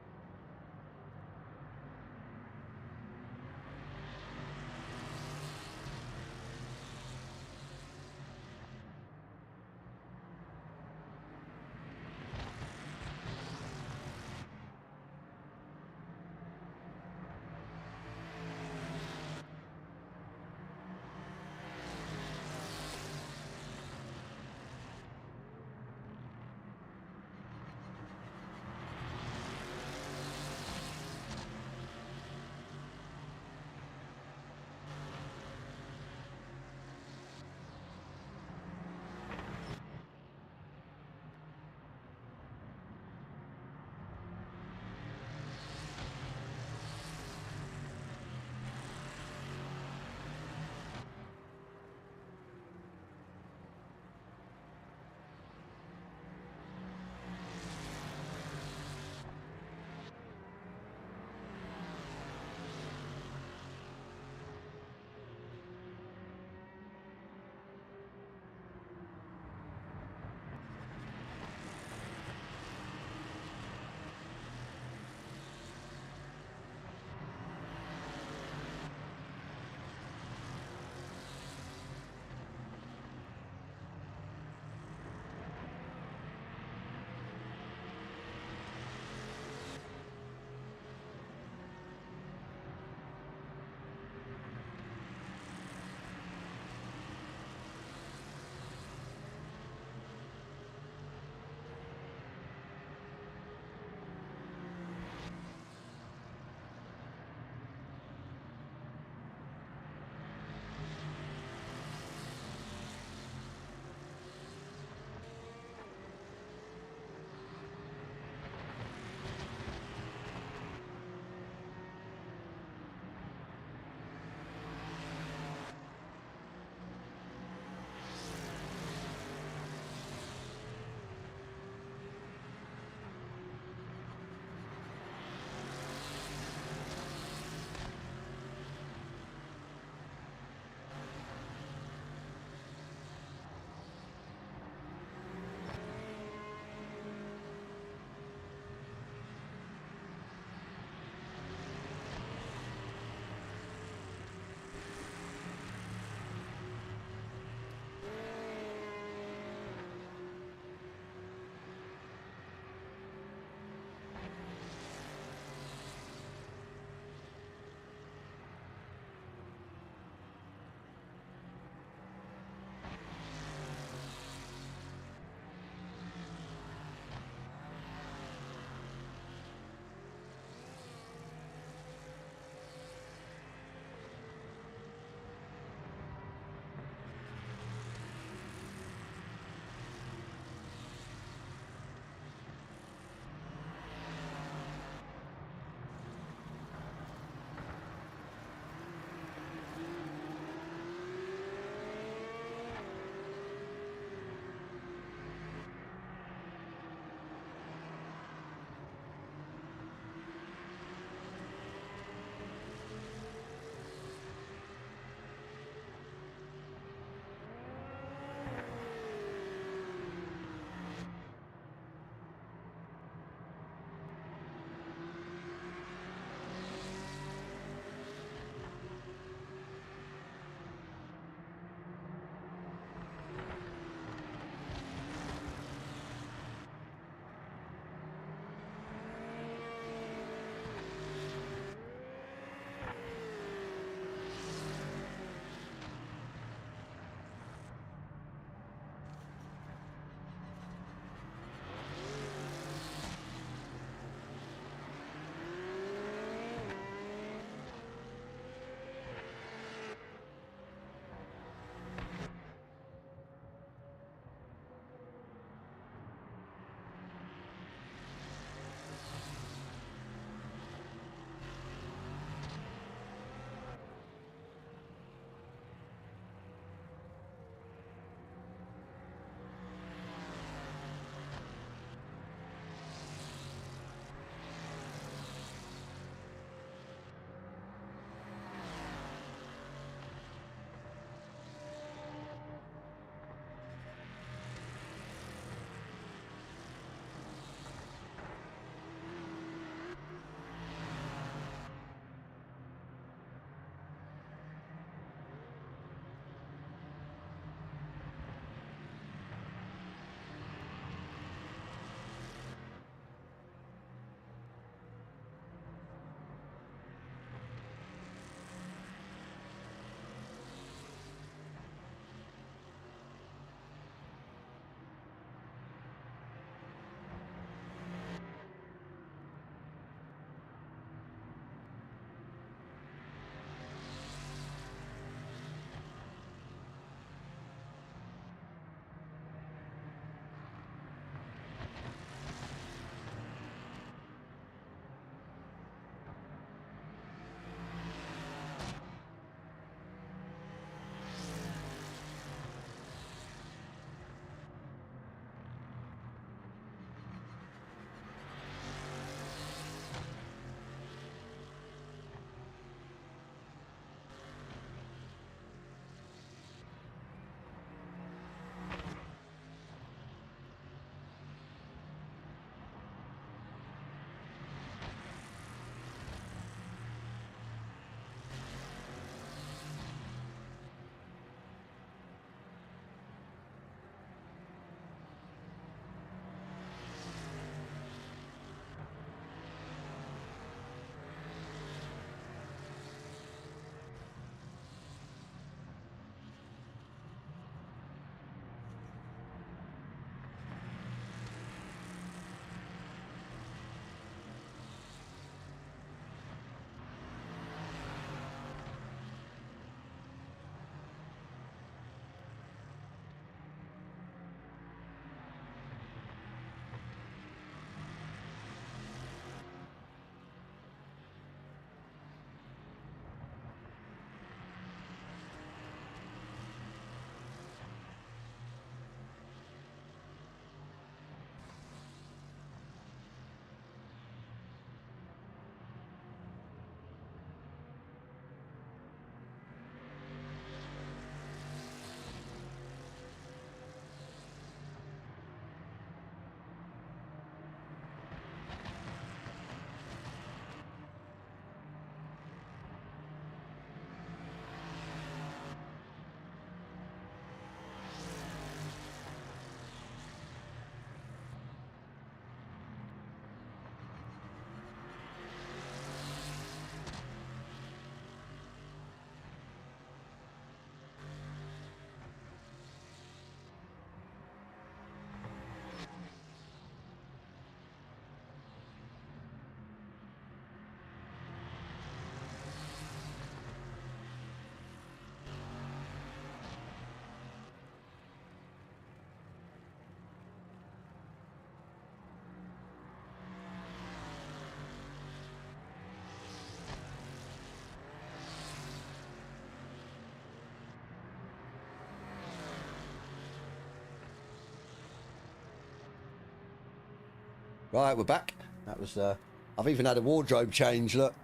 Right, we're back. That was, I've even had a wardrobe change, look.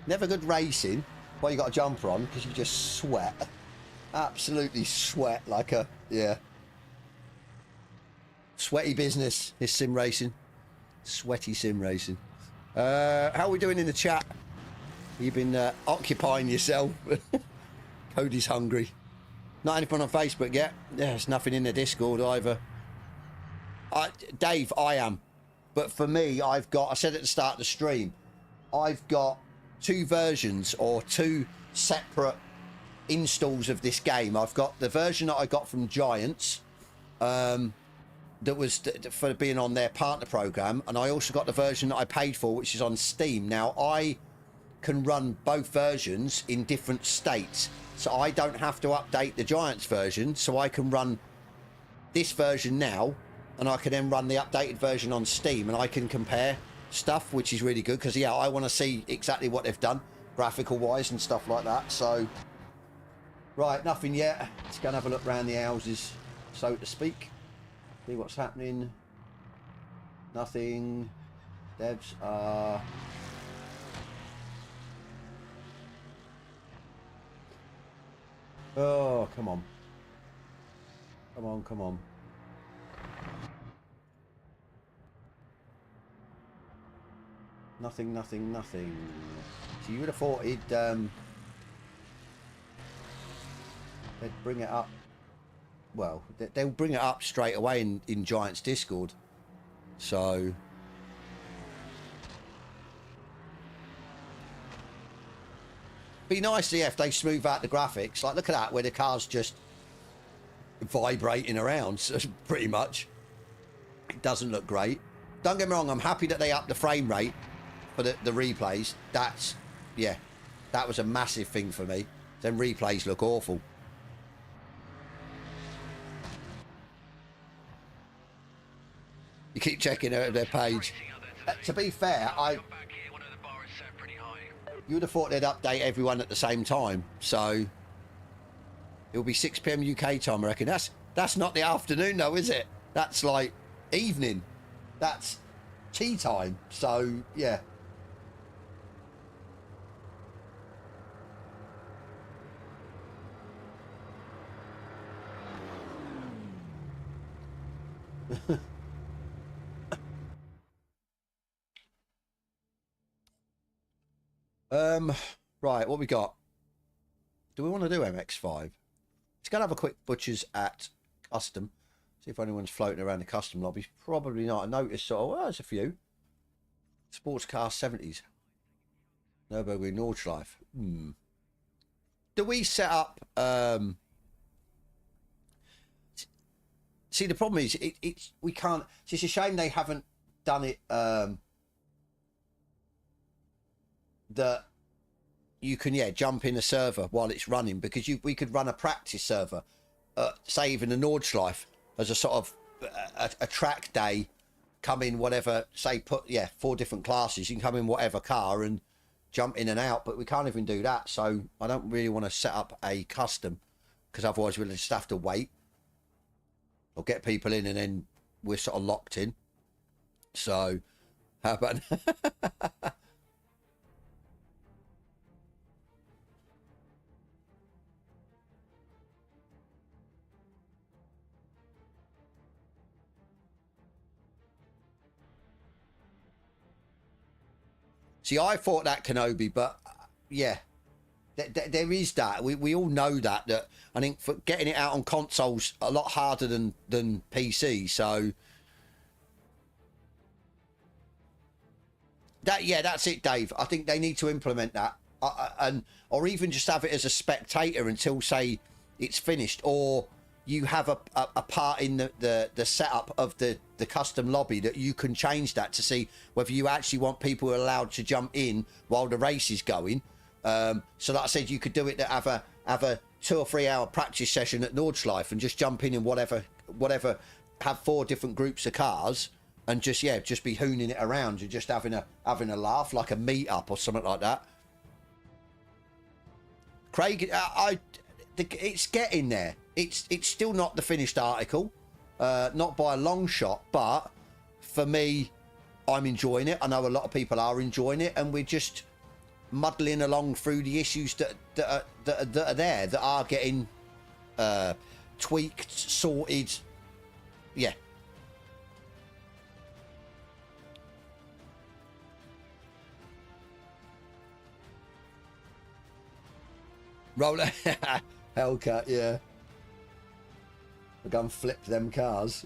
Never good racing while you got a jumper on, because you just sweat. Absolutely sweat like a, yeah. Sweaty business, this sim racing. Sweaty sim racing. How are we doing in the chat? You've been occupying yourself. Cody's hungry. Not anything on Facebook yet. There's nothing in the Discord either. Dave, I am. But for me, I've got, I said at the start of the stream, I've got two versions or two separate installs of this game. I've got the version that I got from Giants, that was for being on their partner program, and I also got the version that I paid for, which is on Steam. Now, I can run both versions in different states, so I don't have to update the Giants version, so I can run this version now, and I can then run the updated version on Steam, and I can compare stuff, which is really good, because, yeah, I want to see exactly what they've done, graphical-wise and stuff like that. So, right, nothing yet. Let's go and have a look around the houses, so to speak. See what's happening. Nothing. Devs are... Oh, come on. Come on, come on. Nothing, nothing, nothing. So you would have thought they'd bring it up. Well, they'll bring it up straight away in Giants Discord. So... Be nice, yeah, if they smooth out the graphics. Like, look at that, where the car's just vibrating around, so pretty much. It doesn't look great. Don't get me wrong, I'm happy that they upped the frame rate for the replays. That's, yeah, that was a massive thing for me. Then replays look awful. You keep checking their page. To be fair, you would have thought they'd update everyone at the same time, so it'll be 6 PM UK time, I reckon. That's not the afternoon though, is it? That's like evening. That's tea time. So yeah. Right, what we got? Do we want to do MX5? Let's go and have a quick butchers at custom. See if anyone's floating around the custom lobby. Probably not. I noticed sort of, well, there's a few. Sports car 70s. Nürburgring Nordschleife. Do we set up see, the problem is it's we can't. It's a shame they haven't done it that you can, yeah, jump in a server while it's running, because we could run a practice server, say even a Nordschleife, as a sort of a track day, come in whatever, say put, yeah, 4 different classes, you can come in whatever car and jump in and out, but we can't even do that. So I don't really want to set up a custom, because otherwise we'll just have to wait or get people in and then we're sort of locked in. So how about see, I thought that Kenobi, but yeah, there is that. We all know that I think for getting it out on consoles a lot harder than PC. So that, yeah, that's it, Dave. I think they need to implement that, and or even just have it as a spectator until, say, it's finished, or you have a part in the setup of the custom lobby that you can change that to see whether you actually want people allowed to jump in while the race is going. So like I said, you could do it to have a 2 or 3 hour practice session at Nordschleife and just jump in whatever, have 4 different groups of cars and just, yeah, just be hooning it around and just having a laugh, like a meet-up or something like that. Craig, it's getting there. It's still not the finished article, not by a long shot, but for me, I'm enjoying it. I know a lot of people are enjoying it, and we're just muddling along through the issues that are there, that are getting tweaked, sorted. Yeah. Roller Hellcat, yeah. We're going to flip them cars.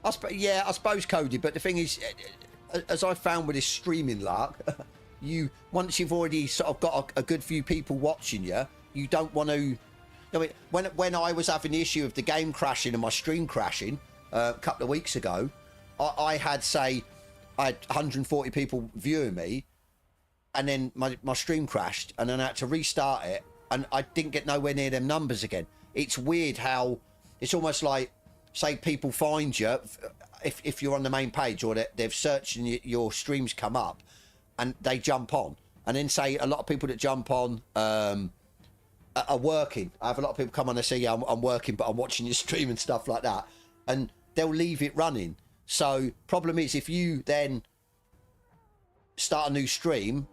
I suppose, Cody, but the thing is, as I found with this streaming lark, once you've already sort of got a good few people watching you, you don't want to. I mean, when I was having the issue of the game crashing and my stream crashing a couple of weeks ago, I had 140 people viewing me, and then my stream crashed, and then I had to restart it, and I didn't get nowhere near them numbers again. It's weird how it's almost like, say people find you if you're on the main page, or they've searched and your streams come up and they jump on, and then say a lot of people that jump on are working. I have a lot of people come on and say, yeah, I'm working, but I'm watching your stream and stuff like that, and they'll leave it running. So problem is, if you then start a new stream,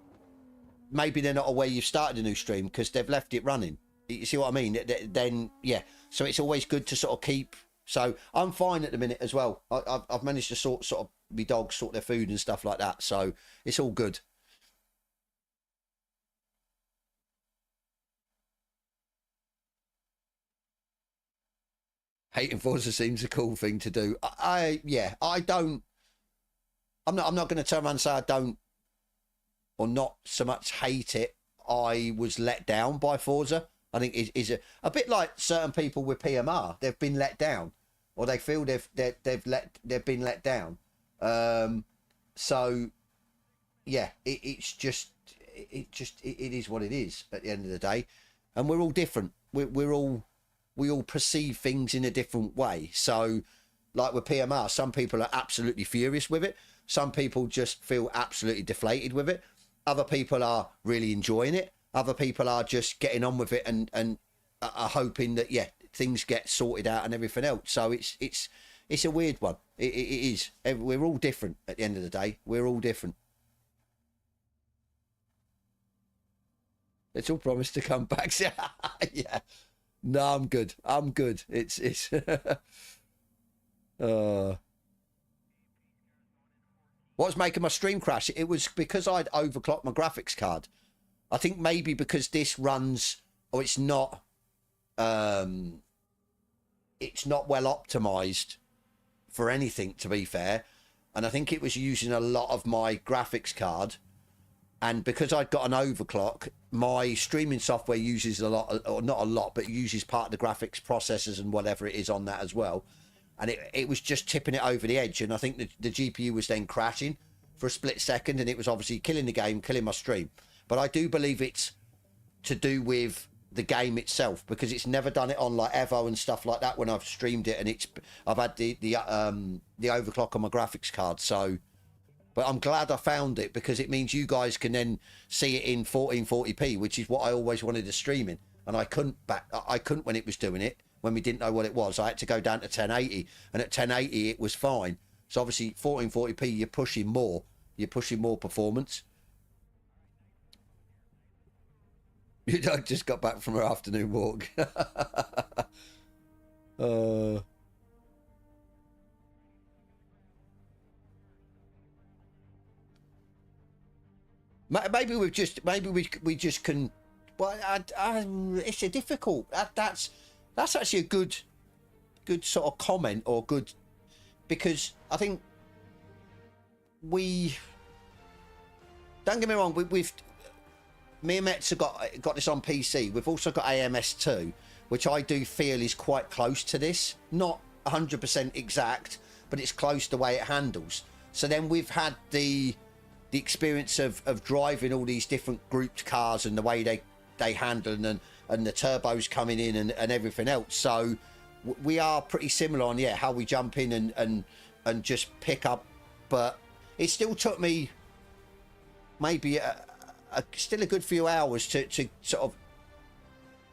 maybe they're not aware you've started a new stream because they've left it running. You see what I mean? Then yeah, so it's always good to sort of keep. So I'm fine at the minute as well. I've managed to sort of my dogs sort their food and stuff like that, so it's all good. Hating Forza seems a cool thing to do. Yeah, I don't. I'm not going to turn around and say I don't, or not so much hate it. I was let down by Forza. I think is a bit like certain people with PMR. They've been let down, or they feel they've been let down. So yeah, it is what it is at the end of the day, and we're all different. We all perceive things in a different way. So like with PMR, some people are absolutely furious with it. Some people just feel absolutely deflated with it. Other people are really enjoying it. Other people are just getting on with it and are hoping that, yeah, things get sorted out and everything else. So it's a weird one. It is. We're all different at the end of the day. We're all different. It's all promised to come back. Yeah. No, I'm good. I'm good. It's what's making my stream crash? It was because I'd overclocked my graphics card. I think maybe because this runs, or it's not well optimized for anything, to be fair. And I think it was using a lot of my graphics card. And because I'd got an overclock, my streaming software uses a lot, or not a lot, but uses part of the graphics processors and whatever it is on that as well. And it was just tipping it over the edge. And I think the GPU was then crashing for a split second, and it was obviously killing the game, killing my stream. But I do believe it's to do with the game itself, because it's never done it on like Evo and stuff like that when I've streamed it, and I've had the overclock on my graphics card. So, but I'm glad I found it, because it means you guys can then see it in 1440p, which is what I always wanted to stream in, and I couldn't when it was doing it, when we didn't know what it was. I had to go down to 1080, and at 1080 it was fine. So obviously 1440p, you're pushing more performance. You just got back from her afternoon walk. Maybe we just can. Well, it's a difficult. That's actually a good sort of comment, or good, because I think we. Don't get me wrong. We've me and Metz have got this on PC. We've also got AMS2, which I do feel is quite close to this. Not 100% exact, but it's close to the way it handles. So then we've had the experience of driving all these different grouped cars and the way they handle, and the turbos coming in and everything else. So we are pretty similar on, yeah, how we jump in and just pick up. But it still took me maybe still a good few hours to sort of,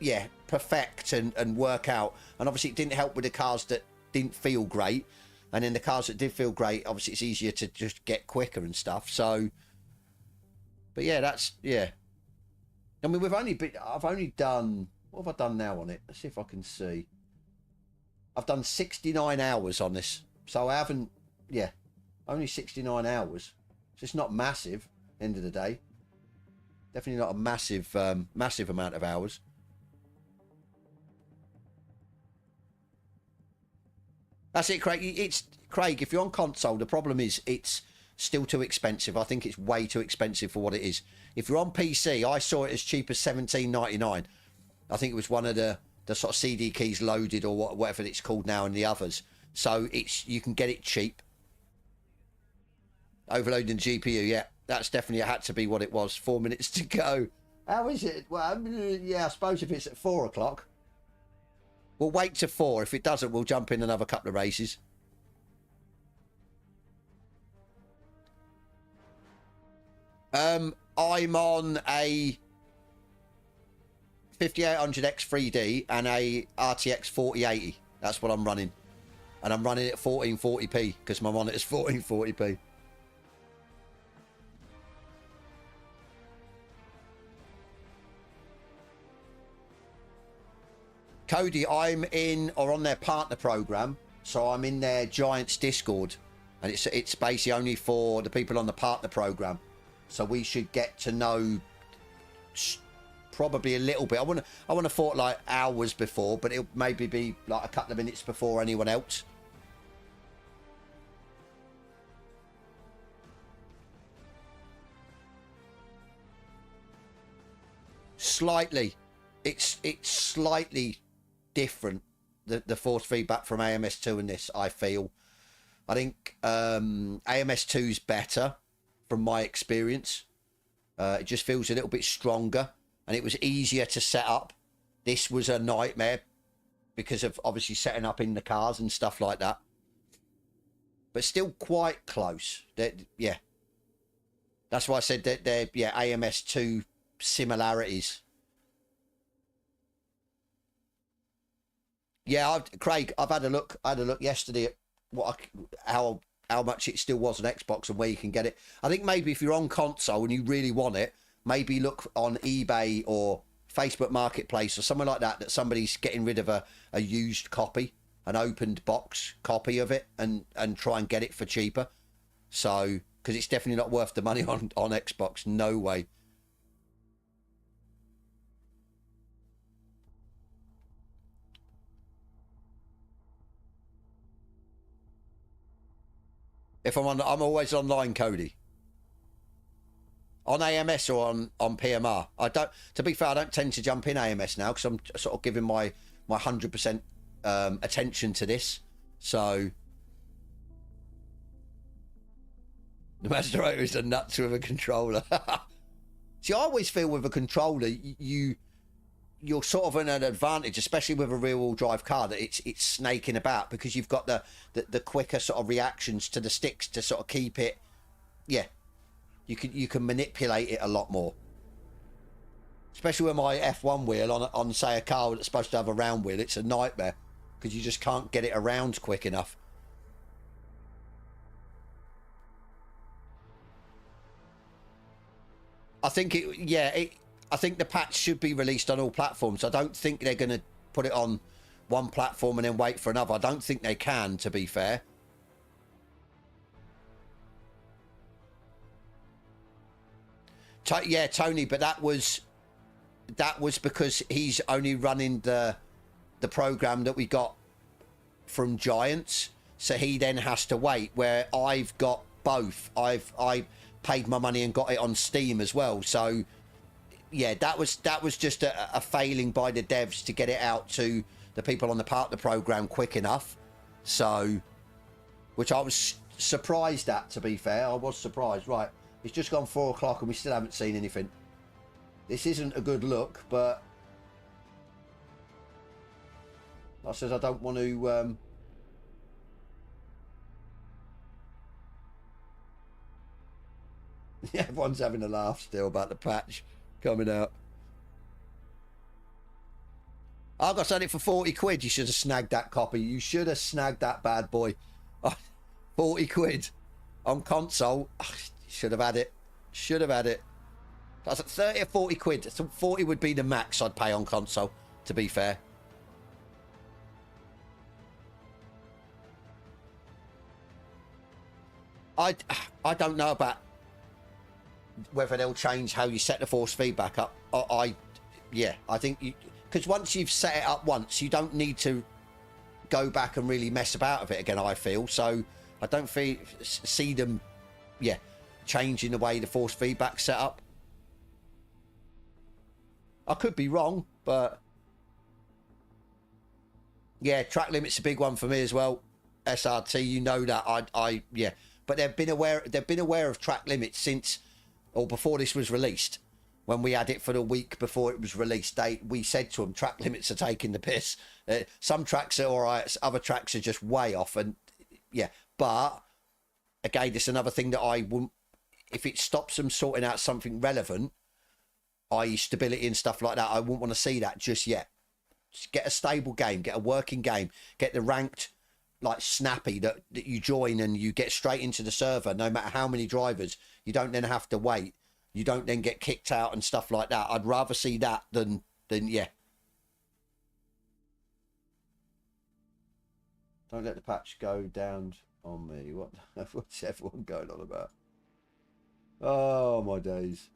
yeah, perfect and work out. And obviously it didn't help with the cars that didn't feel great, and then the cars that did feel great, obviously it's easier to just get quicker and stuff. So, but yeah, that's yeah. I mean, I've only done, what have I done now on it? Let's see if I can see. I've done 69 hours on this, so I haven't, yeah, only 69 hours. So it's not massive. End of the day, definitely not a massive, massive amount of hours. That's it, Craig. It's Craig. If you're on console, the problem is it's still too expensive. I think it's way too expensive for what it is. If you're on PC, I saw it as cheap as $17.99. I think it was one of the sort of CD keys loaded or whatever it's called now in the others. So you can get it cheap. Overloading the GPU, yeah, that's definitely had to be what it was. 4 minutes to go. How is it? Well, yeah, I suppose if it's at 4 o'clock. We'll wait to 4. If it doesn't, we'll jump in another couple of races. I'm on a 5800X 3D and a RTX 4080. That's what I'm running. And I'm running it at 1440p because my monitor's 1440p. Cody, I'm in or on their partner program, so I'm in their Giants Discord, and it's basically only for the people on the partner program. So we should get to know probably a little bit. I want to thought like hours before, but it'll maybe be like a couple of minutes before anyone else. Slightly, it's slightly different, the force feedback from AMS2 and this. I think AMS2's better from my experience. It just feels a little bit stronger and it was easier to set up. This was a nightmare because of obviously setting up in the cars and stuff like that, but still quite close. Yeah, that's why I said that they're AMS2 similarities. Yeah, Craig, I've had a look. I had a look yesterday at how much it still was on Xbox and where you can get it. I think maybe if you're on console and you really want it, maybe look on eBay or Facebook Marketplace or somewhere like that somebody's getting rid of a used copy, an opened box copy of it, and try and get it for cheaper. So, because it's definitely not worth the money on Xbox. No way. If I'm always online, Cody. On AMS or on PMR. To be fair, I don't tend to jump in AMS now because I'm sort of giving my 100% attention to this. So the Master Racer is a nuts with a controller. See, I always feel with a controller, you're sort of in an advantage, especially with a rear-wheel drive car, that it's snaking about because you've got the quicker sort of reactions to the sticks to sort of keep it. Yeah, you can manipulate it a lot more. Especially with my F1 wheel on say a car that's supposed to have a round wheel, it's a nightmare because you just can't get it around quick enough. I think I think the patch should be released on all platforms. I don't think they're going to put it on one platform and then wait for another. I don't think they can, to be fair. Yeah, Tony, but that was because he's only running the program that we got from Giants, so he then has to wait. Where I've got both. I paid my money and got it on Steam as well. So yeah, that was just a failing by the devs to get it out to the people on the partner program quick enough. So, which I was surprised at, to be fair. I was surprised. Right, it's just gone 4 o'clock and we still haven't seen anything. This isn't a good look, but I says I don't want to yeah, everyone's having a laugh still about the patch coming out. I got something for 40 quid. You should have snagged that copy. You should have snagged that bad boy. 40 quid on console. Oh, you should have had it. Should have had it. That's at 30 or 40 quid. So 40 would be the max I'd pay on console, to be fair. I don't know about whether they'll change how you set the force feedback up. Yeah, I think you, because once you've set it up once, you don't need to go back and really mess about with it again, I feel. So I don't see them, yeah, changing the way the force feedback's set up. I could be wrong, but yeah, track limit's a big one for me as well. SRT, you know that. Yeah, but they've been aware of track limits since, or before this was released. When we had it for the week before it was released, we said to them, track limits are taking the piss. Some tracks are all right, other tracks are just way off. And yeah, but again, it's another thing that I wouldn't, if it stops them sorting out something relevant, i.e. stability and stuff like that, I wouldn't want to see that just yet. Just get a stable game, get a working game, get the ranked, like snappy that you join and you get straight into the server, no matter how many drivers. You don't then have to wait. You don't then get kicked out and stuff like that. I'd rather see that than yeah. Don't let the patch go down on me. What's everyone going on about? Oh, my days.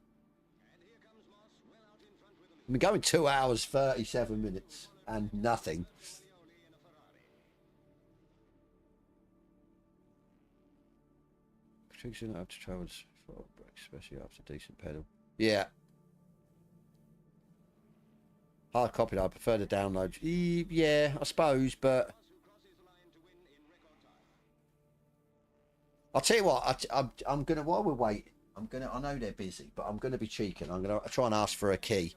I've been going 2 hours, 37 minutes and nothing. Tricks in after travels. Especially after decent pedal. Yeah. Hard copy, I prefer the download. Yeah, I suppose, but I'll tell you what, I'm gonna, while we wait, I know they're busy, but I'm gonna be cheeky. I'm gonna try and ask for a key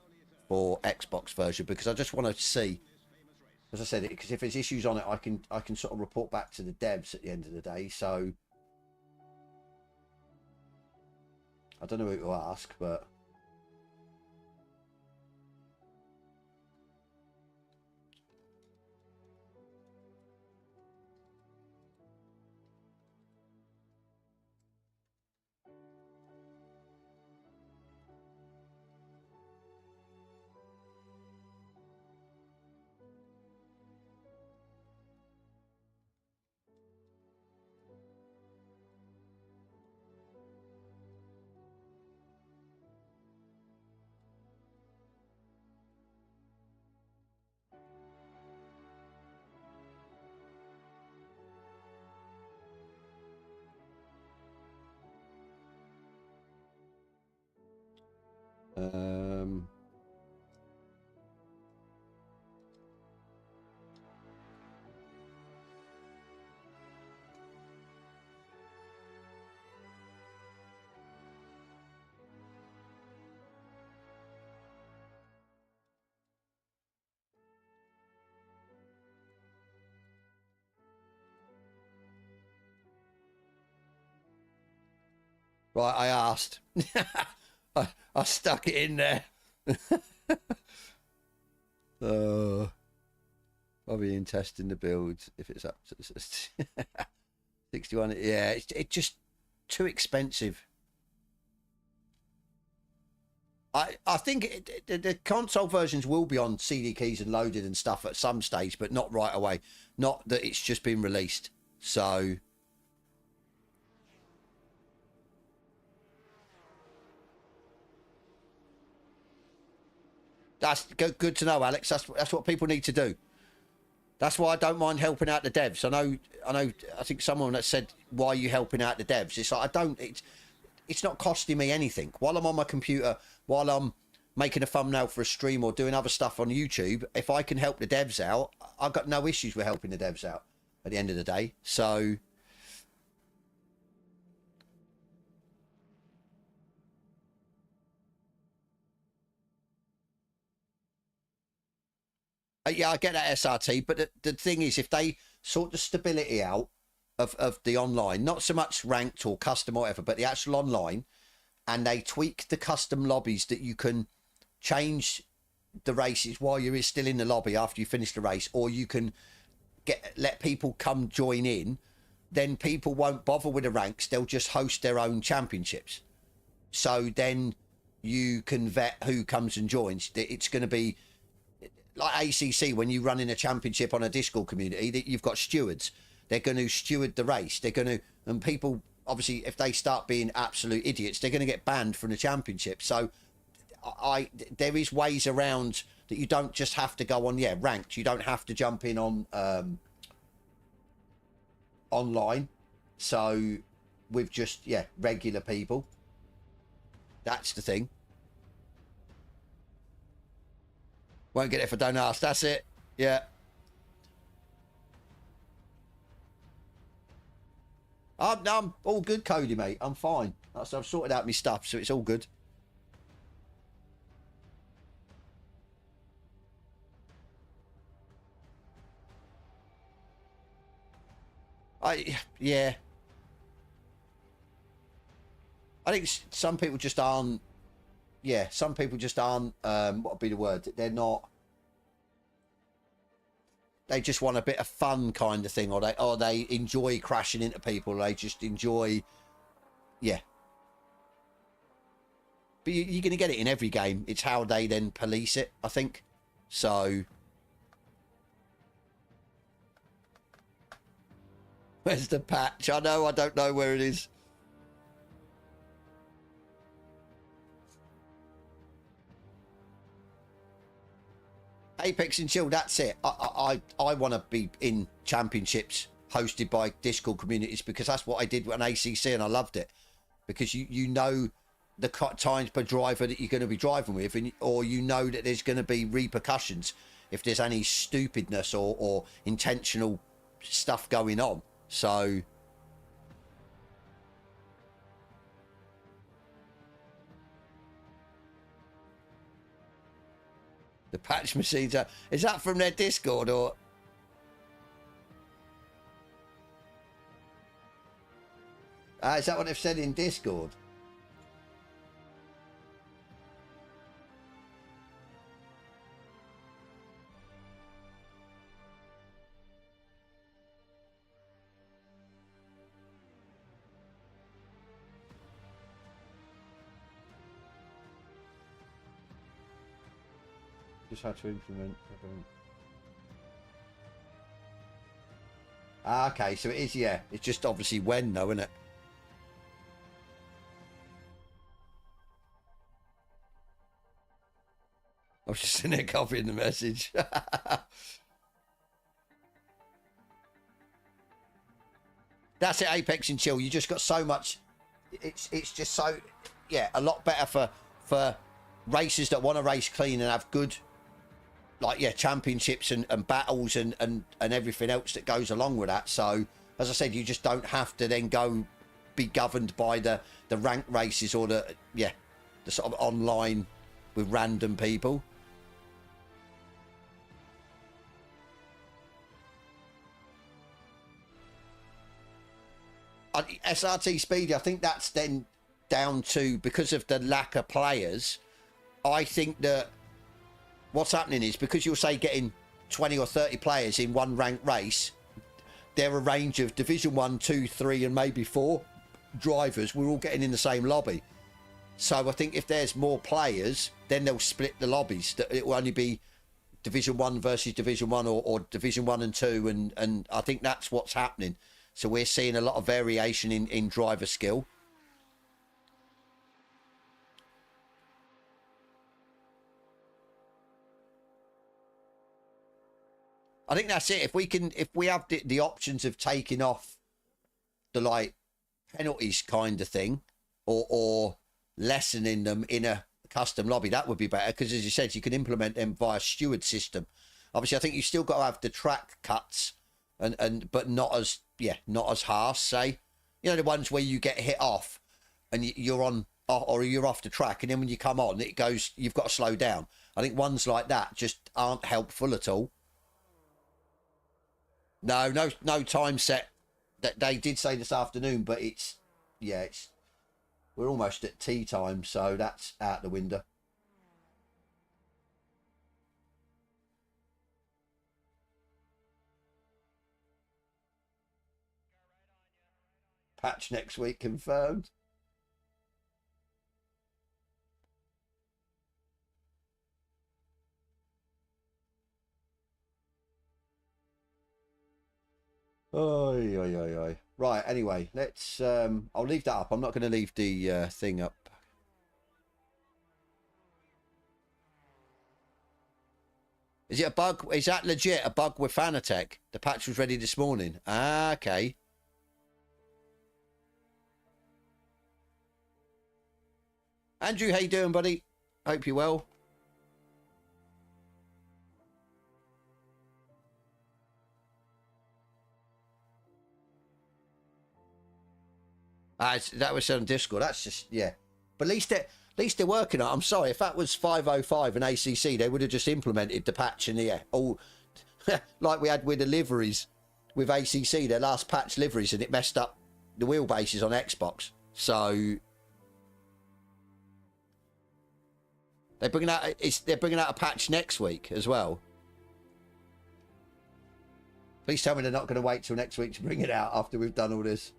for Xbox version, because I just want to see, as I said, because if there's issues on it, I can sort of report back to the devs at the end of the day. So I don't know who to ask, but right, I asked. I stuck it in there. I'll be in testing the build if it's up to 61. Yeah, it's just too expensive. I think the console versions will be on CD keys and loaded and stuff at some stage, but not right away. Not that it's just been released. So that's good to know, Alex. That's what people need to do. That's why I don't mind helping out the devs. I think someone that said, why are you helping out the devs? It's like, it's not costing me anything. While I'm on my computer, while I'm making a thumbnail for a stream or doing other stuff on YouTube, if I can help the devs out, I've got no issues with helping the devs out at the end of the day. So yeah, I get that SRT, but the thing is, if they sort the stability out of the online, not so much ranked or custom or whatever, but the actual online, and they tweak the custom lobbies that you can change the races while you're still in the lobby after you finish the race, or you can let people come join in. Then people won't bother with the ranks, they'll just host their own championships. So then you can vet who comes and joins. It's going to be like ACC when you run in a championship on a Discord community, that you've got stewards. They're going to steward the race. They're going to, and people, obviously, if they start being absolute idiots, they're going to get banned from the championship. So there is ways around that. You don't just have to go on, ranked. You don't have to jump in on online. So with just, regular people. That's the thing. Won't get it if I don't ask. That's it. Yeah. I'm all good, Cody, mate. I'm fine. So I've sorted out my stuff, so it's all good. Yeah. I think some people just aren't. Yeah, some people just aren't. What would be the word? They're not. They just want a bit of fun, kind of thing, or they enjoy crashing into people. They just enjoy. Yeah. But you're going to get it in every game. It's how they then police it, I think. So. Where's the patch? I don't know where it is. Apex and Chill, that's it. I want to be in championships hosted by Discord communities, because that's what I did on ACC and I loved it. Because you know the times per driver that you're going to be driving with, or you know that there's going to be repercussions if there's any stupidness or intentional stuff going on. So the patch machines is that from their Discord, or is that what they've said in Discord? Just how to implement. Okay, so it is, yeah. It's just obviously when, though, isn't it? I was just in there copying the message. That's it, Apex and Chill. You just got so much. It's just so, a lot better for racers that want to race clean and have good, like, championships and battles and everything else that goes along with that. So as I said, you just don't have to then go be governed by the rank races or the sort of online with random people. SRT Speedy, I think that's then down to, because of the lack of players, I think that what's happening is, because you'll say getting 20 or 30 players in one ranked race, they're a range of Division 1, 2, 3 and maybe 4 drivers. We're all getting in the same lobby. So I think if there's more players, then they'll split the lobbies. That it will only be Division 1 versus Division 1 or Division 1 and 2. And I think that's what's happening. So we're seeing a lot of variation in driver skill. I think that's it. If we have the options of taking off the like penalties kind of thing, or lessening them in a custom lobby, that would be better. Because as you said, you can implement them via steward system. Obviously, I think you still got to have the track cuts, but not as harsh. Say, the ones where you get hit off and you're on, or you're off the track, and then when you come on, it goes. You've got to slow down. I think ones like that just aren't helpful at all. No time set. That they did say this afternoon, but it's we're almost at tea time, so that's out the window. patch next week confirmed. Oi, oi, oi, oi. Right, anyway, let's I'll leave that up. I'm not going to leave the thing up. Is it a bug? Is that legit a bug with Fanatec? The patch was ready this morning. Ah, okay. Andrew, how you doing, buddy? Hope you're well. That was on Discord. That's just, yeah. But at least they're working on it. I'm sorry, if that was 505 and ACC, they would have just implemented the patch and all like we had with the liveries with ACC, their last patch liveries, and it messed up the wheelbases on Xbox. So they're bringing out a patch next week as well. Please tell me they're not going to wait till next week to bring it out after we've done all this.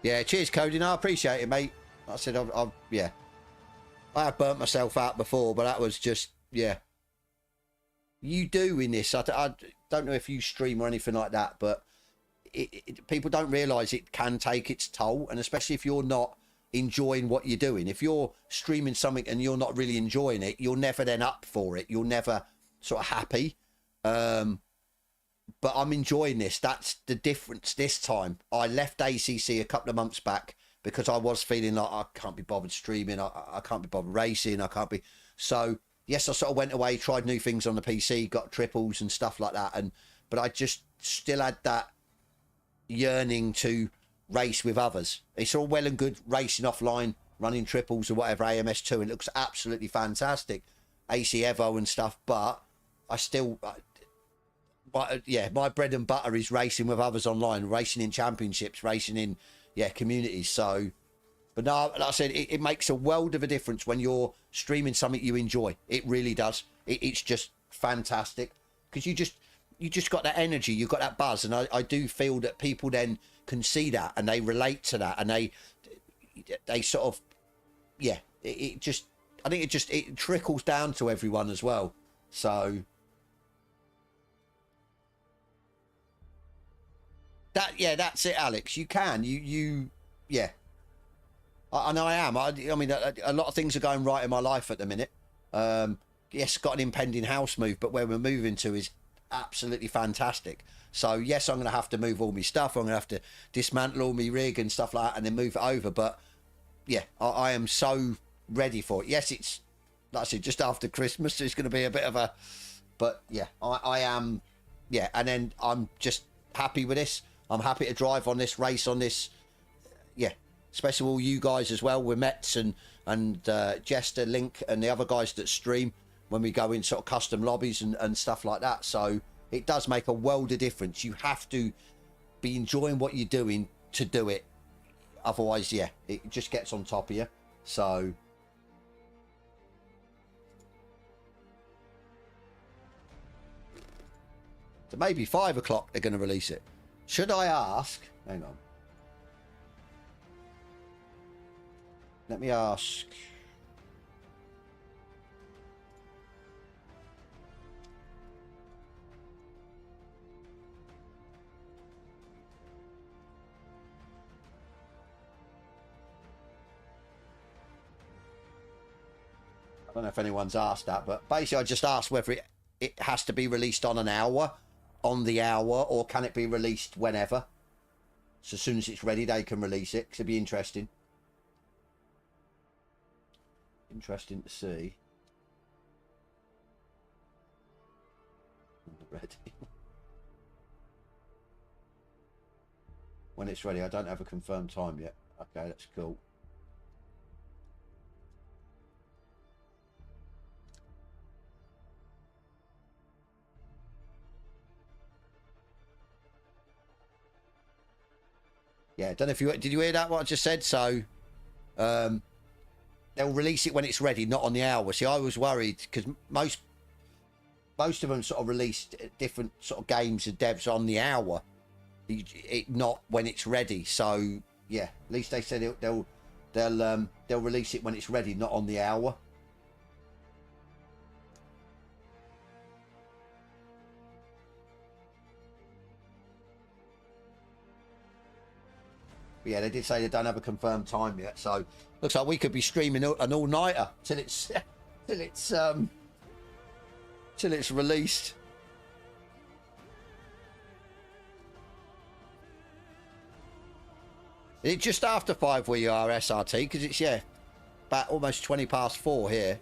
Yeah, cheers, Cody. No, I appreciate it, mate. Like I said, yeah, I have burnt myself out before, but that was just, yeah. You do in this. I don't know if you stream or anything like that, but people don't realise it can take its toll, and especially if you're not enjoying what you're doing. If you're streaming something and you're not really enjoying it, you're never then up for it. You're never sort of happy. But I'm enjoying this. That's the difference this time. I left ACC a couple of months back because I was feeling like I can't be bothered streaming. I can't be bothered racing. I can't be. So, yes, I sort of went away, tried new things on the PC, got triples and stuff like that. But I just still had that yearning to race with others. It's all well and good racing offline, running triples or whatever, AMS2, and it looks absolutely fantastic. AC Evo and stuff, but I still... yeah, my bread and butter is racing with others online, racing in championships, racing in communities. So, but no, like I said, it makes a world of a difference when you're streaming something you enjoy. It really does. It's just fantastic because you just got that energy, you've got that buzz, and I do feel that people then can see that and they relate to that, and they sort of, yeah, I think it trickles down to everyone as well. So. That's it, Alex. You can, yeah. I know I am. I mean, a lot of things are going right in my life at the minute. Yes, got an impending house move, but where we're moving to is absolutely fantastic. So yes, I'm going to have to move all my stuff. I'm going to have to dismantle all my rig and stuff like that, and then move it over. But yeah, I am so ready for it. Yes, it's like I said, just after Christmas, so it's going to be a bit of a. But yeah, I am. Yeah, and then I'm just happy with this. I'm happy to drive on this, race on this. Yeah, especially all you guys as well. We're Mets and Jester, Link, and the other guys that stream when we go in sort of custom lobbies and stuff like that. So it does make a world of difference. You have to be enjoying what you're doing to do it. Otherwise, yeah, it just gets on top of you. So... So maybe 5 o'clock they're going to release it. Should I ask? Hang on. Let me ask. I don't know if anyone's asked that, but basically I just asked whether it has to be released on the hour, or can it be released whenever? So as soon as it's ready, they can release it. 'Cause it'll be interesting. Interesting to see. Ready. When it's ready, I don't have a confirmed time yet. Okay, that's cool. Yeah, don't know if you did you hear that what I just said. So they'll release it when it's ready, not on the hour. See, I was worried because most of them sort of released different sort of games and devs on the hour, not when it's ready. So yeah, at least they said they'll release it when it's ready, not on the hour. But yeah, they did say they don't have a confirmed time yet, so looks like we could be streaming an all-nighter till it's released. It's just after 5 where you are, SRT, because it's, yeah, about almost 20 past 4 here.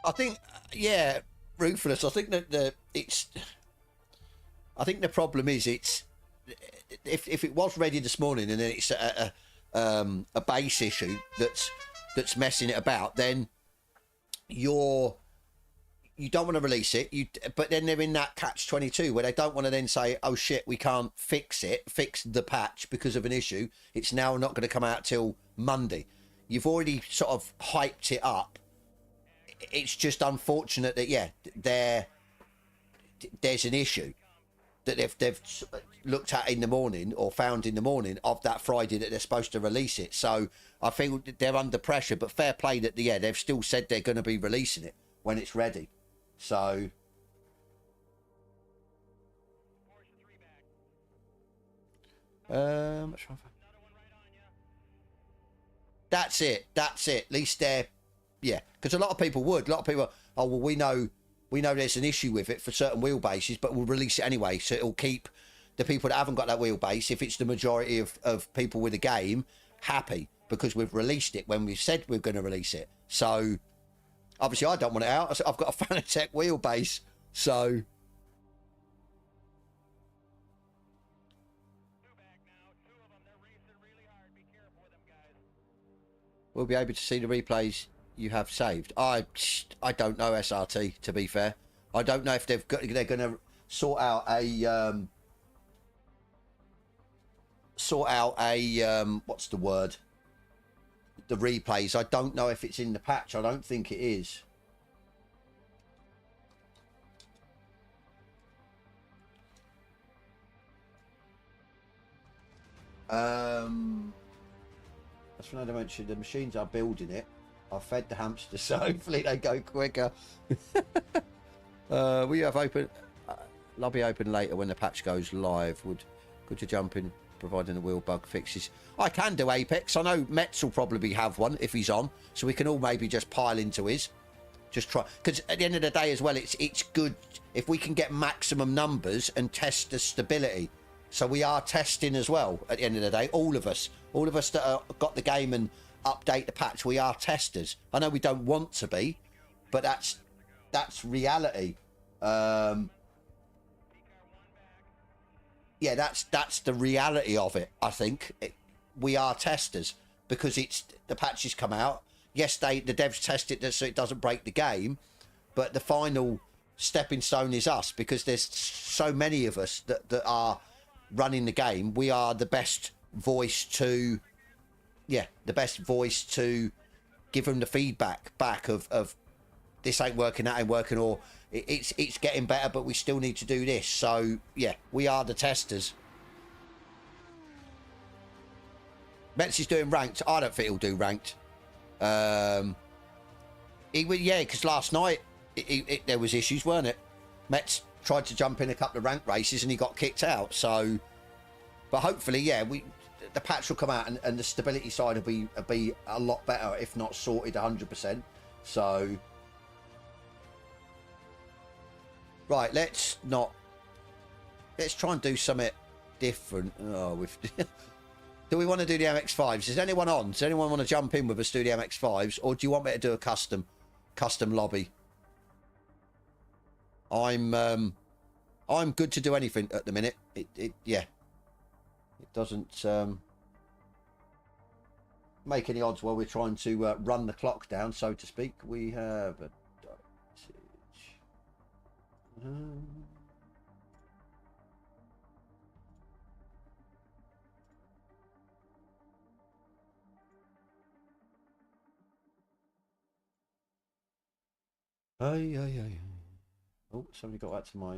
I think, yeah, Ruthless, I think that I think the problem is it's if it was ready this morning and then it's a base issue that's messing it about, then you don't want to release it. But then they're in that catch-22 where they don't want to then say, oh shit, we can't fix the patch because of an issue. It's now not going to come out till Monday. You've already sort of hyped it up. It's just unfortunate that, yeah, there's an issue that they've looked at in the morning or found in the morning of that Friday that they're supposed to release it. So I feel they're under pressure, but fair play that, yeah, they've still said they're going to be releasing it when it's ready. So that's it. At least they're, yeah, because a lot of people, oh well, we know there's an issue with it for certain wheelbases, but we'll release it anyway, so it'll keep the people that haven't got that wheelbase, if it's the majority of people with the game, happy, because we've released it when we said we're going to release it. So obviously I don't want it out. I've got a Fanatec wheelbase, so we'll be able to see the replays you have saved. I don't know, SRT, to be fair. I don't know if they're going to sort out a what's the word, the replays. I don't know if it's in the patch. I don't think it is. That's when I mentioned the machines are building it. I fed the hamster, so hopefully they go quicker. We have open lobby open later when the patch goes live. Good to jump in, providing the wheel bug fixes. I can do Apex. I know Metz will probably have one if he's on, so we can all maybe just pile into his. Just try, because at the end of the day as well, it's good if we can get maximum numbers and test the stability. So we are testing as well at the end of the day. All of us that got the game and update the patch, we are testers. I know we don't want to be, but that's reality. Yeah, that's the reality of it. I think we are testers because it's the patches come out. Yes, the devs test it so it doesn't break the game, but the final stepping stone is us, because there's so many of us that are running the game. We are the best voice to, yeah, the best voice to give them the feedback back of this ain't working, that ain't working, or it's getting better, but we still need to do this. So yeah, we are the testers. Metz is doing ranked. I don't think he'll do ranked. Yeah, because last night there was issues, weren't it? Metz tried to jump in a couple of ranked races and he got kicked out. So, but hopefully, yeah, the patch will come out, and the stability side will be a lot better, if not sorted 100%. So, right, let's try and do something different. Oh, do we want to do the MX5s? Is anyone on? Does anyone want to jump in with us, do the MX5s, or do you want me to do a custom lobby? I'm good to do anything at the minute. Yeah. It doesn't make any odds while we're trying to run the clock down, so to speak. We have a oh, somebody got that to my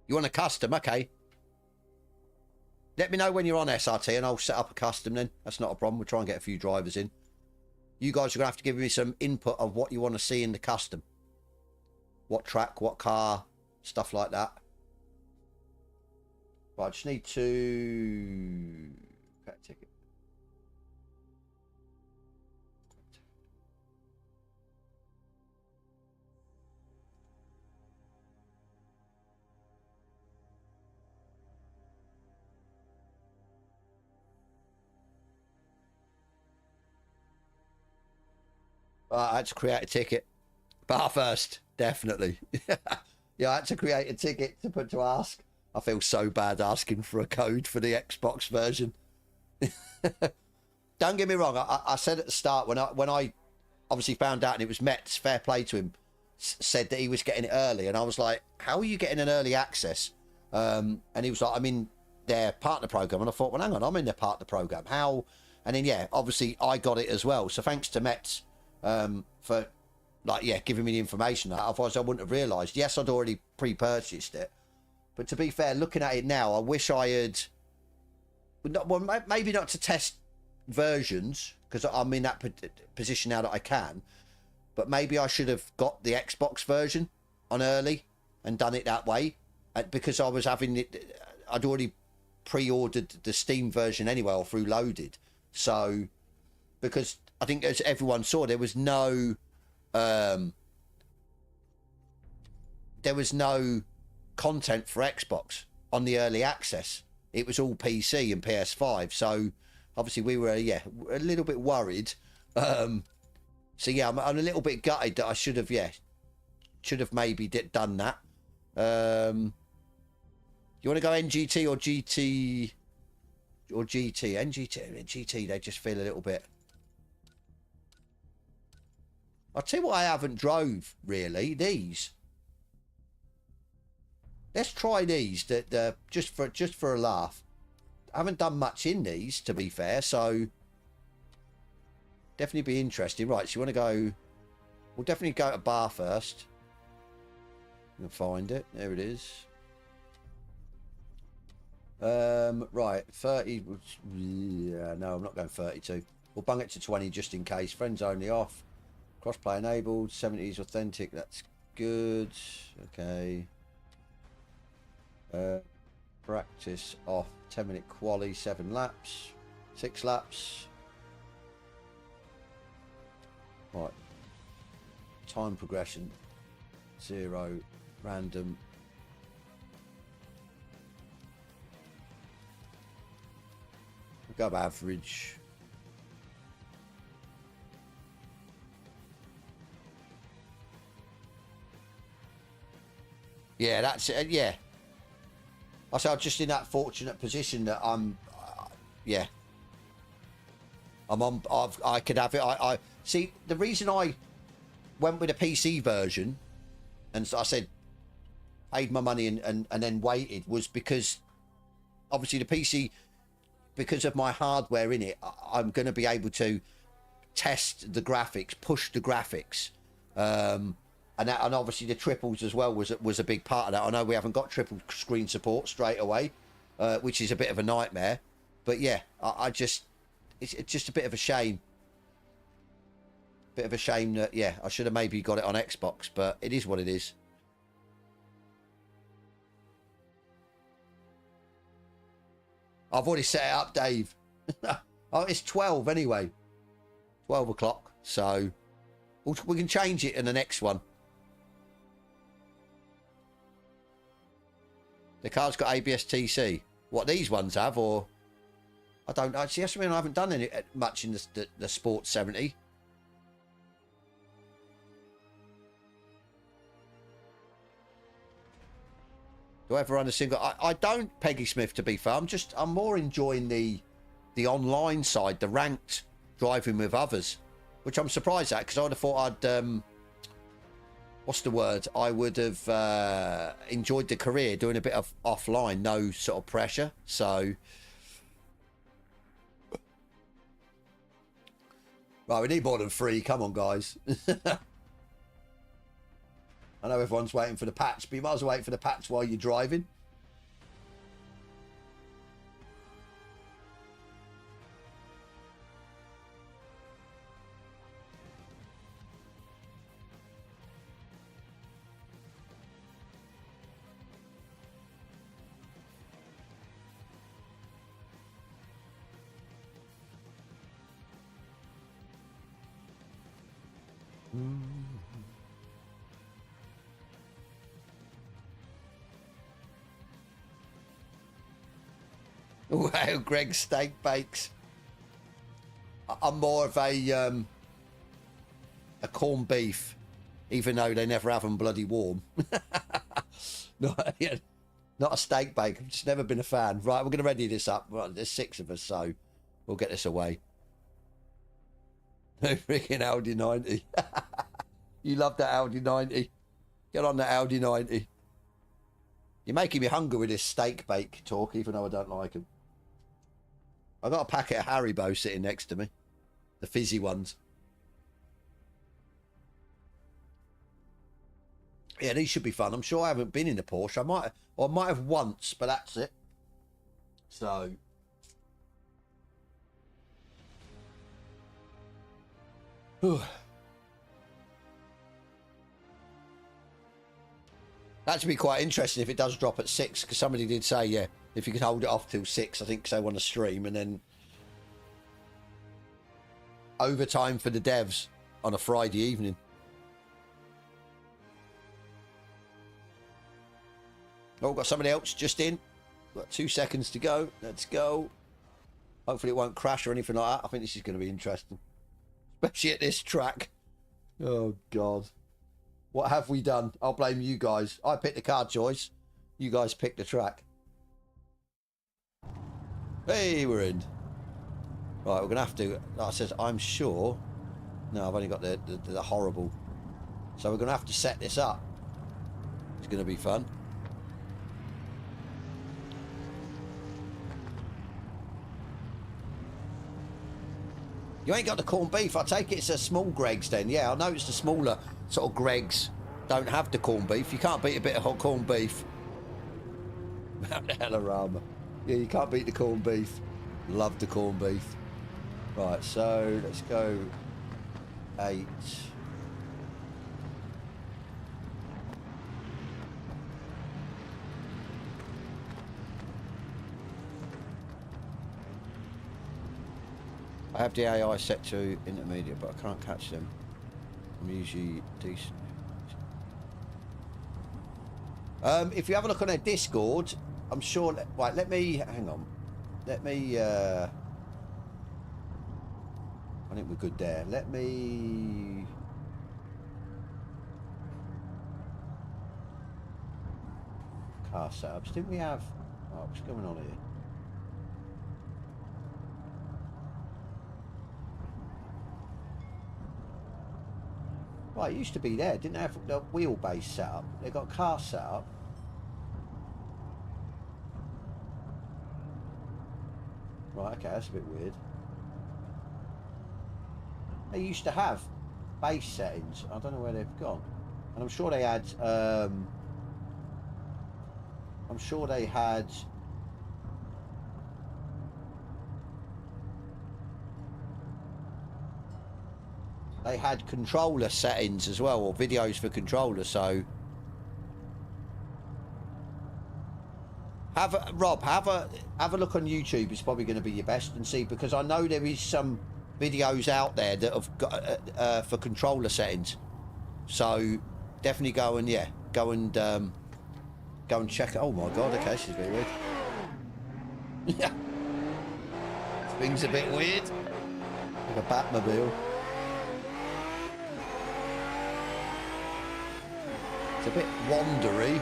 You want a custom? Okay. Let me know when you're on SRT and I'll set up a custom then. That's not a problem. We'll try and get a few drivers in. You guys are going to have to give me some input of what you want to see in the custom. What track, what car, stuff like that. Right, I just need to... get a ticket. I had to create a ticket. Bar first, definitely. Yeah, I had to create a ticket to put to ask. I feel so bad asking for a code for the Xbox version. Don't get me wrong. I said at the start when I obviously found out, and it was Met's, fair play to him, said that he was getting it early, and I was like, "How are you getting an early access?" And he was like, "I'm in their partner program," and I thought, "Well, hang on, I'm in their partner program. How?" And then yeah, obviously I got it as well. So thanks to Met's. For like, yeah, giving me the information. Otherwise I wouldn't have realised. Yes, I'd already pre-purchased it, but to be fair, looking at it now, I wish I had, well, maybe not to test versions, because I'm in that position now that I can, but maybe I should have got the Xbox version on early and done it that way, because I was having it, I'd already pre-ordered the Steam version anyway, or through loaded. So because I think, as everyone saw, there was no content for Xbox on the early access. It was all PC and PS5. So obviously we were, yeah, a little bit worried. So yeah, I'm a little bit gutted that I should have maybe done that. You want to go NGT or GT or GT? NGT, they just feel a little bit. I'll tell you what I haven't drove, really. These. Let's try these. Just for a laugh. I haven't done much in these, to be fair, so definitely be interesting. Right, so you want to go... We'll definitely go to bar first. You'll find it. There it is. Right, 30... Yeah, no, I'm not going 32. We'll bung it to 20 just in case. Friends only off. Crossplay enabled, 70s authentic, that's good. Okay. Practice off, 10-minute quali, 7 laps, 6 laps. Right. Time progression, 0, random. We'll go average. Yeah, that's it. Yeah. I say I'm just in that fortunate position that I'm, yeah. I'm on. I could have it. I see the reason I went with a PC version, and so I said, paid my money and then waited, was because obviously the PC, because of my hardware in it, I'm going to be able to test the graphics, push the graphics. And obviously the triples as well was a big part of that. I know we haven't got triple screen support straight away, which is a bit of a nightmare. But yeah, it's just a bit of a shame. Bit of a shame that, yeah, I should have maybe got it on Xbox, but it is what it is. I've already set it up, Dave. Oh, it's 12 anyway. 12 o'clock. So we can change it in the next one. The card's got ABS-TC. What, these ones have, or... I don't know. See, that's what I mean. I haven't done any much in the Sports 70. Do I ever run a single... I don't, Peggy Smith, to be fair. I'm more enjoying the online side, the ranked driving with others, which I'm surprised at, because I would have thought I'd... what's the word? I would have enjoyed the career doing a bit of offline, no sort of pressure. So... Right, we need more than 3. Come on, guys. I know everyone's waiting for the patch, but you might as well wait for the patch while you're driving. Wow, Greg steak bakes. I'm more of a corned beef, even though they never have them bloody warm. not a steak bake. I've just never been a fan. Right, we're going to ready this up. Well, there's 6 of us, so we'll get this away. No freaking Audi 90. You love that Audi 90. Get on that Audi 90. You're making me hungry with this steak bake talk, even though I don't like them. I got a packet of Haribo sitting next to me, the fizzy ones. Yeah, these should be fun. I'm sure I haven't been in a Porsche. I might have once, but that's it. So. That should be quite interesting if it does drop at 6, because somebody did say, yeah, if you can hold it off till 6, I think, because they want to stream, and then overtime for the devs on a Friday evening. Oh, got somebody else just in. Got 2 seconds to go. Let's go. Hopefully it won't crash or anything like that. I think this is going to be interesting, especially at this track. Oh, God. What have we done? I'll blame you guys. I picked the car choice. You guys picked the track. Hey, we're in. Right, we're going to have to... Like I said, I'm sure... No, I've only got the horrible. So we're going to have to set this up. It's going to be fun. You ain't got the corned beef. I take it's a small Greggs then. Yeah, I noticed the smaller sort of Greggs don't have the corned beef. You can't beat a bit of hot corned beef. Hellarama. Yeah, you can't beat the corned beef. Love the corned beef. Right, so let's go 8. I have the AI set to intermediate, but I can't catch them. I'm usually decent. If you have a look on their Discord, I'm sure... Right, let me... Hang on. Let me... I think we're good there. Let me... Car setups. Didn't we have... Oh, what's going on here? Right, it used to be there. Didn't have the wheelbase set up. They got car set up. Right, okay, that's a bit weird. They used to have base settings. I don't know where they've gone. And I'm sure they had controller settings as well, or videos for controllers. So Rob, have a look on YouTube. It's probably going to be your best, and see, because I know there is some videos out there that have got for controller settings. So definitely go and check it. Oh my god, okay, this is a bit weird. Yeah, thing's a bit weird, like a Batmobile. It's a bit wandery.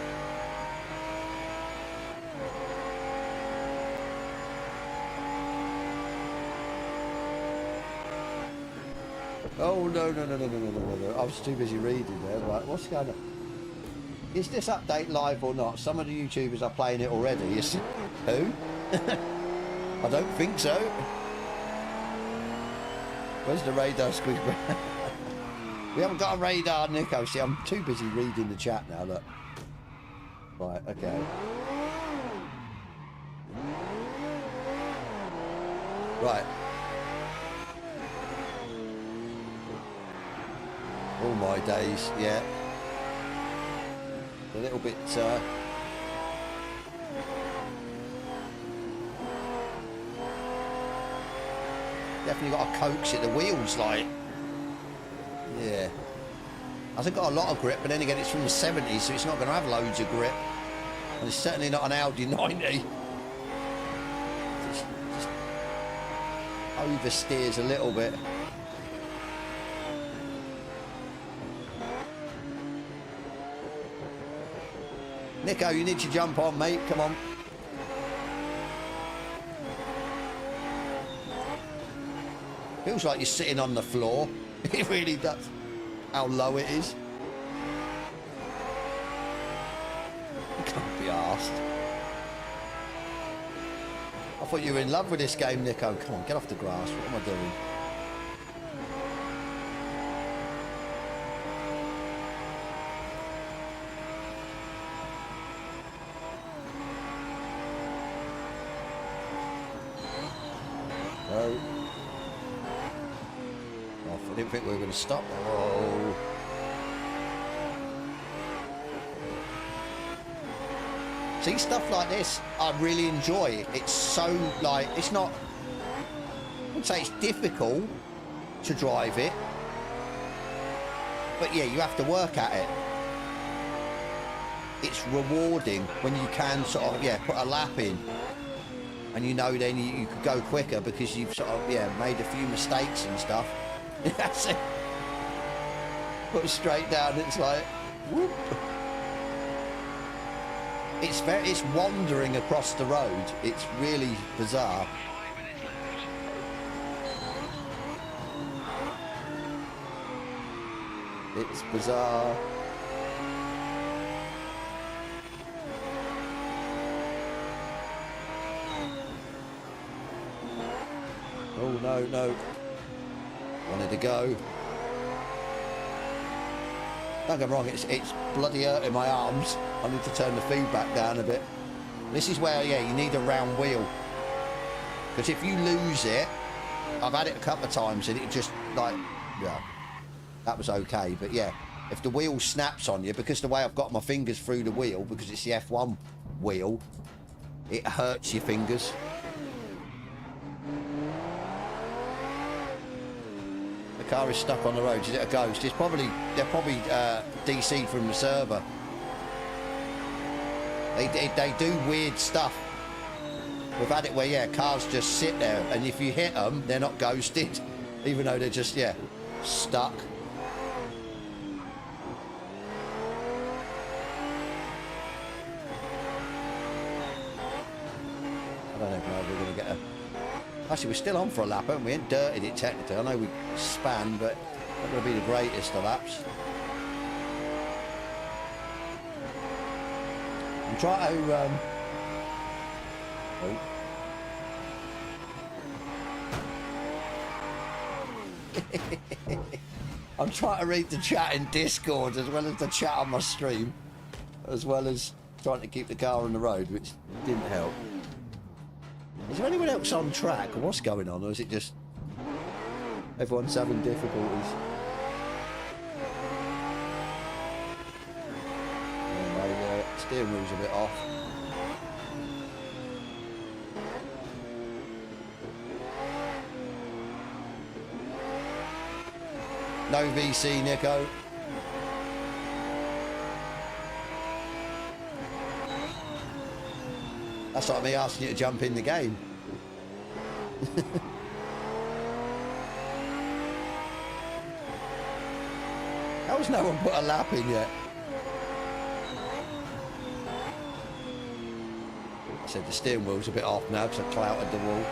Oh no. I was too busy reading there. Right, what's going on? Is this update live or not? Some of the YouTubers are playing it already. Is who? I don't think so. Where's the radar squeak? We haven't got a radar, Nico. See, I'm too busy reading the chat now, look. Right, okay. Right. All my days, yeah. A little bit, definitely got to coax it, the wheels, like. Yeah. Hasn't got a lot of grip, but then again, it's from the 70s, so it's not going to have loads of grip. And it's certainly not an Audi 90. Just oversteers a little bit. Nico, you need to jump on, mate. Come on. Feels like you're sitting on the floor. It really does. How low it is. You can't be arsed. I thought you were in love with this game, Nico. Come on, get off the grass. What am I doing? I didn't think we were going to stop. Whoa. See, stuff like this, I really enjoy. It's so, like, it's not, I wouldn't say it's difficult to drive it, but yeah, you have to work at it. It's rewarding when you can sort of, yeah, put a lap in. And you know then you could go quicker because you've sort of, yeah, made a few mistakes and stuff. That's it. Put it straight down, it's like, whoop. It's wandering across the road. It's really bizarre. It's bizarre. Oh no. Wanted to go. Don't get me wrong, it's bloody hurting my arms. I need to turn the feedback down a bit. This is where, yeah, you need a round wheel. Because if you lose it, I've had it a couple of times and it just, like, yeah, that was okay. But yeah, if the wheel snaps on you, because the way I've got my fingers through the wheel, because it's the F1 wheel, it hurts your fingers. The car is stuck on the road. Is it a ghost? They're probably DC'd from the server. They do weird stuff. We've had it where, yeah, cars just sit there, and if you hit them, they're not ghosted, even though they're just, yeah, stuck. I don't even know if we're going to get a... Actually, we're still on for a lap, haven't we? We ain't dirtied it technically. I know we span, but not going to be the greatest of laps. I'm trying to... Oh. I'm trying to read the chat in Discord as well as the chat on my stream, as well as trying to keep the car on the road, which didn't help. Is there anyone else on track, or what's going on, or is it just everyone's having difficulties? Yeah, my steering wheel's a bit off. No VC, Nico. That's like me asking you to jump in the game. How's no one put a lap in yet? I said the steering wheel's a bit off now because I clouted the wall.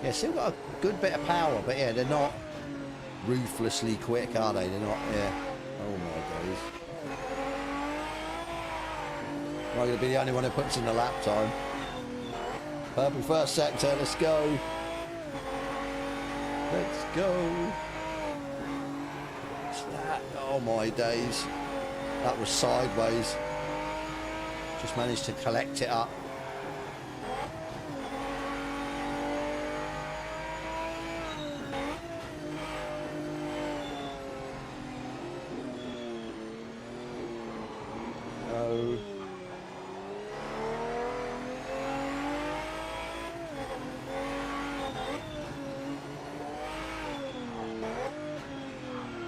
Yeah, still got a good bit of power, but yeah, they're not ruthlessly quick, are they? They're not, yeah. Oh my days. Am I going to be the only one who puts in the lap time? Purple first sector, let's go. Let's go. What's that? Oh my days. That was sideways. Just managed to collect it up.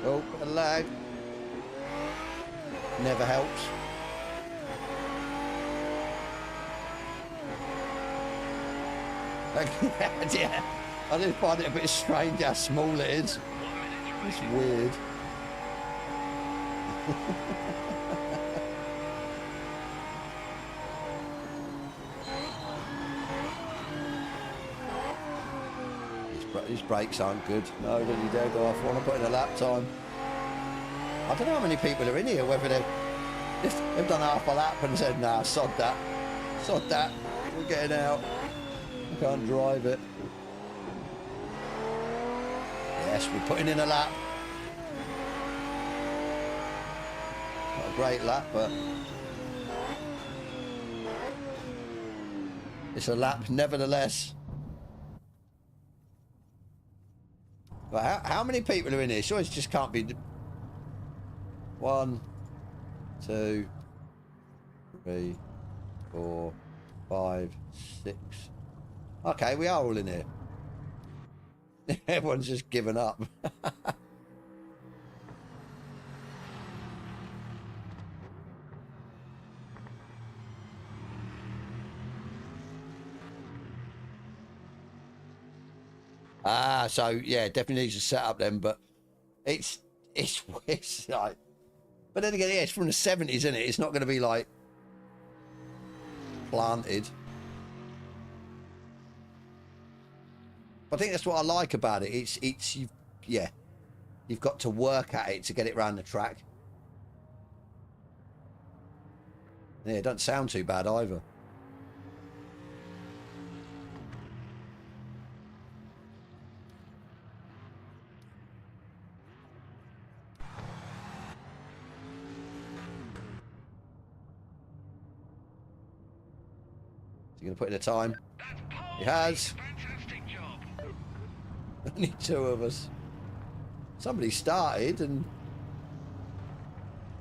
Oh, a lag. Never helps. Yeah, I do find it a bit strange how small it is. It's weird. These brakes aren't good. No, don't you dare go off. I want to put in a lap time. I don't know how many people are in here, whether they've done half a lap and said, nah, sod that. Sod that. We're getting out. I can't drive it. Yes, we're putting in a lap. Not a great lap, but it's a lap nevertheless. But how many people are in here? Sure, it just can't be 1, 2, 3, 4, 5, 6. Okay, we are all in here. Everyone's just given up. Ah, so yeah, definitely needs to set up then, but it's like, but then again, yeah, it's from the 70s, isn't it? It's not going to be like planted. But I think that's what I like about it. You've got to work at it to get it around the track. Yeah, it doesn't sound too bad either. Is he going to put in a time? He has. Fantastic job. Only 2 of us. Somebody started and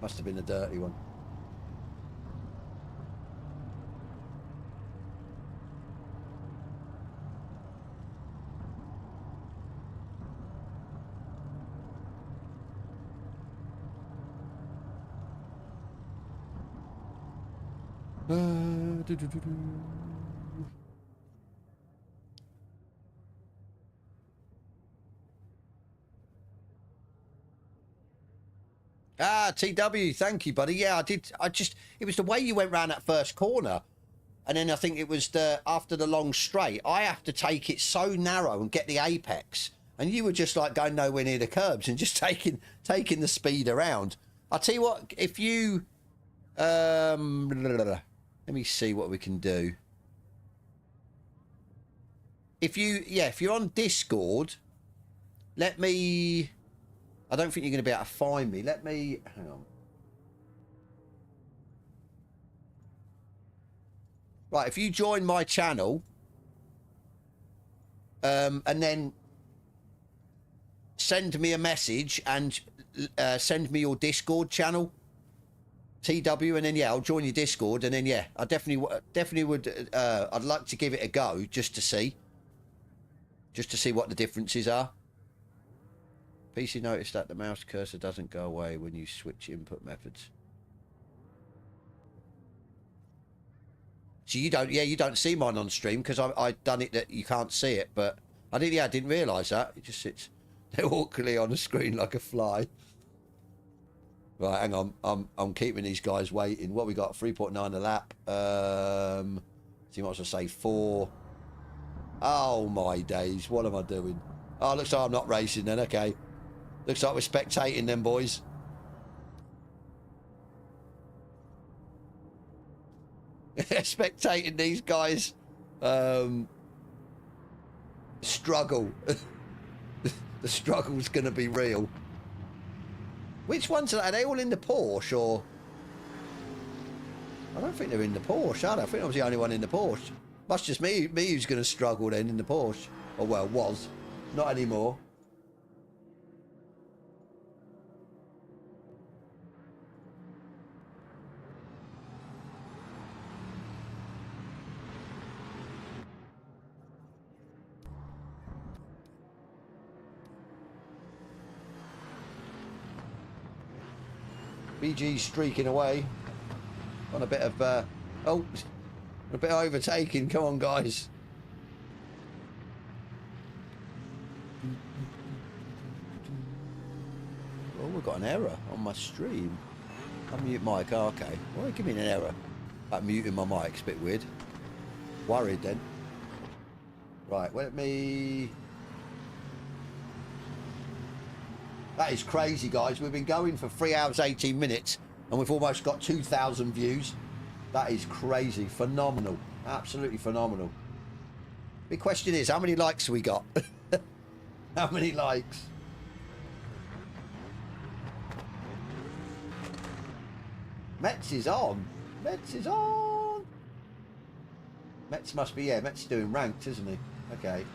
must have been a dirty one. Ah, TW, thank you, buddy. Yeah, I did. It was the way you went round that first corner. And then I think it was after the long straight, I have to take it so narrow and get the apex. And you were just like going nowhere near the curbs and just taking the speed around. I'll tell you what, if you... let me see what we can do. If you're on Discord, let me... I don't think you're going to be able to find me. Let me... Hang on. Right, if you join my channel, and then send me a message and send me your Discord channel, TW, and then yeah, I'll join your Discord, and then yeah, I definitely would. I'd like to give it a go just to see what the differences are. PC noticed that the mouse cursor doesn't go away when you switch input methods. So you don't see mine on stream because I done it that you can't see it, but I didn't realise that. It just sits there awkwardly on the screen like a fly. Right, hang on, I'm keeping these guys waiting. What we got? 3.9 a lap. So you might as well say 4. Oh my days, what am I doing? Oh, looks like I'm not racing then. Okay, looks like we're spectating then, boys. Spectating these guys struggle. The struggle's gonna be real. Which ones are they all in the Porsche, or I don't think they're in the Porsche, are they? I think I was the only one in the Porsche. Must just me who's gonna struggle then in the Porsche. Oh well, was not anymore. BG streaking away on a bit of a bit of overtaking. Come on, guys. Oh, we've got an error on my stream. Unmute mic. Oh, okay. Well, give me an error. Like muting my mic's a bit weird. Worried then. Right, let me... That is crazy, guys. We've been going for 3 hours, 18 minutes, and we've almost got 2,000 views. That is crazy. Phenomenal. Absolutely phenomenal. The question is, how many likes have we got? How many likes? Metz is on. Metz is on. Metz must be, yeah, Metz is doing ranked, isn't he? Okay.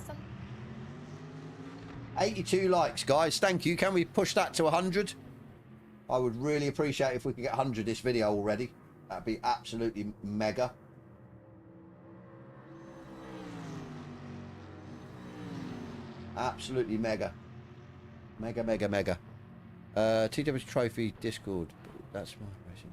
Some... 82 likes, guys. Thank you. Can we push that to 100? I would really appreciate it if we could get 100 this video already. That'd be absolutely mega. Absolutely mega. Mega, mega, mega. TW's Trophy Discord. That's my racing.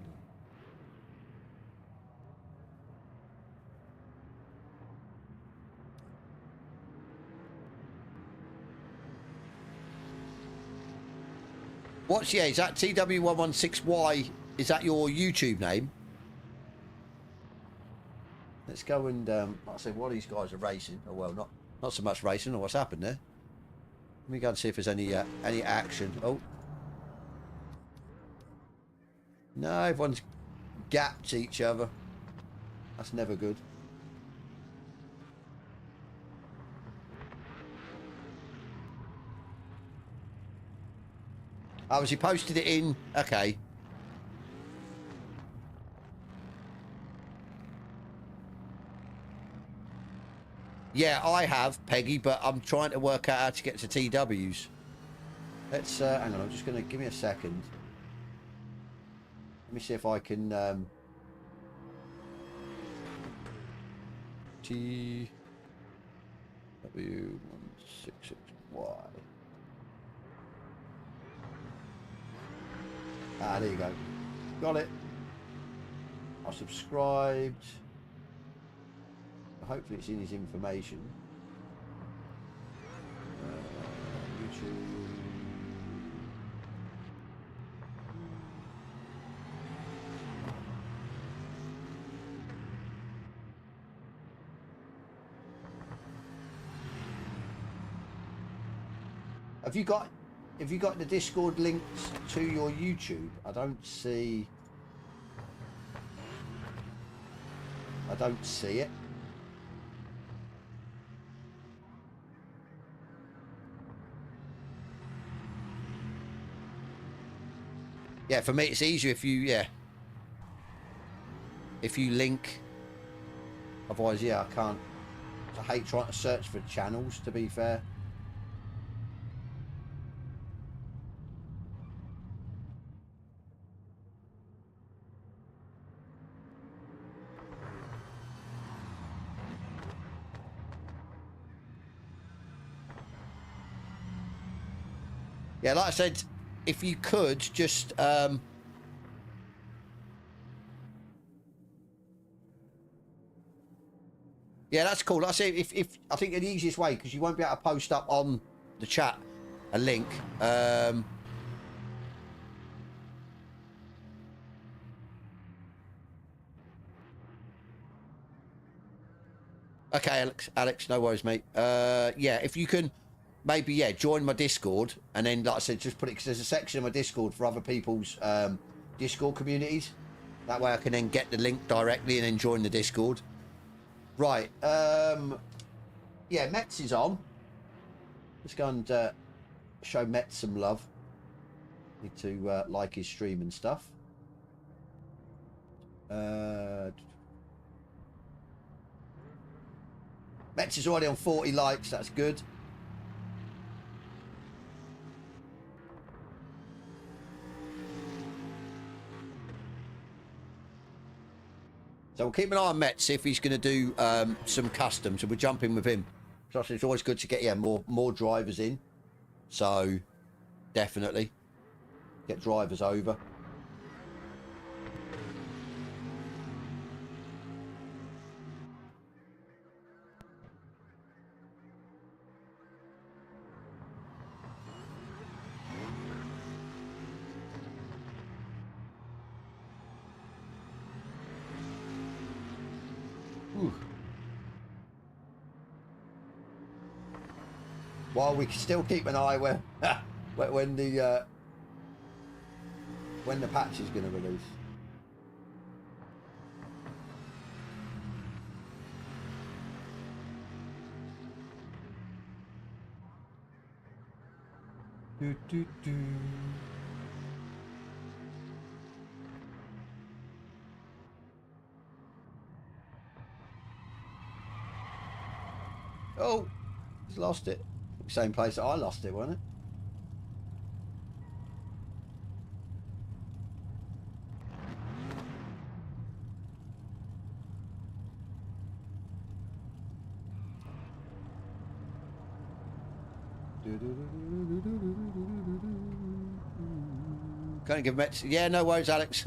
What's, yeah, is that TW116Y? Is that your YouTube name? Let's go and, like I said, what these guys are racing. Oh, well, not so much racing. Or what's happened there? Let me go and see if there's any action. Oh. No, everyone's gapped each other. That's never good. Oh, has he posted it in? Okay. Yeah, I have, Peggy, but I'm trying to work out how to get to TWs. Let's, hang on, I'm just going to, give me a second. Let me see if I can, TW166Y. Ah, there you go. Got it. I subscribed. Hopefully it's in his information. YouTube. Have you got the Discord linked to your YouTube? I don't see it. Yeah, for me it's easier if you if you link. Otherwise, yeah, I can't. I hate trying to search for channels, to be fair. Yeah, like I said, if you could just yeah, that's cool. Like I say, if I think the easiest way, because you won't be able to post up on the chat a link. Okay, Alex, no worries, mate. Yeah, if you can maybe, yeah, join my Discord, and then, like I said, just put it, because there's a section of my Discord for other people's Discord communities. That way I can then get the link directly and then join the Discord. Right, yeah, Metz is on. Let's go and show Metz some love. Need to like his stream and stuff. Metz is already on 40 likes, that's good. So we'll keep an eye on Metz, see if he's going to do some customs, and we'll jump in with him. So it's always good to get, yeah, more drivers in. So definitely get drivers over. While we still keep an eye when the patch is going to release. Do, do, do. Oh, he's lost it. Same place that I lost it, wasn't it? Can't give Metz. Yeah, no worries, Alex.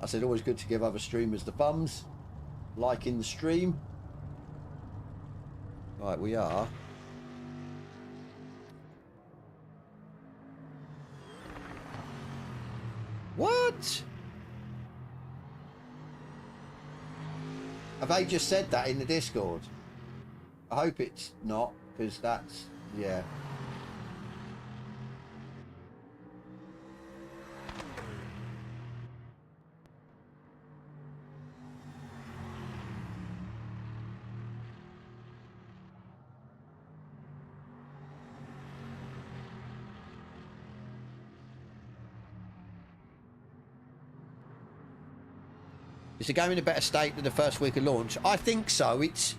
I said always good to give other streamers the bums. Liking the stream. Right, we are. What? Have they just said that in the Discord? I hope it's not, because that's, yeah. Is the game in a better state than the first week of launch? I think so. It's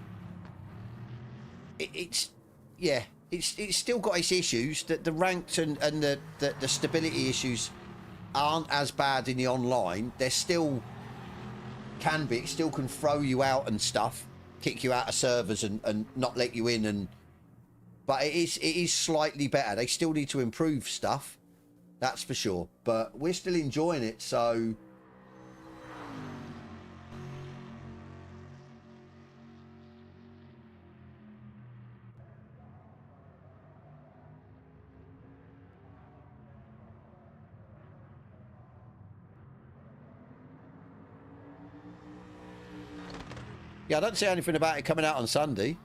yeah. It's still got its issues. That the ranked and the stability issues aren't as bad in the online. There still can be. It still can throw you out and stuff, kick you out of servers and not let you in. But it is slightly better. They still need to improve stuff. That's for sure. But we're still enjoying it. So. Yeah, I don't see anything about it coming out on Sunday.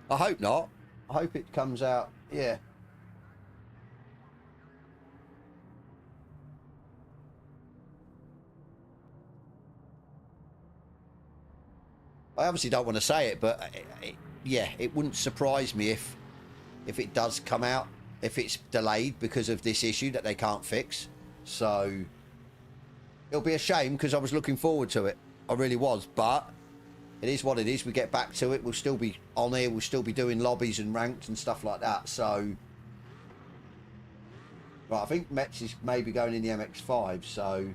I hope not. I hope it comes out, yeah. I obviously don't want to say it, but yeah, it wouldn't surprise me if it does come out, if it's delayed because of this issue that they can't fix. So it'll be a shame because I was looking forward to it. I really was, but it is what it is. We get back to it. We'll still be on here. We'll still be doing lobbies and ranked and stuff like that. So, right, I think Mets is maybe going in the MX-5, so...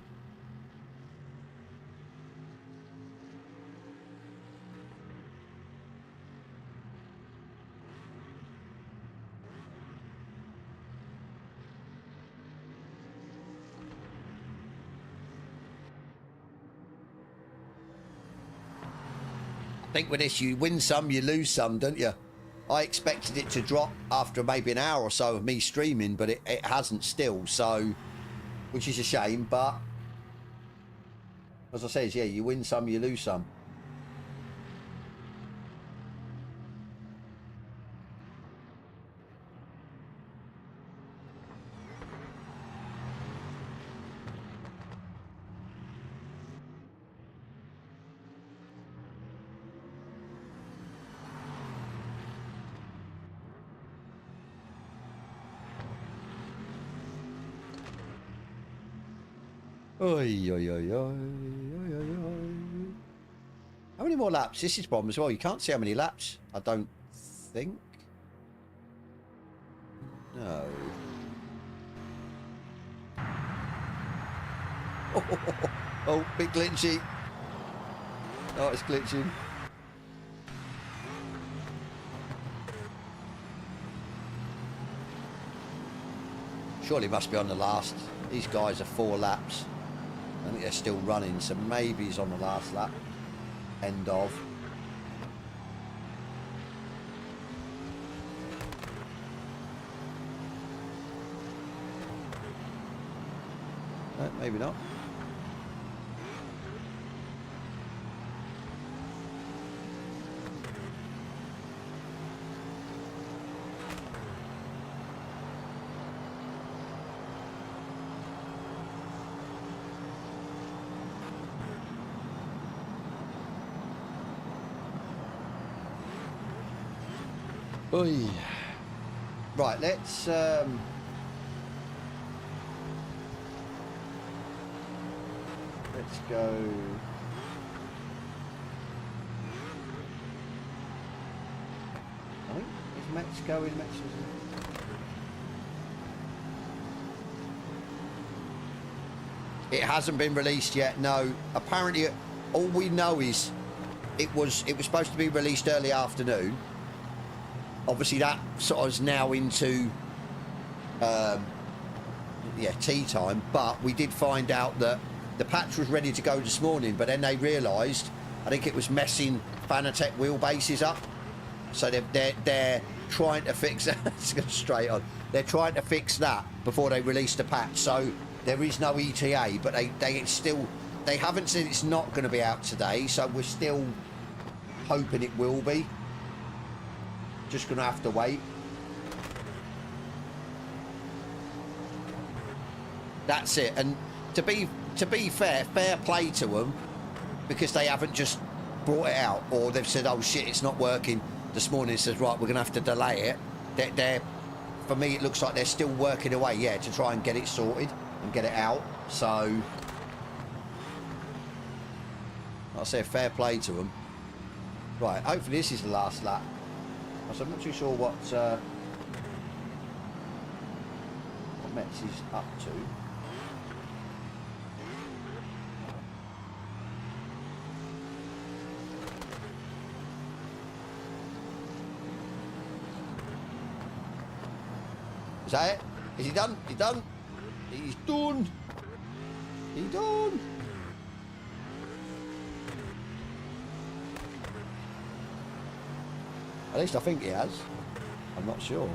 I think with this, you win some, you lose some, don't you? I expected it to drop after maybe an hour or so of me streaming, but it hasn't still, so... Which is a shame, but... As I said, yeah, you win some, you lose some. Oi, oi, oi, oi, oi, oi, oi. How many more laps? This is the problem as well. You can't see how many laps, I don't think. No. Oh, big glitchy. Oh, it's glitching. Surely it must be on the last. These guys are 4 laps. I think they're still running, so maybe he's on the last lap. End of. No, maybe not. Oy. Right, let's go. I think is Max going? Max is... It hasn't been released yet. No, apparently, all we know is it was supposed to be released early afternoon. Obviously, that sort of is now into yeah, tea time. But we did find out that the patch was ready to go this morning, but then they realised, I think it was messing Fanatec wheelbases up. So they're trying to fix that. Let's go straight on. They're trying to fix that before they release the patch. So there is no ETA, but they haven't said it's not going to be out today. So we're still hoping it will be. Just going to have to wait. That's it. And to be fair play to them, because they haven't just brought it out, or they've said, oh shit, it's not working this morning. It says, right, we're going to have to delay it. They're for me, it looks like they're still working away, yeah, to try and get it sorted and get it out. So I'll say fair play to them. Right, hopefully this is the last lap. So I'm not too sure what Mets is up to. Is that it? Is he done? He's done? He's done! He's done! At least I think he has. I'm not sure.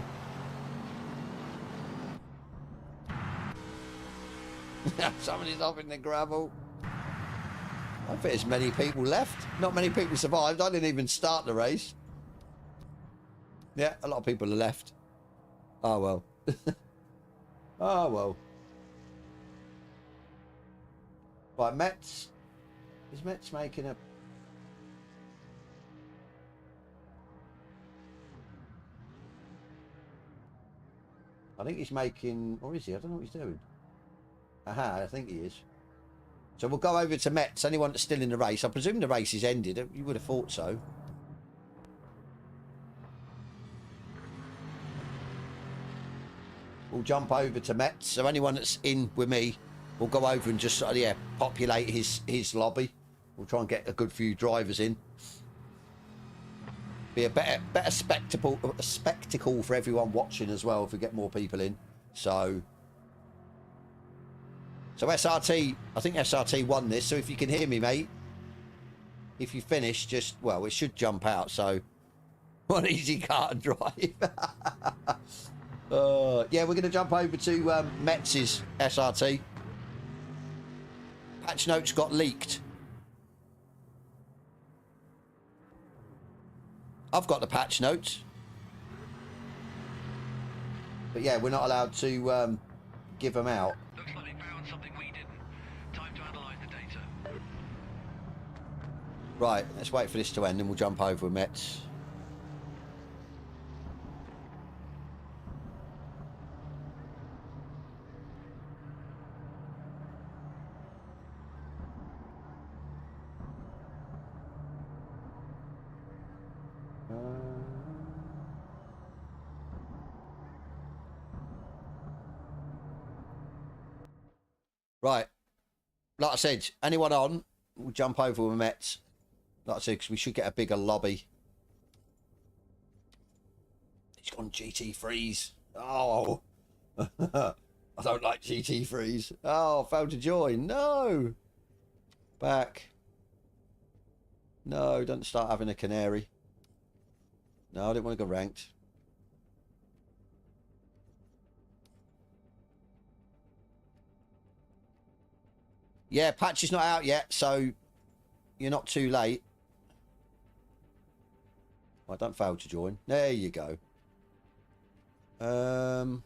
Somebody's off in the gravel. I think there's many people left. Not many people survived. I didn't even start the race. Yeah, a lot of people are left. Oh, well. Oh, well. Right, Mets. Is Mets making a... I think he's making... Or is he? I don't know what he's doing. Aha, I think he is. So we'll go over to Mets. Anyone that's still in the race. I presume the race is ended. You would have thought so. We'll jump over to Mets. So anyone that's in with me, we'll go over and just sort of, yeah, populate his lobby. We'll try and get a good few drivers in. Be a better spectacle for everyone watching as well if we get more people in. So SRT, I think SRT won this. So if you can hear me, mate, if you finish, just, well, it should jump out. So one easy car to drive. Yeah, we're going to jump over to Metz's SRT. Patch notes got leaked. I've got the patch notes. But yeah, we're not allowed to give them out. Looks like they found something we didn't. Time to analyze the data. Right, let's wait for this to end and we'll jump over with Metz. Right, like I said, anyone on, we'll jump over with Mets. Like I said, because we should get a bigger lobby. He's gone GT freeze. Oh, I don't like GT freeze. Oh, failed to join. No. Back. No, don't start having a canary. No, I didn't want to go ranked. Yeah, patch is not out yet, so you're not too late. I don't fail to join. There you go. What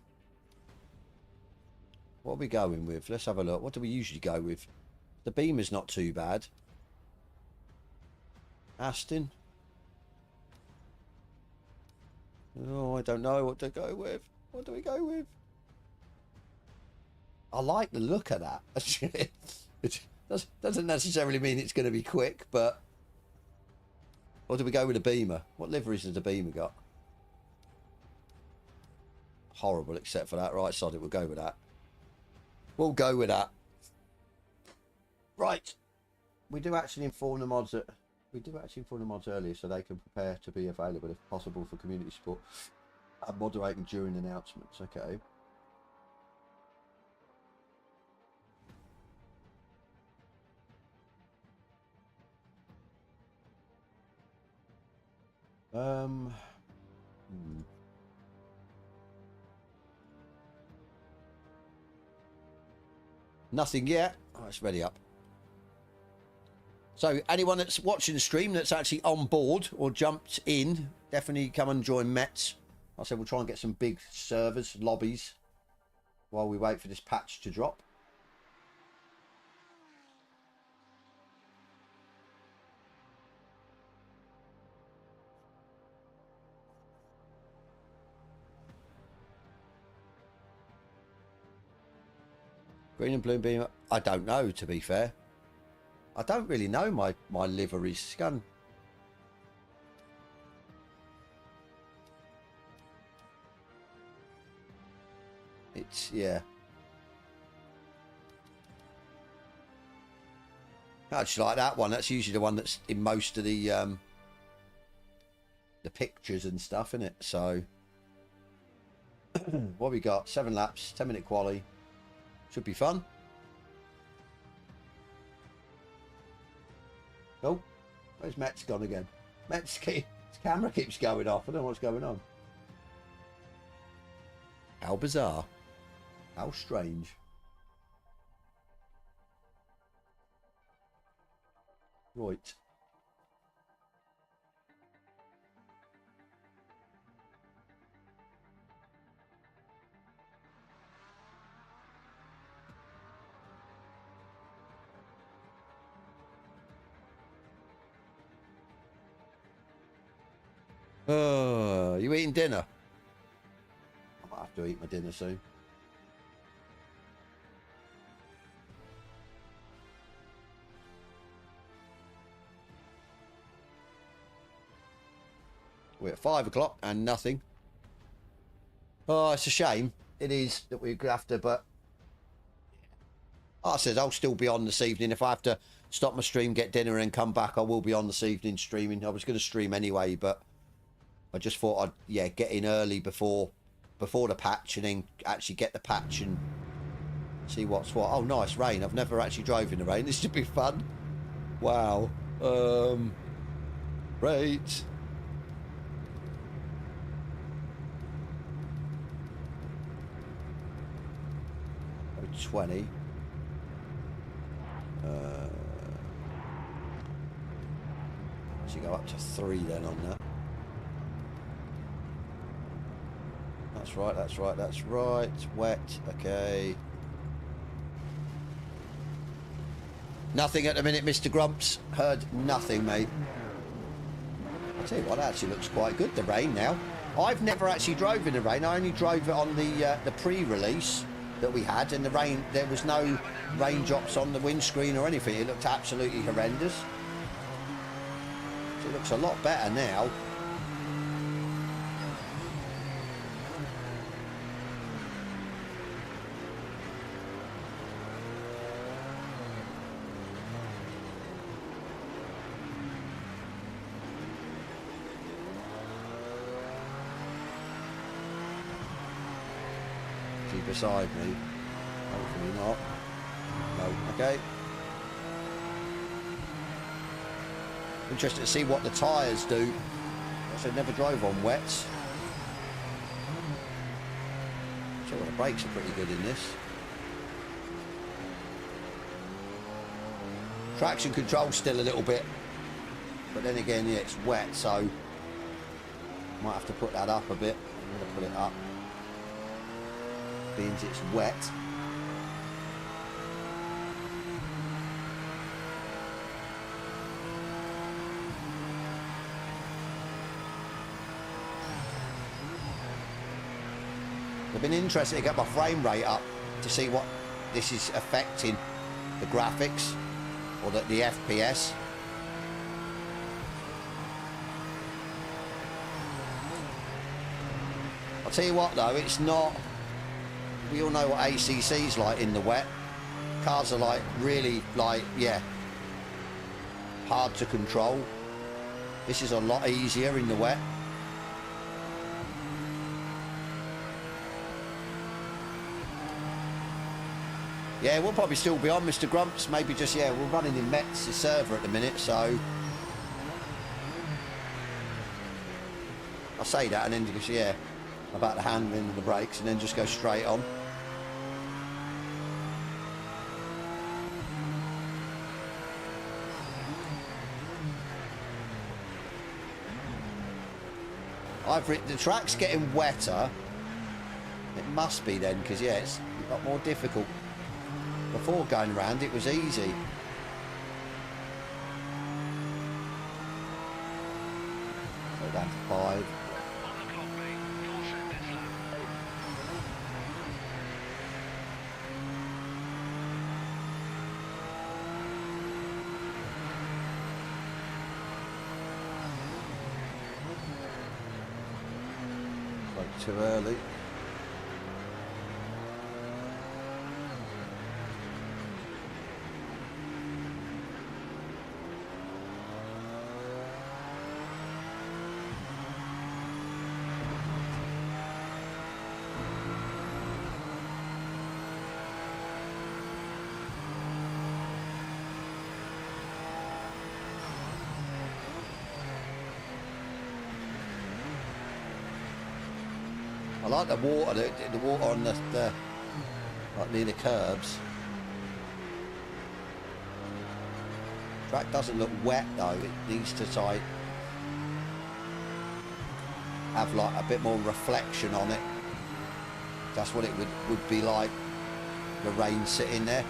are we going with? Let's have a look. What do we usually go with? The Beamer's not too bad. Aston. Oh, I don't know what to go with. What do we go with? I like the look of that. It doesn't necessarily mean it's going to be quick, but... Or do we go with a Beamer? What liveries has the Beamer got? Horrible, except for that. Right, sod it. We'll go with that. We'll go with that. Right. We do actually inform the mods that... We do actually inform the mods earlier so they can prepare to be available if possible for community support and moderating during announcements. Okay. Nothing yet. Oh, it's ready up. So anyone that's watching the stream that's actually on board or jumped in, definitely come and join Mets. I said we'll try and get some big servers, lobbies, while we wait for this patch to drop. Green and blue beam. I don't know, to be fair. I don't really know my liveries. Gun. It's, yeah. I just like that one. That's usually the one that's in most of the pictures and stuff, isn't it? So, what we got? 7 laps, 10-minute quali. Should be fun. Oh, where's Met's gone again? Met's his camera keeps going off. I don't know what's going on. How bizarre. How strange. Right. You eating dinner? I might have to eat my dinner soon. We're at 5 o'clock and nothing. Oh, it's a shame. It is that we have to, but like I said, I'll still be on this evening. If I have to stop my stream, get dinner and come back, I will be on this evening streaming. I was going to stream anyway, but I just thought I'd, yeah, get in early before the patch and then actually get the patch and see what's what. Oh, nice rain. I've never actually drove in the rain. This should be fun. Wow. Right. Oh, 20. So you go up to 3 then on that. That's right, that's right, that's right. Wet, okay. Nothing at the minute, Mr. Grumps. Heard nothing, mate. I'll tell you what, that actually looks quite good, the rain now. I've never actually drove in the rain. I only drove it on the pre-release that we had, and the rain, there was no raindrops on the windscreen or anything. It looked absolutely horrendous. So it looks a lot better now. Beside me. Hopefully not. No, okay. Interested to see what the tyres do. I never drove on wets. So the brakes are pretty good in this. Traction control still a little bit. But then again, yeah, it's wet, so might have to put that up a bit. I'm going to put it up. Means it's wet. I've been interested to get my frame rate up to see what this is affecting the graphics or the FPS. I'll tell you what though, it's not. We all know what ACC's like in the wet. Cars are like really like, yeah, hard to control. This is a lot easier in the wet. Yeah, we'll probably still be on, Mr. Grumps. Maybe just, yeah, we're running in Met's server at the minute, so I'll say that and then just, yeah, about the handling and the brakes and then just go straight on. The track's getting wetter. It must be then, because yeah, it's a lot more difficult. Before going around, it was easy. Go down to 5. Too early. I like the water, the water on the like near the curbs. Track doesn't look wet though. It needs to like have like a bit more reflection on it. That's what it would be like. The rain sitting there.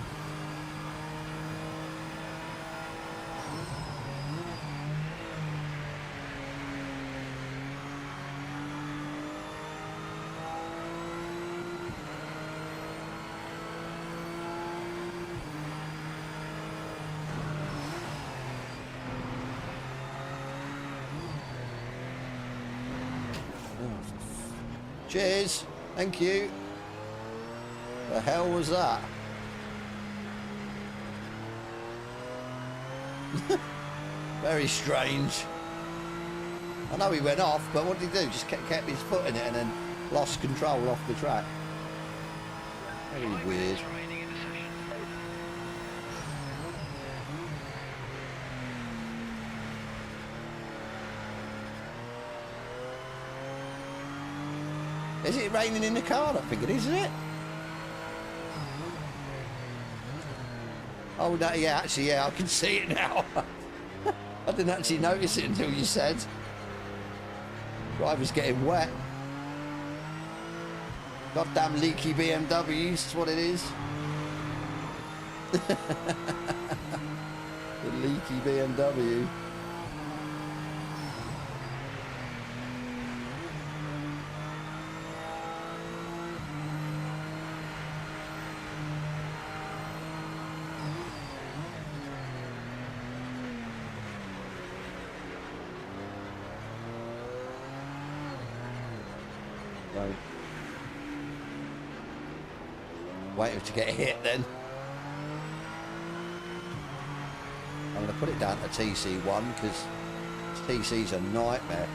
Cheers, thank you. The hell was that? Very strange. I know he went off, but what did he do? Just kept his foot in it and then lost control off the track. Very weird. Is it raining in the car? I think it is, isn't it? Oh, no, yeah, actually, yeah, I can see it now. I didn't actually notice it until you said. Driver's getting wet. Goddamn leaky BMWs, that's what it is. The leaky BMW. Waiting to get hit then. I'm going to put it down to TC1 because TC's a nightmare.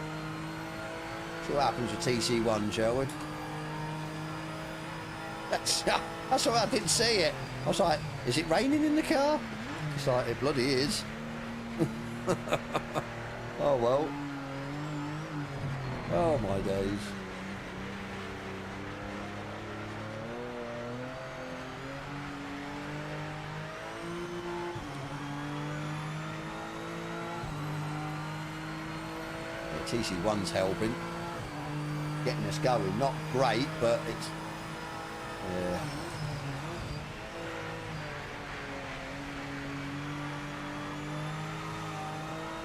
See what happens with TC1, shall we? That's what I didn't see it. I was like, is it raining in the car? It's like, it bloody is. Oh well. Oh my days. TC1's helping, getting us going. Not great, but it's yeah.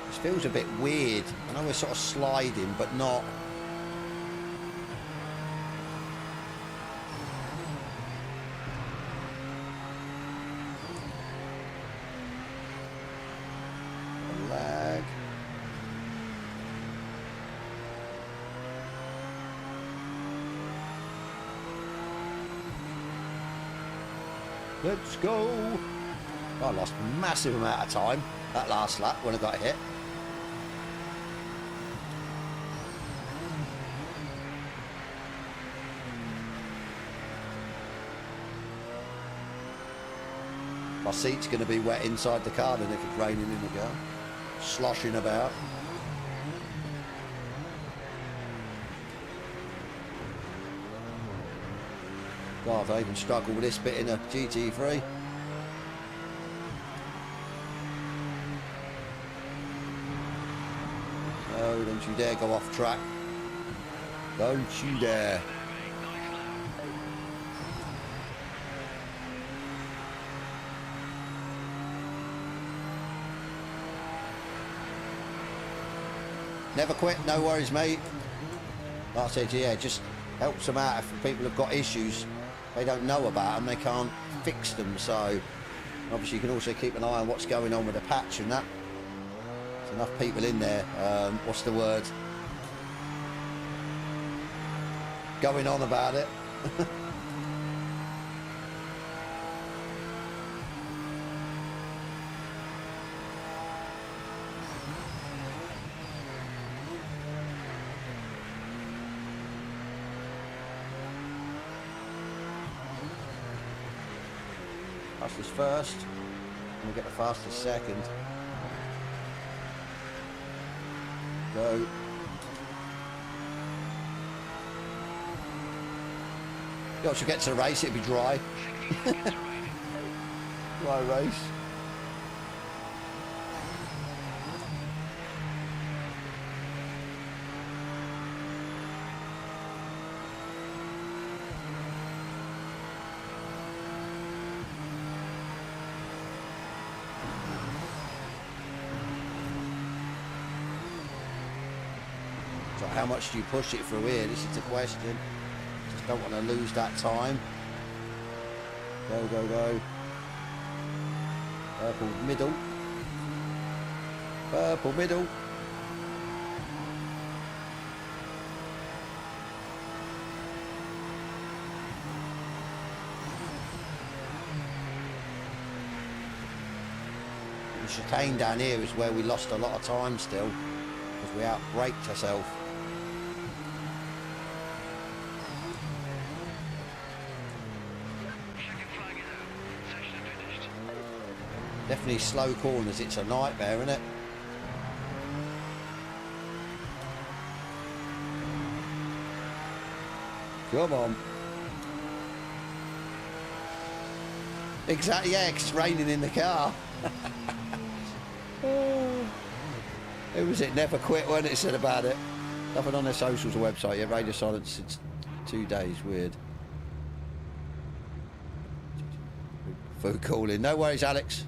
This feels a bit weird. I know we're sort of sliding, but not. Lag. Let's go. I lost a massive amount of time that last lap when I got hit. My seat's going to be wet inside the car then if it's raining in the car. Sloshing about. God, I even struggle with this bit in a GT3. No, don't you dare go off track. Don't you dare. Never quit, no worries, mate. Like I said, yeah, just helps them out if people have got issues they don't know about them, they can't fix them. So obviously you can also keep an eye on what's going on with the patch and that. There's enough people in there, what's the word? Going on about it. Fastest first, and we'll get the fastest second. Go. Once you get to the race, it'll be dry. Dry race. But how much do you push it through here? This is the question. Just don't want to lose that time. Go, go, go. Purple middle. Purple middle. The chicane down here is where we lost a lot of time still, because we outbraked ourselves. Definitely slow corners, it's a nightmare, isn't it? Come on. Exactly, yeah, 'cause it's raining in the car. Who was it? Never quit, wasn't it? Said about it. Nothing on their socials or website. Yeah, radio silence since 2 days. Weird. Food calling. No worries, Alex.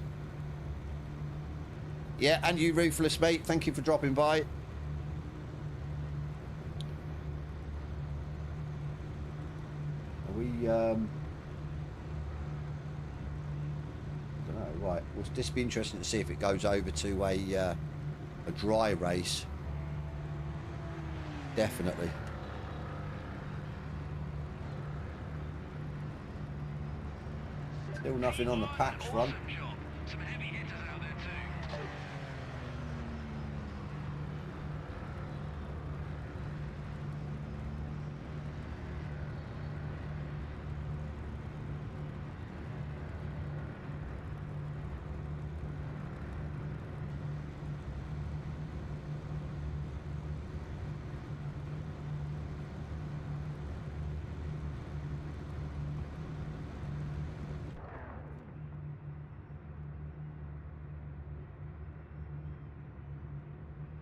Yeah, and you, Ruthless, mate. Thank you for dropping by. Are we, I don't know, right. Well, this be interesting to see if it goes over to a dry race. Definitely. Still nothing on the patch front. Some heavy hitters out there too.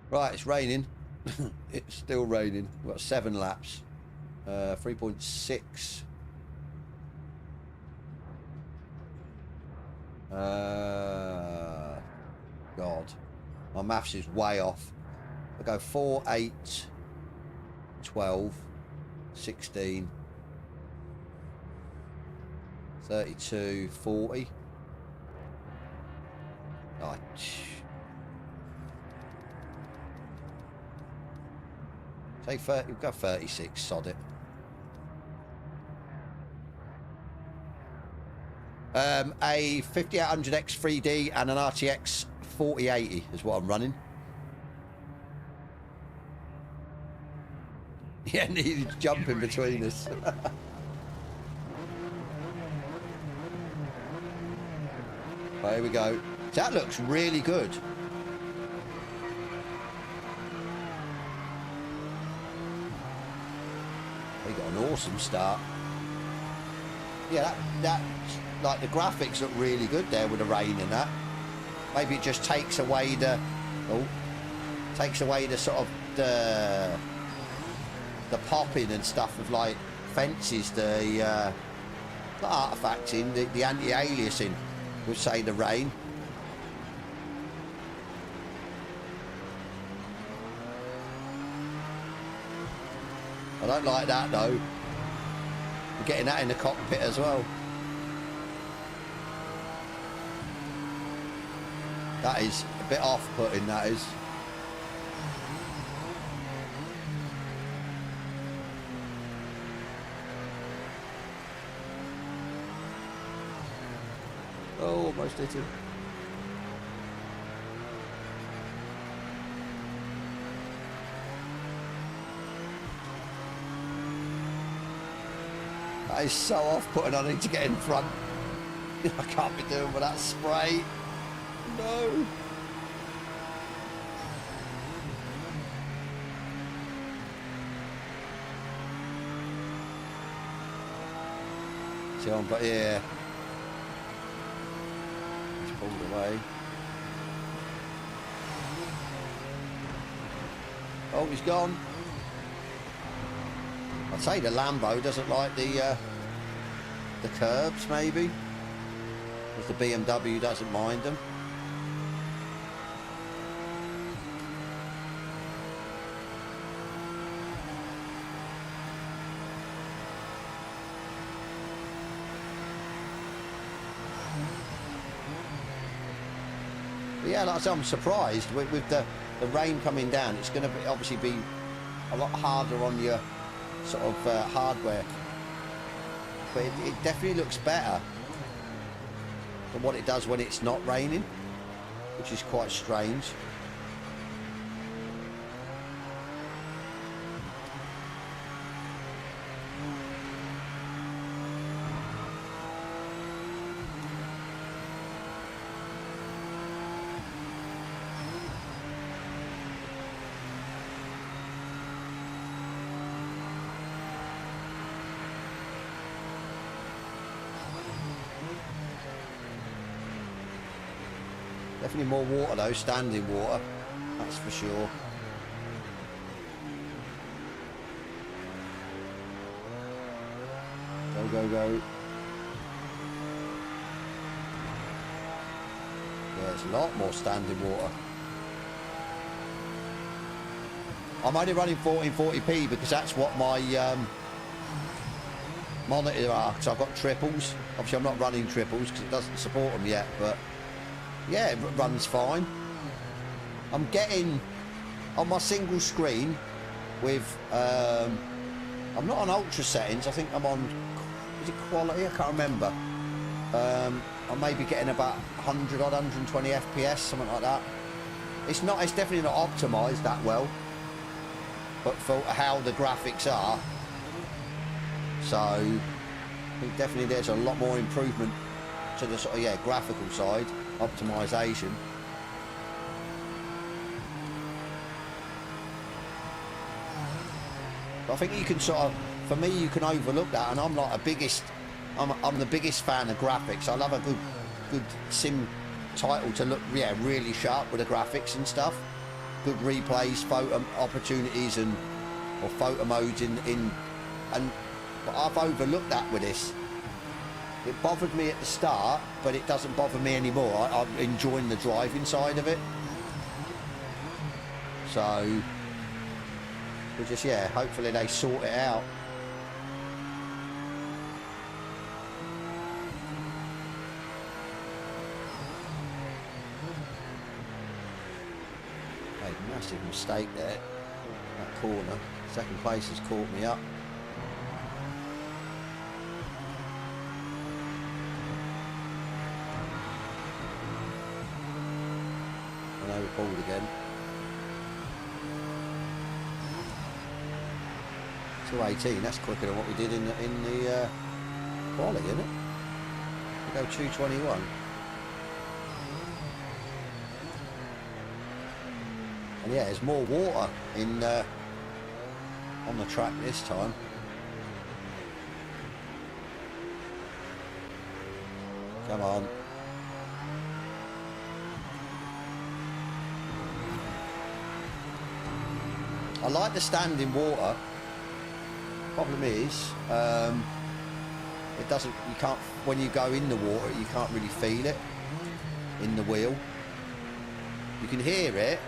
Right, it's raining. It's still raining. We've got 7 laps. 3.6. God. My maths is way off. I go 4, 8, 12, 16, 32, 40. Oh, say 30, we've got 36, sod it. A 5800X 3D and an RTX 4080 is what I'm running. Yeah, needed to jump in between us. Right, here we go. That looks really good. They got an awesome start. Yeah, that like the graphics look really good there with the rain and that. Maybe it just takes away the sort of the popping and stuff of like fences, the artifacting, the anti-aliasing would say the rain. I don't like that though. We're getting that in the cockpit as well. That is a bit off-putting, that is. Oh, almost hit him. That is so off-putting. I need to get in front. I can't be doing with that spray. No. See on, but yeah. It's pulled away. Oh, he's gone. I'd say the Lambo doesn't like the curbs, maybe. Because the BMW doesn't mind them. yeah, like I said, I'm surprised with the rain coming down. It's going to obviously be a lot harder on your sort of hardware, but it definitely looks better than what it does when it's not raining, which is quite strange. Definitely more water though, standing water, that's for sure. Go, go, go. Yeah, it's a lot more standing water. I'm only running 1440p because that's what my monitor are, because I've got triples. Obviously I'm not running triples because it doesn't support them yet, but yeah, it runs fine. I'm getting on my single screen with I'm not on ultra settings. I think I'm on, is it quality? I can't remember. I may be getting about 100 odd 120 FPS, something like that. It's definitely not optimized that well, but for how the graphics are, so I think definitely there's a lot more improvement to the sort of, yeah, graphical side, optimization. But I think you can sort of, for me, you can overlook that, and I'm like I'm the biggest fan of graphics. I love a good sim title to look, yeah, really sharp with the graphics and stuff. Good replays, photo opportunities, or photo modes but I've overlooked that with this. It bothered me at the start, but it doesn't bother me anymore. I'm enjoying the driving side of it. So, we just, yeah, hopefully they sort it out. Made a massive mistake there. That corner. Second place has caught me up. Pulled again. 218. That's quicker than what we did in the quali, isn't it? We go 221. And yeah, there's more water in on the track this time. Come on. I like the standing water. Problem is, it doesn't. You can't. When you go in the water, you can't really feel it in the wheel. You can hear it.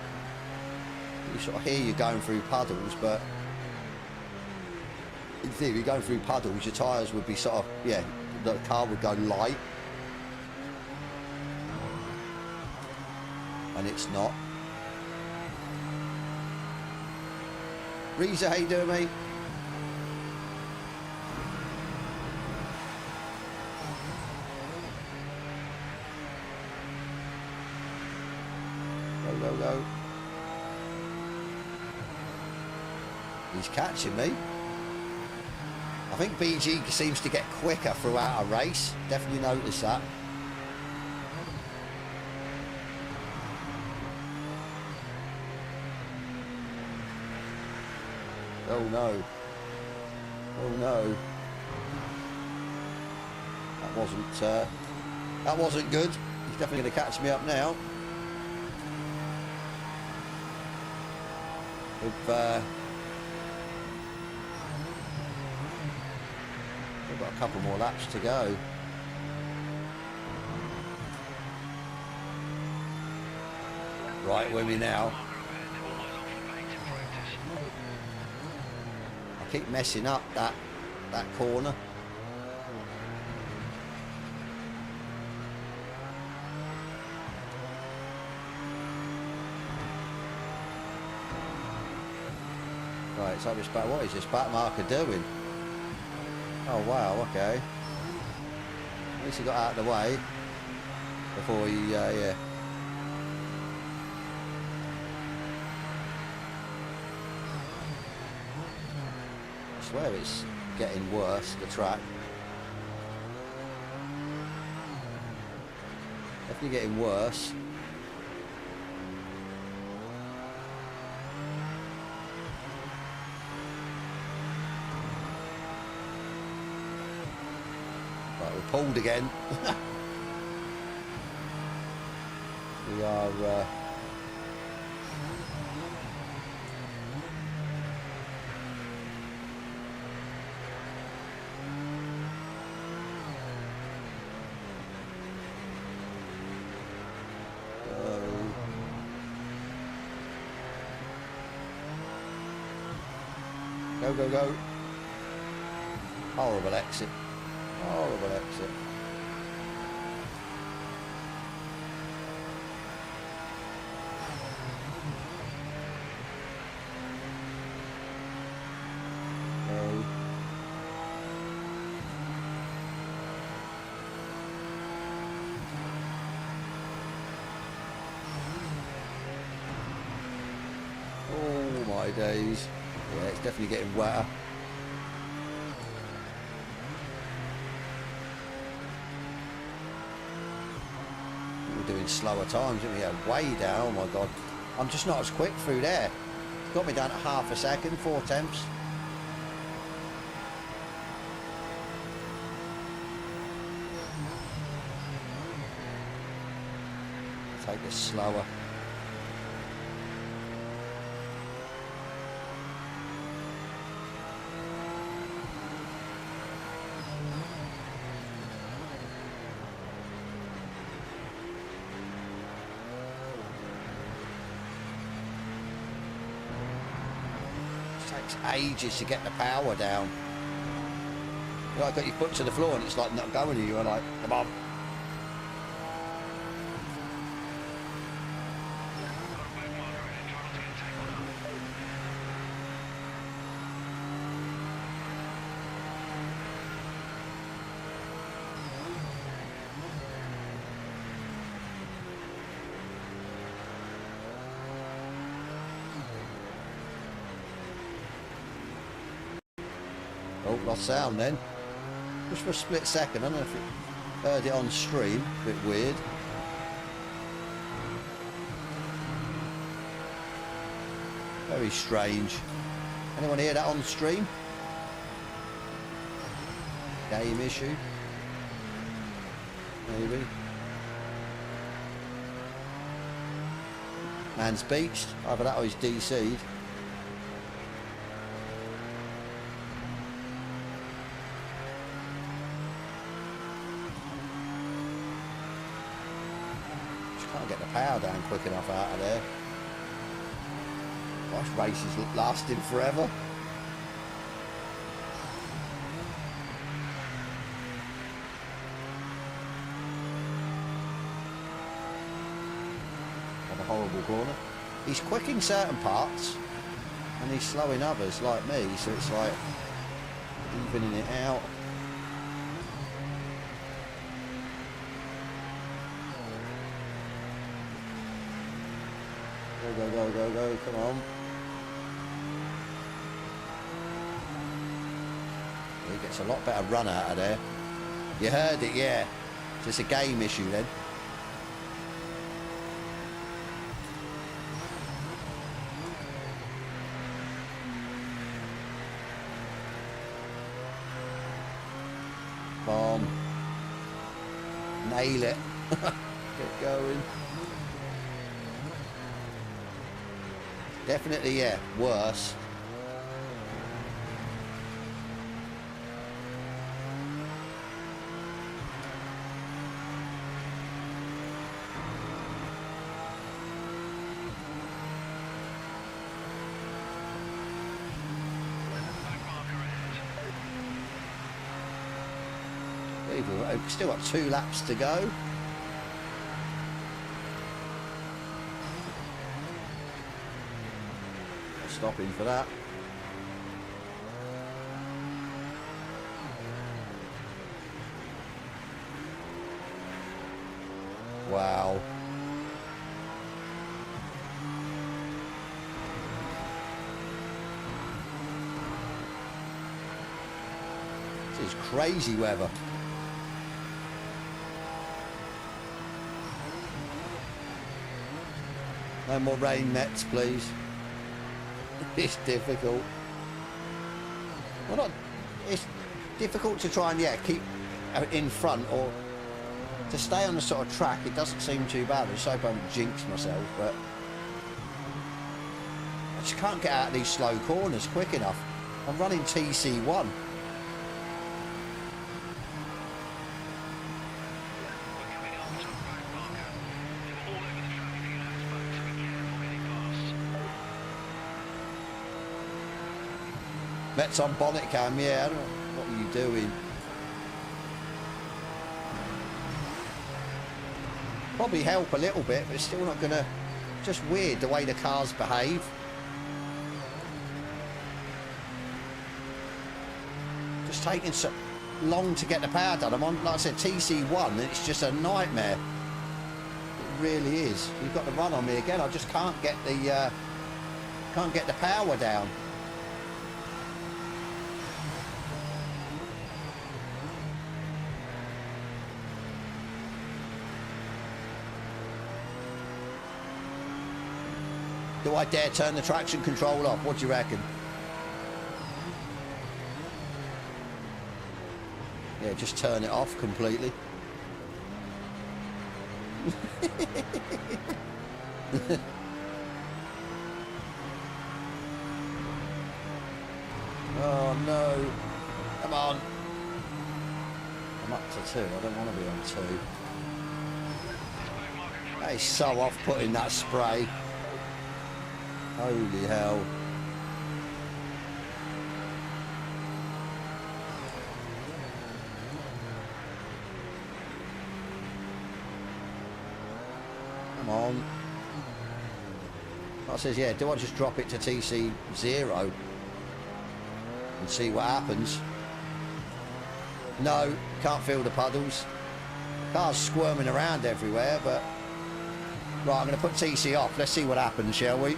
You sort of hear you going through puddles, but in theory, going through puddles, your tyres would be sort of, yeah, the car would go light, and it's not. Reza, how you doing, mate? Go, go, go. He's catching me. I think BG seems to get quicker throughout a race. Definitely noticed that. Oh no. Oh no. That wasn't good. He's definitely going to catch me up now. We've got a couple more laps to go. Right with me now. I keep messing up that corner. Right, so this back. What is this back marker doing? Oh wow, okay. At least he got out of the way before he, yeah. I swear it's getting worse, the track. Definitely getting worse. Right, we're pulled again. We are go, go, go. Horrible exit. Horrible exit. Go. Oh my days. Yeah, it's definitely getting wetter. We're doing slower times, aren't we? Yeah, way down. Oh my god. I'm just not as quick through there. It's got me down to half a second, 4 tenths. Take this slower. Takes ages to get the power down. You like got your foot to the floor and it's like not going to you. I'm like, come on. Oh, lost sound then. Just for a split second. I don't know if you heard it on stream. A bit weird. Very strange. Anyone hear that on stream? Game issue? Maybe. Man's beached. Either that or he's DC'd. Get the power down quick enough out of there. Gosh, race is lasting forever. Have a horrible corner. He's quick in certain parts and he's slow in others like me, so it's like evening it out. Go, go, go, go, come on. He gets a lot better run out of there. You heard it, yeah. So it's a game issue then. Bomb. Nail it. Get going. Definitely, yeah, worse. We've still got 2 laps to go. Stopping for that. is crazy weather. No more rain nets, please. It's difficult. Well, not. It's difficult to try and keep in front or to stay on the sort of track. It doesn't seem too bad. I just hope I haven't jinxed myself, but I just can't get out of these slow corners quick enough. I'm running TC1. Met's on bonnet cam, yeah. I don't know. What are you doing? Probably help a little bit, but it's still not gonna. Just weird the way the cars behave. Just taking so long to get the power done. I'm on, like I said, TC1, and it's just a nightmare. It really is. You've got to run on me again. I just can't get the power down. Do I dare turn the traction control off? What do you reckon? Yeah, just turn it off completely. Oh no. Come on. I'm up to 2. I don't want to be on 2. That is so off-putting, that spray. Holy hell. Come on. That says, yeah, do I just drop it to TC0 and see what happens? No, can't feel the puddles. Car's squirming around everywhere, but... Right, I'm going to put TC off. Let's see what happens, shall we?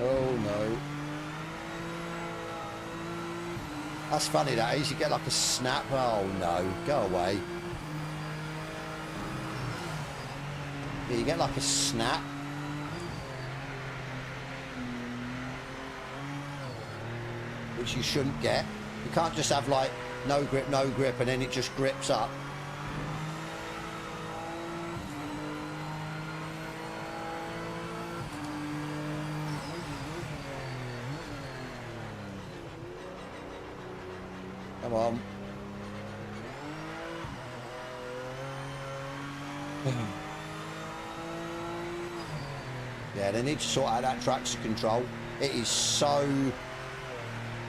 Oh no. That's funny, that is. You get like a snap. Oh no, go away. Yeah, you get like a snap. Which you shouldn't get. You can't just have like no grip, and then it just grips up. Come on. Yeah, they need to sort out that traction control. It is so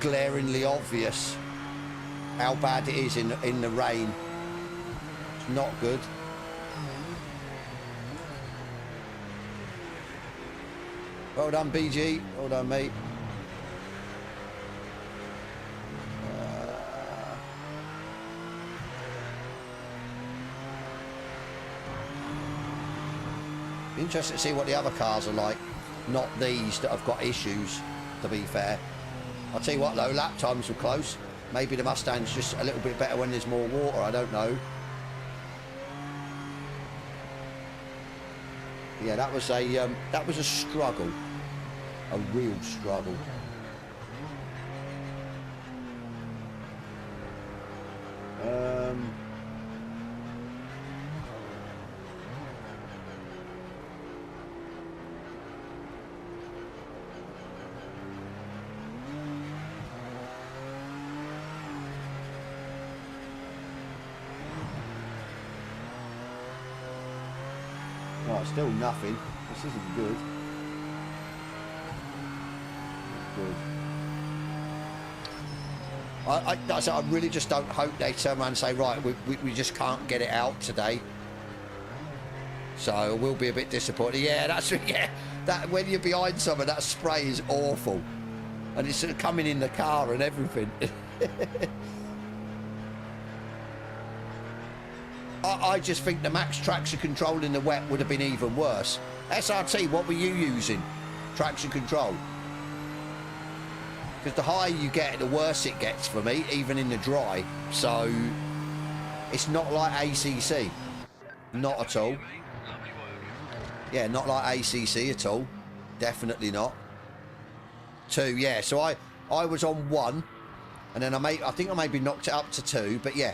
glaringly obvious how bad it is in the rain. It's not good. Well done, BG. Well done, mate. Interesting to see what the other cars are like, not these that have got issues, to be fair. I'll tell you what though, lap times were close. Maybe the Mustang's just a little bit better when there's more water, I don't know. Yeah, that was a struggle. A real struggle. Right, still nothing. This isn't good. good. I really just don't hope they turn around and say, right, we just can't get it out today. So we'll be a bit disappointed. Yeah, that's yeah. That when you're behind someone, that spray is awful, and it's sort of coming in the car and everything. I just think the max traction control in the wet would have been even worse. SRT, what were you using? Traction control. Because the higher you get, the worse it gets for me, even in the dry. So it's not like ACC. Not at all. Yeah, not like ACC at all. Definitely not. 2, yeah. So I was on 1, and then I think I maybe knocked it up to 2. But yeah,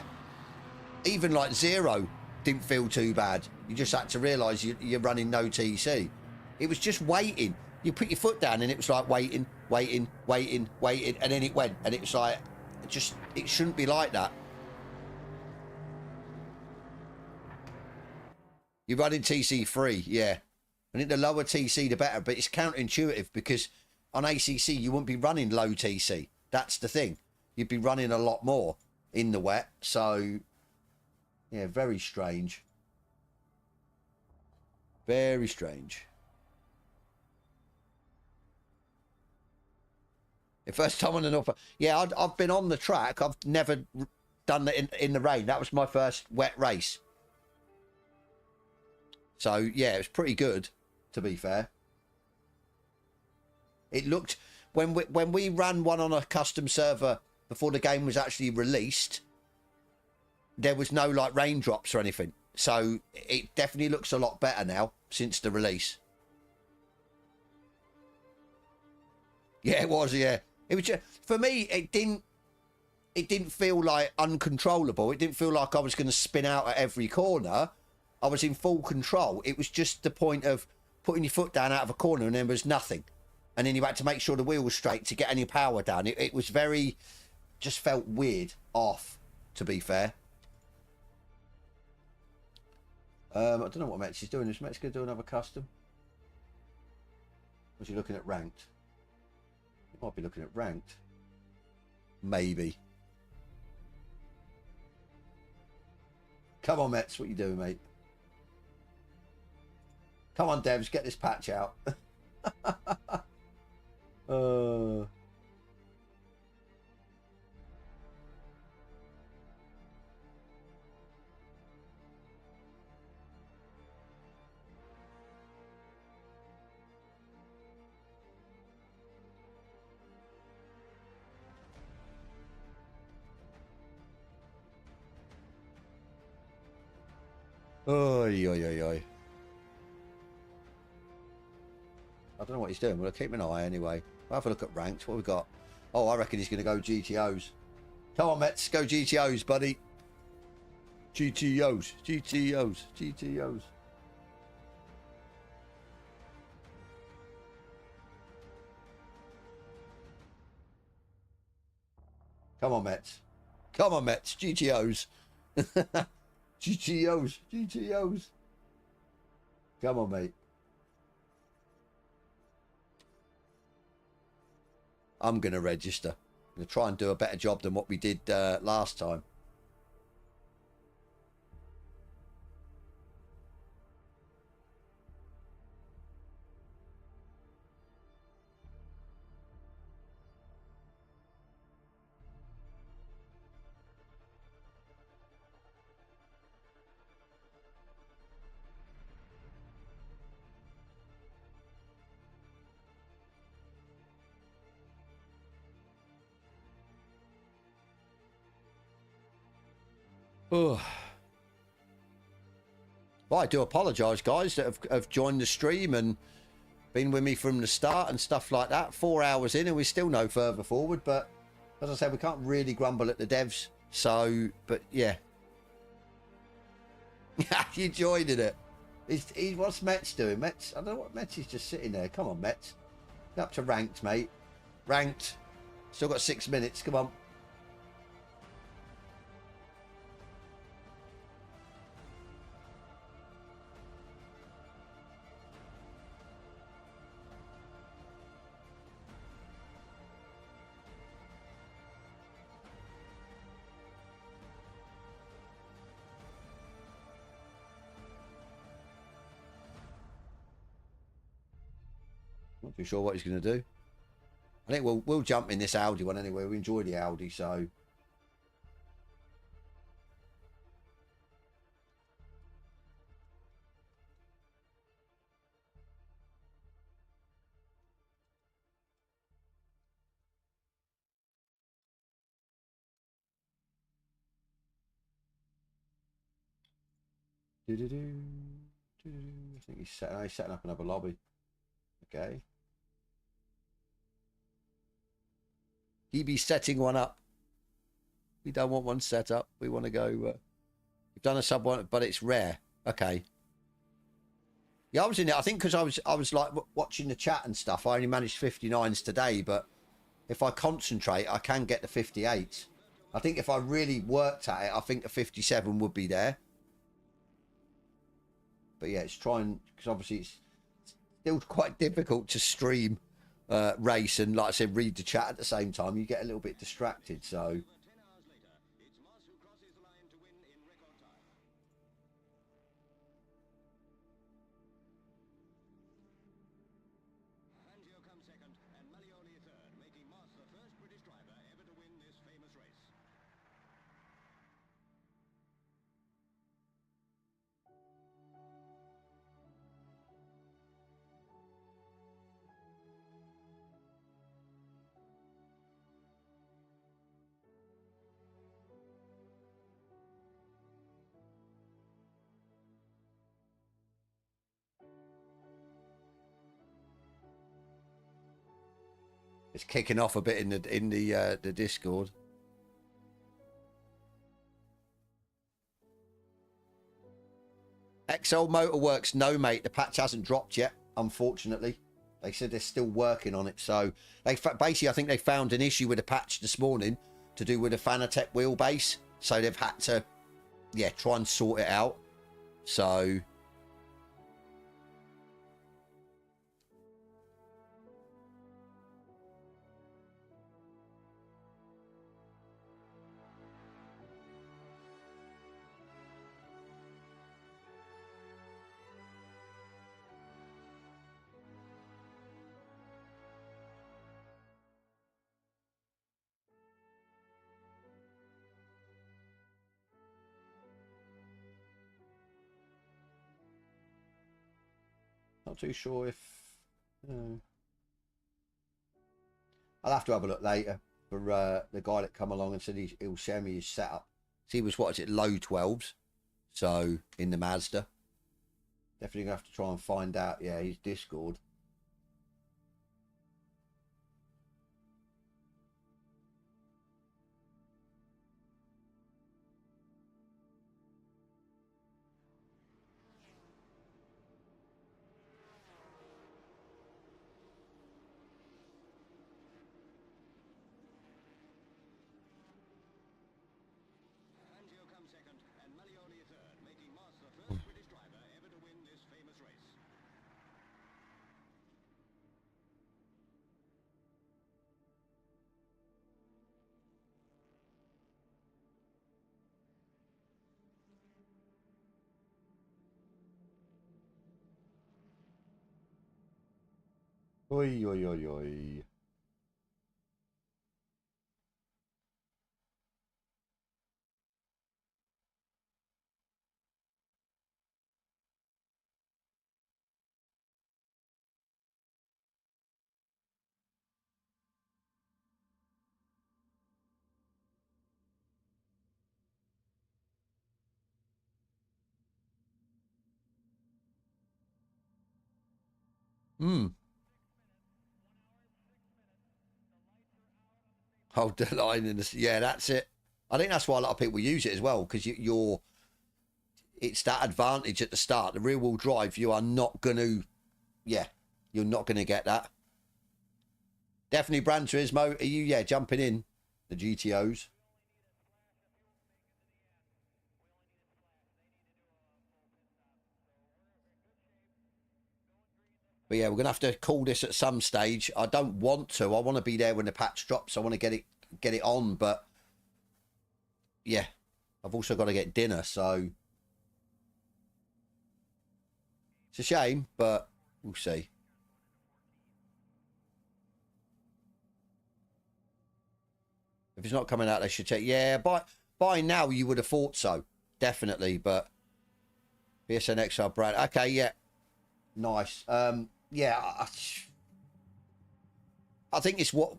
even like 0 didn't feel too bad. You just had to realise you're running no TC. It was just waiting. You put your foot down, and it was like waiting, and then it went, and it was like, it shouldn't be like that. You're running TC3, yeah. I think the lower TC, the better, but it's counterintuitive because on ACC, you wouldn't be running low TC. That's the thing. You'd be running a lot more in the wet. So, yeah, very strange. Very strange. The first time on an upper. Yeah, I've been on the track. I've never done that in the rain. That was my first wet race. So, yeah, it was pretty good, to be fair. It looked... When we ran one on a custom server before the game was actually released, there was no, like, raindrops or anything. So, it definitely looks a lot better now since the release. Yeah, it was, yeah. It was just... For me, it didn't feel, like, uncontrollable. It didn't feel like I was going to spin out at every corner. I was in full control. It was just the point of putting your foot down out of a corner and there was nothing. And then you had to make sure the wheel was straight to get any power down. It was very... Just felt weird. Off, to be fair. I don't know what Metz is doing. Is Metz going to do another custom? Was he looking at ranked? He might be looking at ranked. Maybe. Come on, Metz. What you doing, mate? Come on, devs. Get this patch out. Oy, oy, oy, oy. I don't know what he's doing. We'll keep an eye anyway. We'll have a look at ranked. What we got? Oh, I reckon he's going to go GTOs. Come on, Mets. Go GTOs, buddy. GTOs. GTOs. GTOs. Come on, Mets. Come on, Mets. GTOs. GTOs. GTOs. Come on, mate. I'm going to register. I'm going to try and do a better job than what we did last time. Oh. Well, I do apologise, guys, that have joined the stream and been with me from the start and stuff like that. 4 hours in and we're still no further forward. But as I said, we can't really grumble at the devs. So, but yeah. You joined in it. What's Metz doing? Metz, I don't know what Metz is just sitting there. Come on, Metz. Get up to ranked, mate. Ranked. Still got 6 minutes. Come on. Not too sure what he's going to do. I think we'll jump in this Audi one anyway. We enjoy the Audi, so. I think he's setting up another lobby. Okay. He be setting one up. We don't want one set up. We want to go. We've done a sub one, but it's rare. Okay. Yeah, I was in it. I think because I was like watching the chat and stuff. I only managed 59s today, but if I concentrate, I can get the 58s. I think if I really worked at it, I think the 57 would be there. But yeah, it's trying, because obviously it's still quite difficult to stream race and, like I said, read the chat at the same time. You get a little bit distracted, so. It's kicking off a bit in the Discord. XL Motorworks, no mate, the patch hasn't dropped yet, unfortunately. They said they're still working on it. So they basically, I think they found an issue with the patch this morning to do with the Fanatec wheelbase. So they've had to, yeah, try and sort it out. So. Not too sure if. I'll have to have a look later for the guy that come along and said he'll share me his setup. So he was, what is it, low 12s. So in the Mazda. Definitely gonna have to try and find out, yeah, his Discord. Oi, oi, oi, oi. Hold the line in the, yeah, that's it. I think that's why a lot of people use it as well, because it's that advantage at the start. The rear wheel drive, you are not going to, yeah, you're not going to get that. Definitely Gran Turismo. Are you, yeah, jumping in the GTOs? But yeah, we're going to have to call this at some stage. I don't want to. I want to be there when the patch drops. I want to get it on, but yeah, I've also got to get dinner, so it's a shame, but we'll see. If it's not coming out, they should check. Yeah, by now you would have thought so, definitely. But PSN XR brand. Okay, yeah, nice. Yeah, I think it's what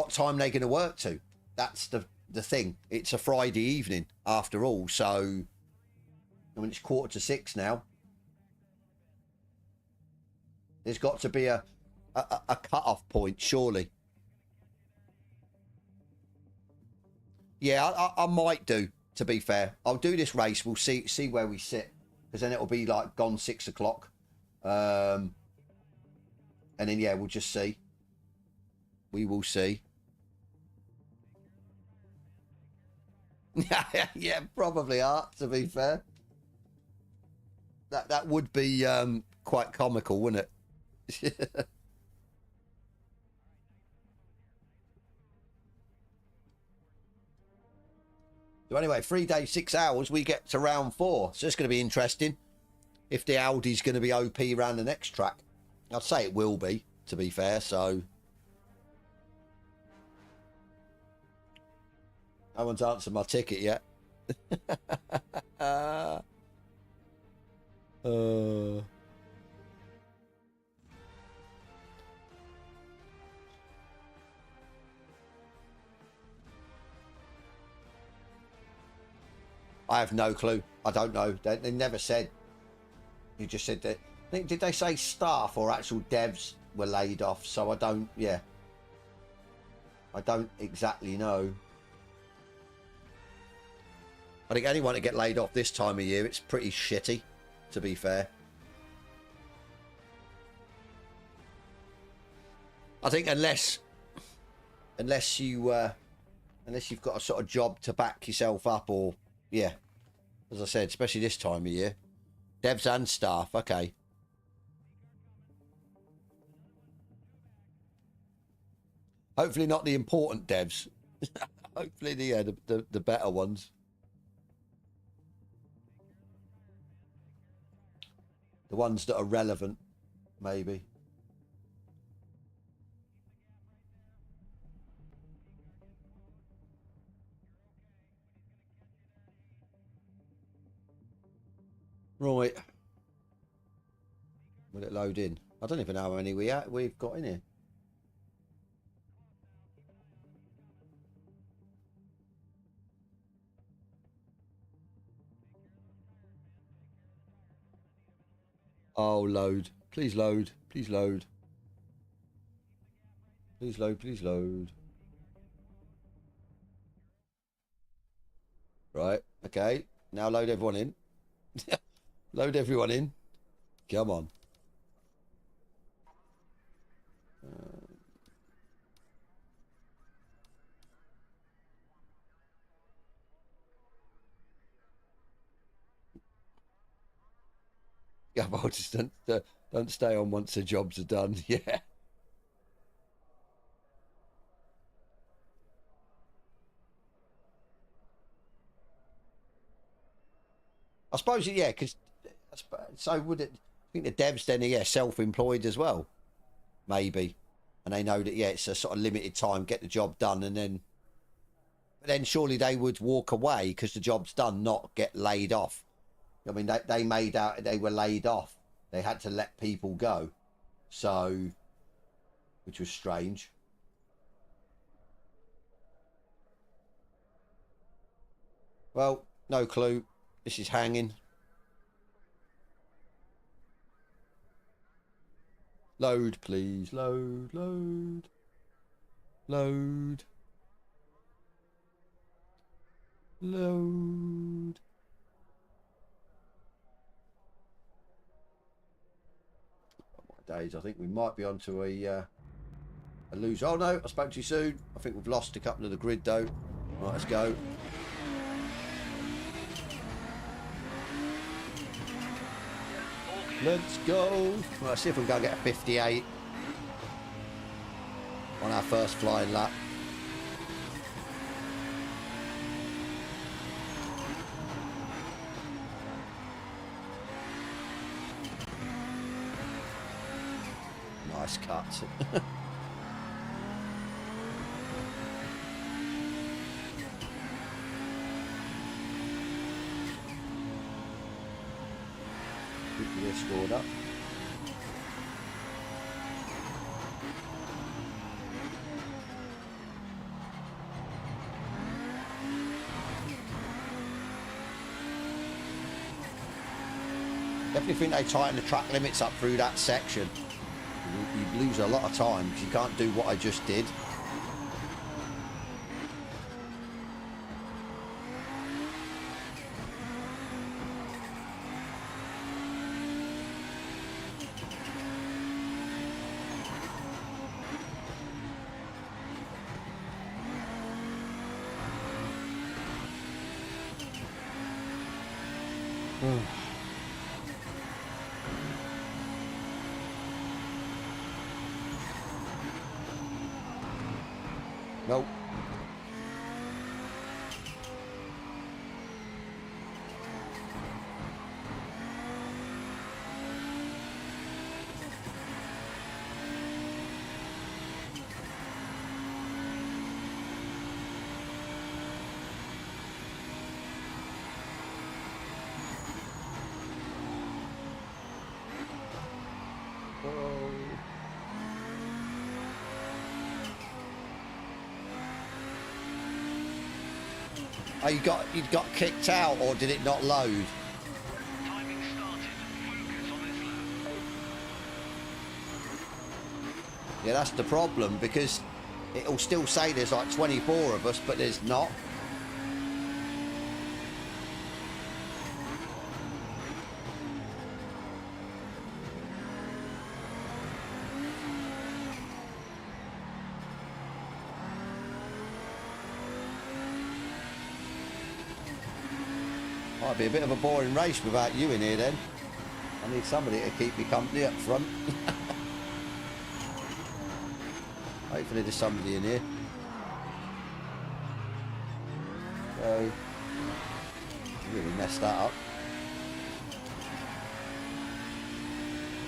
time they're going to work to. That's the thing. It's a Friday evening after all, so I mean it's 5:45 now. There's got to be a cut-off point, surely. Yeah, I might do, to be fair. I'll do this race. We'll see where we sit. Because then it'll be like gone 6 o'clock. And then, yeah, we'll just see. We will see. Yeah, probably Art, to be fair. That would be quite comical, wouldn't it? So anyway, 3 days, 6 hours, we get to round 4. So it's going to be interesting if the Audi's going to be OP around the next track. I'd say it will be, to be fair, so... No one's answered my ticket yet. I have no clue. I don't know. They never said. You just said that. I think, did they say staff or actual devs were laid off? So I don't, yeah. I don't exactly know. I think anyone to get laid off this time of year, it's pretty shitty, to be fair. I think unless you've got a sort of job to back yourself up, or yeah, as I said, especially this time of year, devs and staff. Okay. Hopefully not the important devs. Hopefully the better ones. The ones that are relevant, maybe. Right. Will it load in? I don't even know how many we've got in here. Oh, load. Please load. Please load. Please load. Please load. Right. Okay. Now load everyone in. Load everyone in. Come on. Yeah, well, just don't stay on once the jobs are done. Yeah. I suppose, yeah, because so would it? I think the devs then are, yeah, self-employed as well, maybe, and they know that, yeah, it's a sort of limited time, get the job done, and then, but then surely they would walk away because the job's done, not get laid off. I mean, they made out they were laid off. They had to let people go, so, which was strange. Well, no clue. This is hanging. Load, please. Load, load. Load. Load. Oh my days, I think we might be onto a lose. Oh no, I spoke too soon. I think we've lost a couple of the grid though. Right, let's go. Let's go. Right, let's see if we can go get a 58 on our first flying lap. Nice cut. Gear scored up. Definitely think they tighten the track limits up through that section. You'd lose a lot of time because you can't do what I just did. Nope. Oh, you got kicked out, or did it not load? Timing started. Focus on this lap. Yeah, that's the problem, because it'll still say there's like 24 of us, but there's not. Might be a bit of a boring race without you in here then. I need somebody to keep me company up front. Hopefully there's somebody in here. So, really messed that up.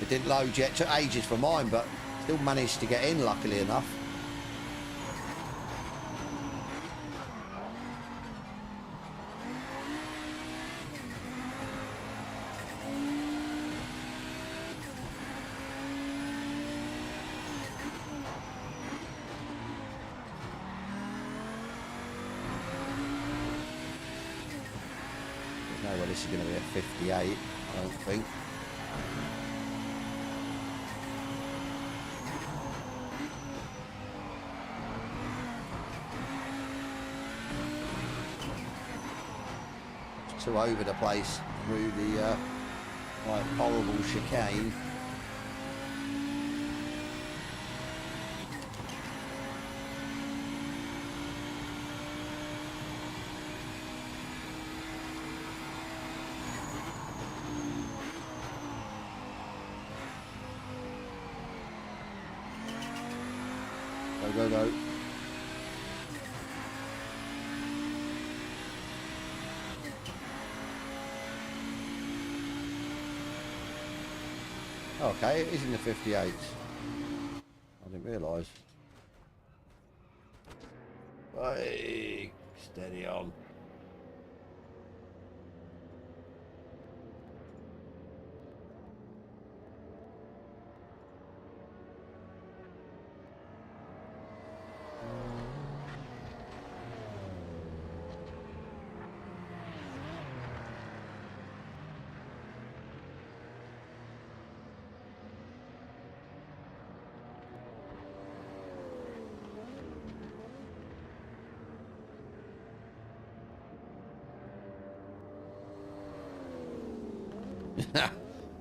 It didn't load yet, took ages for mine, but still managed to get in luckily enough. No, well, this is going to be a 58, I don't think. It's too over the place through the like horrible chicane. Go, go. Okay, it is in the 58s. I didn't realise. Hey, steady on.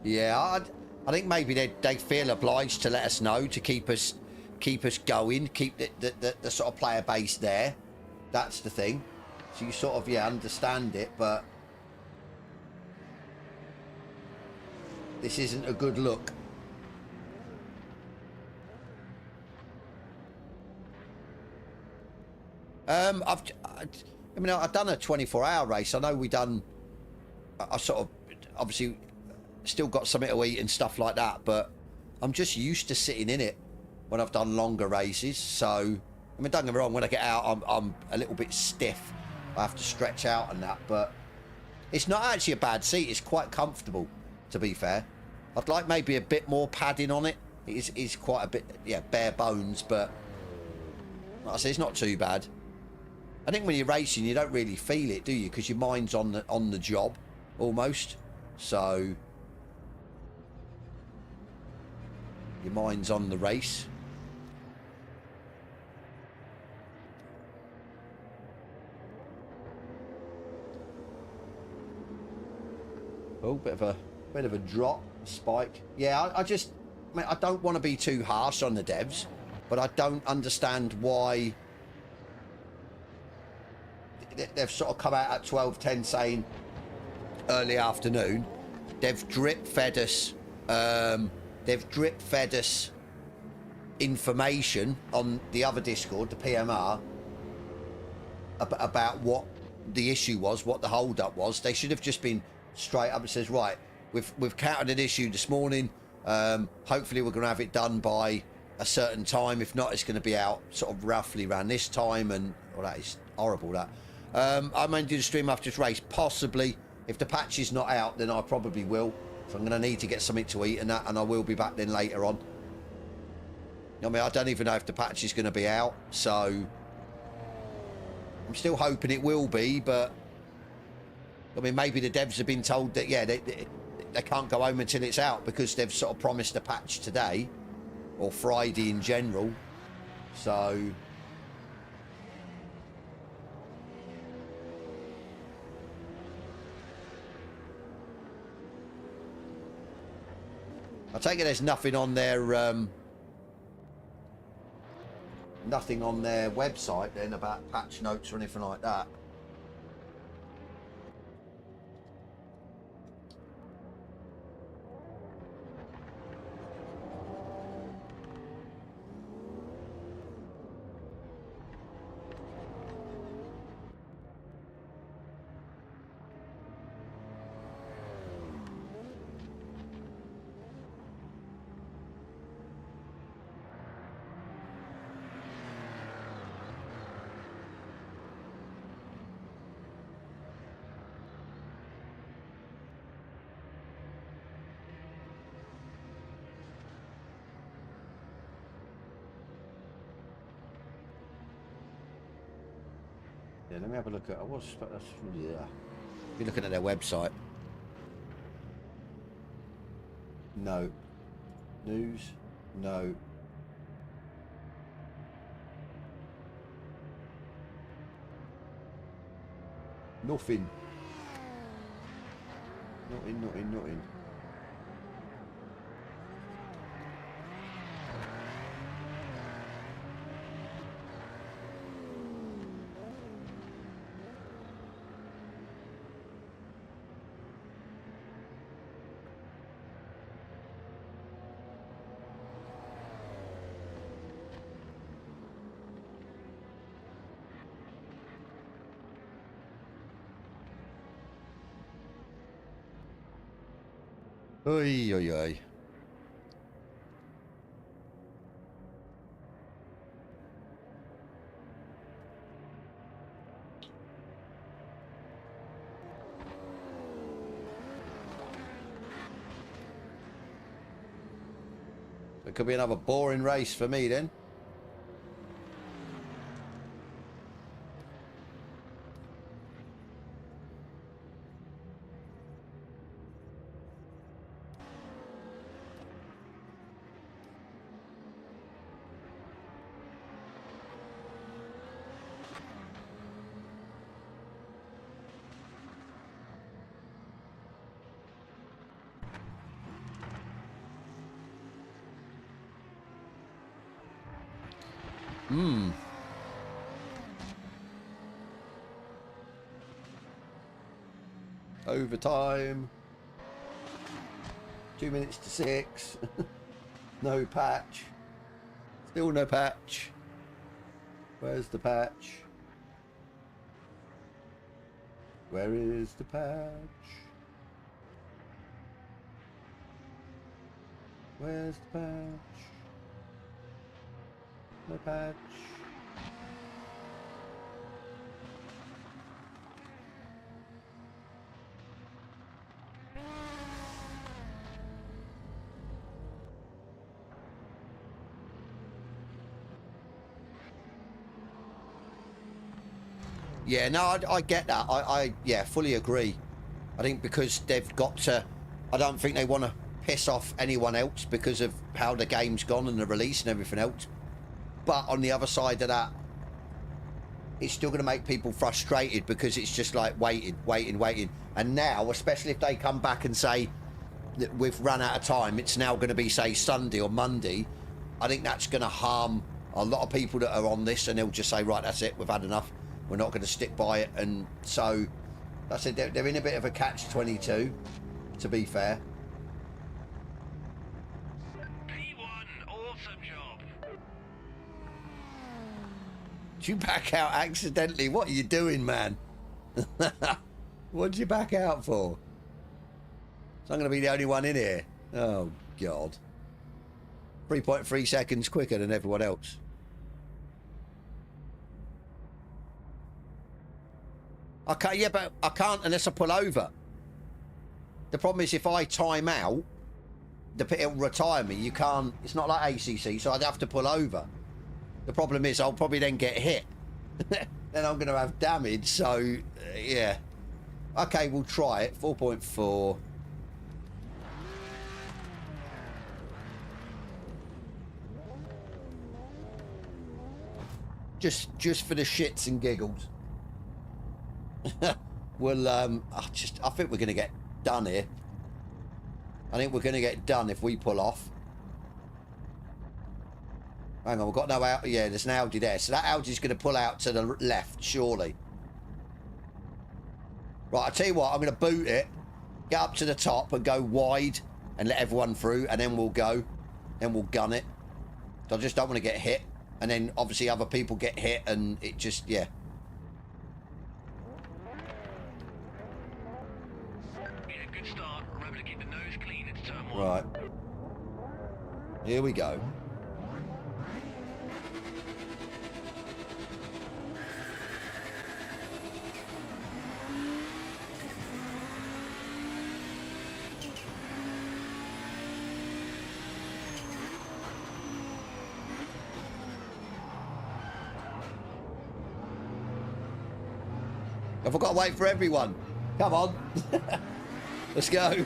Yeah, I think maybe they feel obliged to let us know to keep us going, keep the sort of player base there. That's the thing. So you sort of understand it, but this isn't a good look. I've done a 24-hour race. I know we done. I sort of obviously still got something to eat and stuff like that, but I'm just used to sitting in it when I've done longer races. So I mean, don't get me wrong, when I get out I'm a little bit stiff. I have to stretch out and that, but it's not actually a bad seat. It's quite comfortable, to be fair. I'd like maybe a bit more padding on it. It is quite a bit, yeah, bare bones, but like I say, it's not too bad. I think when you're racing, you don't really feel it, do you? Because your mind's on the job, almost. So your mind's on the race. Oh, bit of a drop, spike. Yeah, I just, I mean, I don't want to be too harsh on the devs, but I don't understand why they've sort of come out at 12:10 saying early afternoon. They've drip fed us. They've drip fed us information on the other Discord, the PMR, about what the issue was, what the hold up was. They should have just been straight up and says, right, we've counted an issue this morning. Hopefully we're going to have it done by a certain time. If not, it's going to be out sort of roughly around this time. And well, that is horrible, that. I may do the stream after this race, possibly. If the patch is not out, then I probably will. So I'm going to need to get something to eat and that, and I will be back then later on. I mean, I don't even know if the patch is going to be out, so I'm still hoping it will be, but I mean, maybe the devs have been told that, yeah, they can't go home until it's out because they've sort of promised a patch today or Friday in general. So I take it there's nothing on their website then about patch notes or anything like that. Yeah, let me have a look at. Yeah. You're looking at their website. No. News. No. Nothing. Nothing. Oi, oi, oi. It could be another boring race for me then. Overtime. 2 minutes to 6. No patch. Still no patch. Where's the patch? Where is the patch? Where's the patch? No patch. Yeah, no, I get that. I yeah, fully agree. I think because they've got to, I don't think they want to piss off anyone else because of how the game's gone and the release and everything else. But on the other side of that, it's still going to make people frustrated because it's just like waiting. And now, especially if they come back and say that we've run out of time, it's now going to be, say, Sunday or Monday, I think that's going to harm a lot of people that are on this, and they'll just say, right, that's it, we've had enough. We're not going to stick by it. And so, that's it, they're in a bit of a catch-22, to be fair. P1, awesome job. Did you back out accidentally? What are you doing, man? What did you back out for? So I'm going to be the only one in here. Oh, God. 3.3 seconds quicker than everyone else. I can't, yeah, but I can't unless I pull over. The problem is if I time out, it'll retire me. You can't, it's not like ACC, so I'd have to pull over. The problem is I'll probably then get hit. Then I'm going to have damage, so yeah. Okay, we'll try it. 4.4. Just for the shits and giggles. Well, I think we're going to get done here. I think we're going to get done if we pull off. Hang on, we've got no Audi. Yeah, there's an Audi there. So that Audi's going to pull out to the left, surely. Right, I'll tell you what, I'm going to boot it, get up to the top and go wide and let everyone through, and then we'll go. Then we'll gun it. I just don't want to get hit. And then, obviously, other people get hit and it just, yeah. Yeah, good start. Remember to keep the nose clean. It's turn 1. Right. Here we go. I've got to wait for everyone. Come on. Let's go.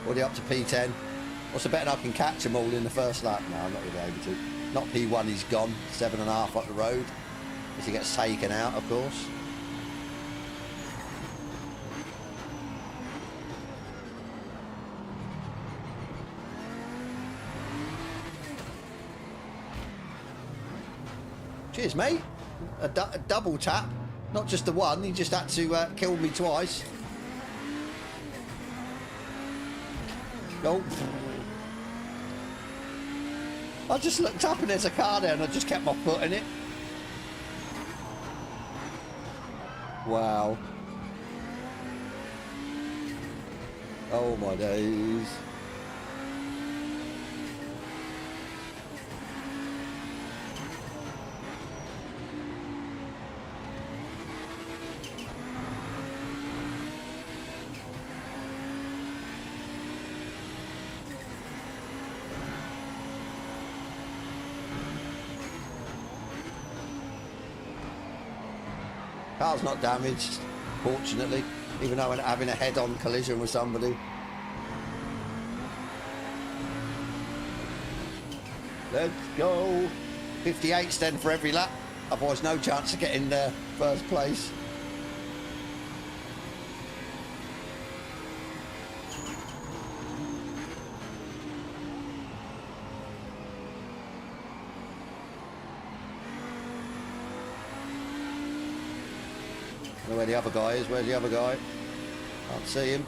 Already up to P10. What's the bet I can catch them all in the first lap? No, I'm not really able to. Not P1, he's gone. 7.5 up the road. As he gets taken out, of course. Cheers, mate. A double tap. Not just the one, he just had to kill me twice. Go. I just looked up and there's a car there and I just kept my foot in it. Wow. Oh my days. Car's not damaged, fortunately, even though I'm having a head-on collision with somebody. Let's go. 58's then for every lap. Otherwise, no chance of getting first place. I don't know where the other guy is. Where's the other guy? Can't see him.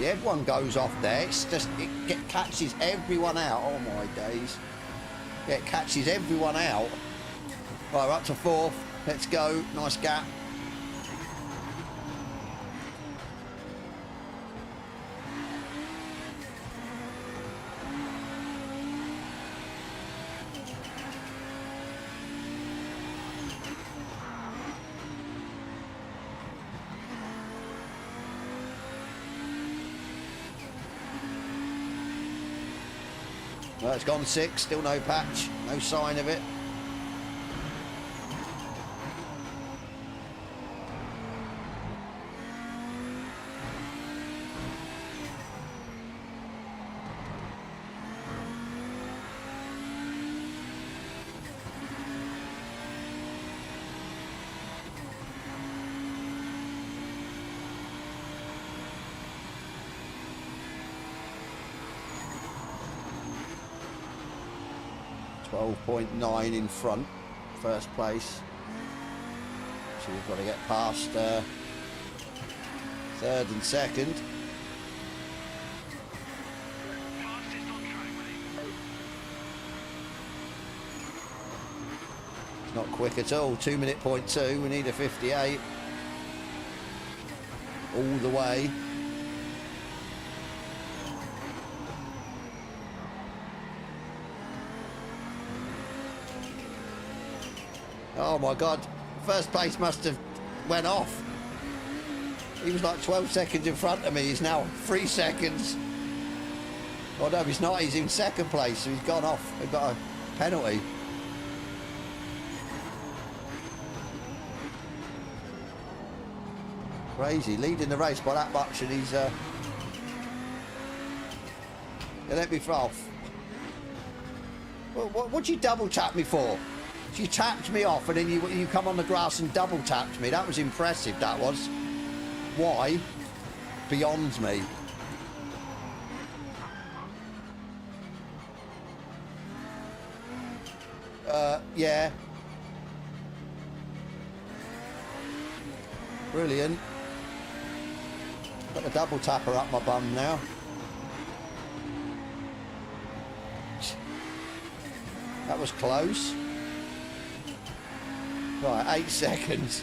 Yeah, everyone goes off there. It's just, catches everyone out. Oh my days. Yeah, it catches everyone out. Right, we're up to 4th. Let's go. Nice gap. Well, it's gone 6, still no patch, no sign of it. .9 in front, first place. So we've got to get past 3rd and 2nd. Fastest on track, mate. It's not quick at all. 2-minute .2. We need a 58. All the way. Oh my God, first place must have went off. He was like 12 seconds in front of me. He's now 3 seconds. Oh no, he's not. He's in 2nd place, so he's gone off. They've got a penalty. Crazy, leading the race by that much, and he's they let me off. What'd you double tap me for? You tapped me off and then you come on the grass and double tapped me. That was impressive, that was. Why? Beyond me. Yeah. Brilliant. Got the double tapper up my bum now. That was close. Right, 8 seconds.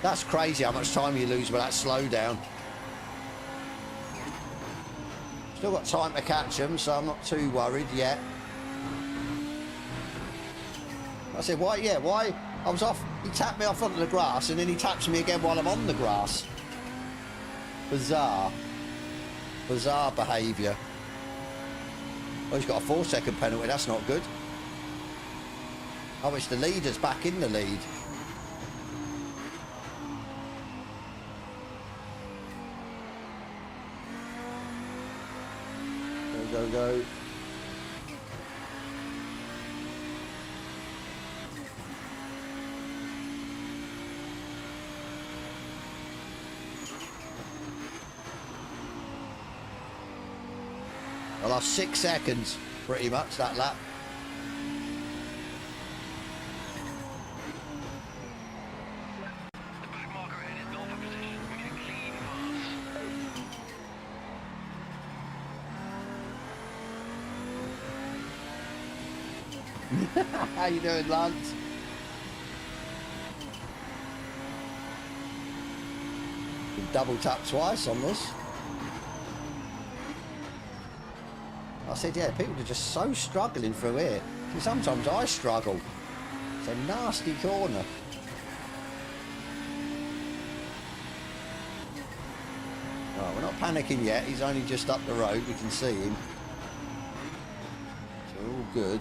That's crazy how much time you lose with that slowdown. Still got time to catch them, so I'm not too worried yet. I said, why? Yeah, why? I was off. He tapped me off onto the grass, and then he taps me again while I'm on the grass. Bizarre. Bizarre behaviour. Oh, he's got a 4-second penalty. That's not good. Oh, it's the leaders back in the lead. Go, go, go. I lost 6 seconds, pretty much, that lap. The back marker ahead is not for position. We need a clean pass. How you doing, Lance? Double tap twice on this. I said, yeah, people are just so struggling through here. Sometimes I struggle. It's a nasty corner. Right, we're not panicking yet. He's only just up the road. We can see him. So all good.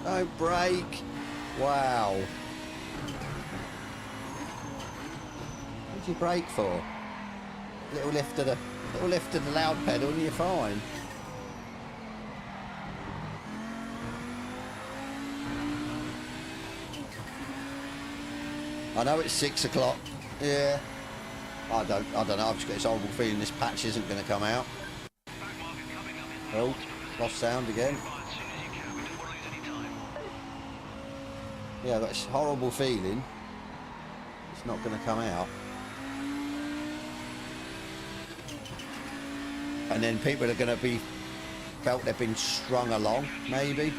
No break. Wow. What'd you brake for? Little lift of the loud pedal and you're fine. I know it's 6 o'clock. Yeah. I don't know. I've just got this horrible feeling this patch isn't going to come out. Oh, lost sound again. Yeah, I've got this horrible feeling it's not going to come out. And then people are going to be felt they've been strung along, maybe.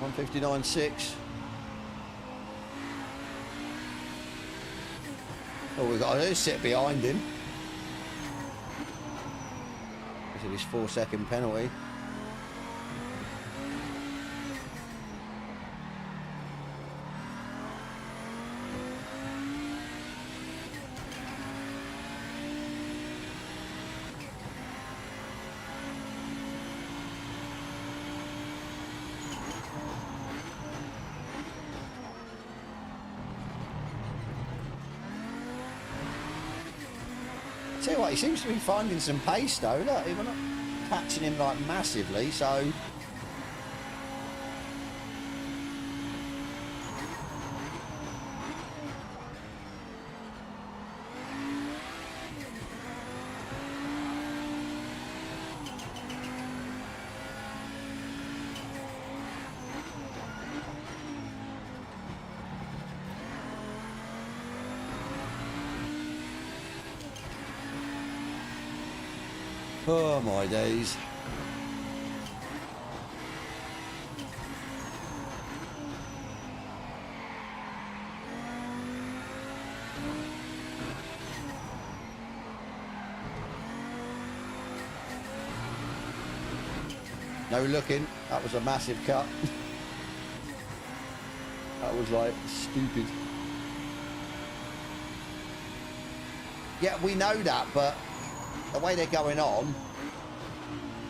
159.6. All we've got to do is sit behind him. This is his 4-second penalty. Tell you what, he seems to be finding some pace though. Look, we're not patching him like massively, so. Oh my days. No looking, that was a massive cut. That was like stupid. Yeah, we know that, but the way they're going on,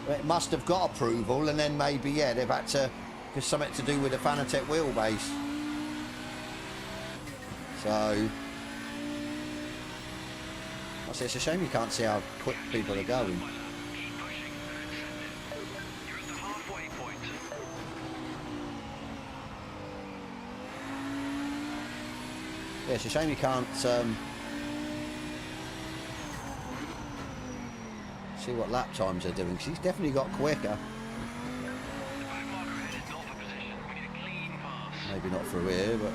it must have got approval, and then maybe, yeah, they've had to, there's something to do with the Fanatec wheelbase. So, I say it's a shame you can't see how quick people are going. Yeah, it's a shame you can't see what lap times are doing, because he's definitely got quicker. Maybe not through here, but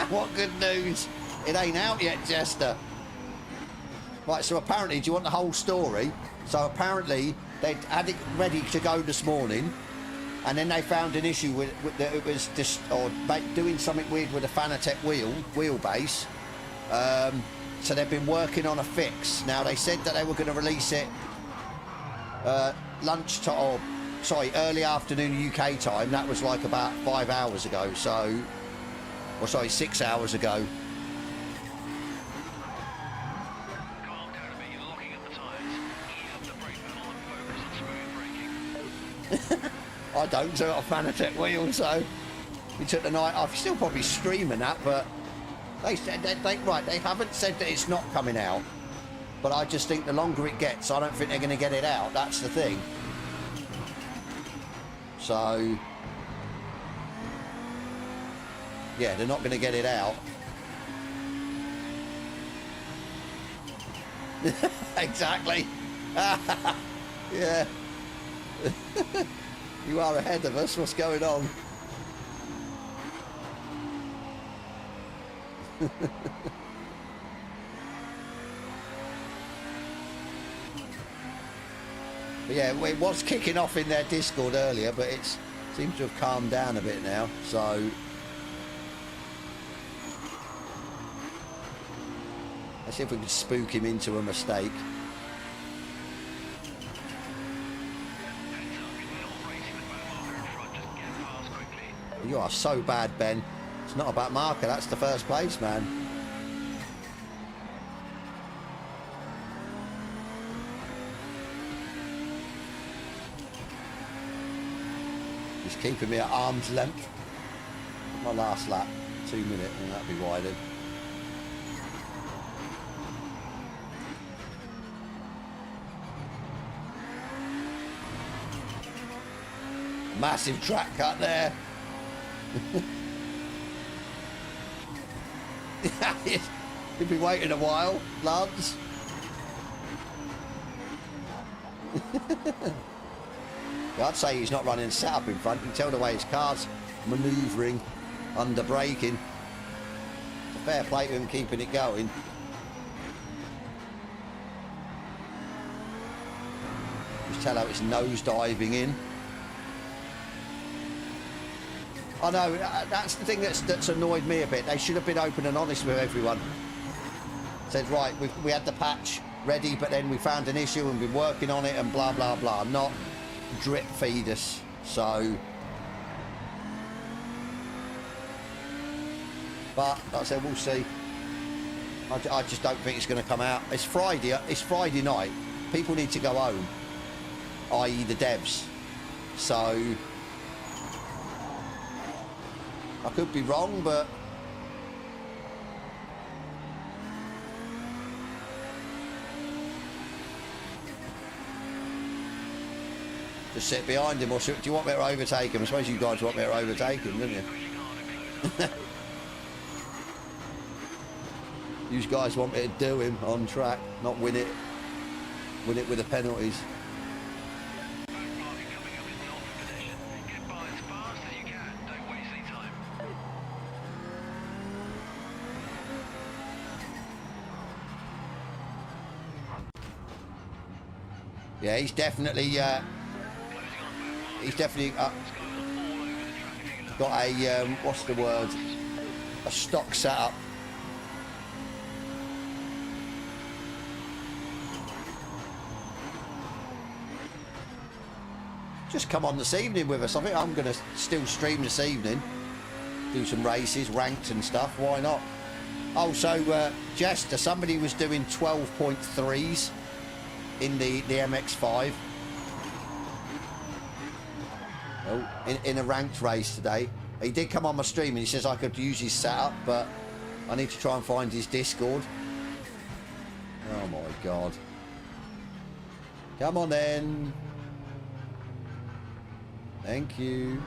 what good news! It ain't out yet, Jester. Right, so apparently, do you want the whole story? So apparently they'd had it ready to go this morning, and then they found an issue with it was just doing something weird with the Fanatec wheelbase. So they've been working on a fix. Now they said that they were going to release it early afternoon UK time. That was like about 5 hours ago. So, or sorry, 6 hours ago. I don't do it on Fanatec wheel, so we took the night off. Still probably streaming that, but they said they haven't said that it's not coming out. But I just think the longer it gets, I don't think they're going to get it out. That's the thing. So yeah, they're not going to get it out. Exactly. Yeah. You are ahead of us. What's going on? But yeah, it was kicking off in their Discord earlier, but it seems to have calmed down a bit now. So let's see if we can spook him into a mistake. You are so bad, Ben. It's not about marker, that's the first place, man. He's keeping me at arm's length. My last lap, 2 minutes, and that'll be wider. Massive track cut there. You've been waiting a while, lads. Yeah, I'd say he's not running setup in front. You can tell the way his car's manoeuvring under braking. It's a fair play to him keeping it going. Just tell how it's nose diving in. I know, that's the thing that's annoyed me a bit. They should have been open and honest with everyone. Said, right, we had the patch ready, but then we found an issue and been working on it and blah, blah, blah. Not drip feed us. So, but like I said, we'll see. I just don't think it's going to come out. It's Friday night. People need to go home, i.e. the devs. So I could be wrong, but just sit behind him, or do you want me to overtake him? I suppose you guys want me to overtake him, don't you? You guys want me to do him on track, not win it with the penalties. Yeah, he's definitely got a what's the word? A stock setup. Just come on this evening with us. I think I'm going to still stream this evening, do some races, ranked and stuff. Why not? Oh, so Jester, somebody was doing 12.3s in the MX-5. Oh, in a ranked race today. He did come on my stream and he says I could use his setup, but I need to try and find his Discord. Oh my God. Come on then. Thank you.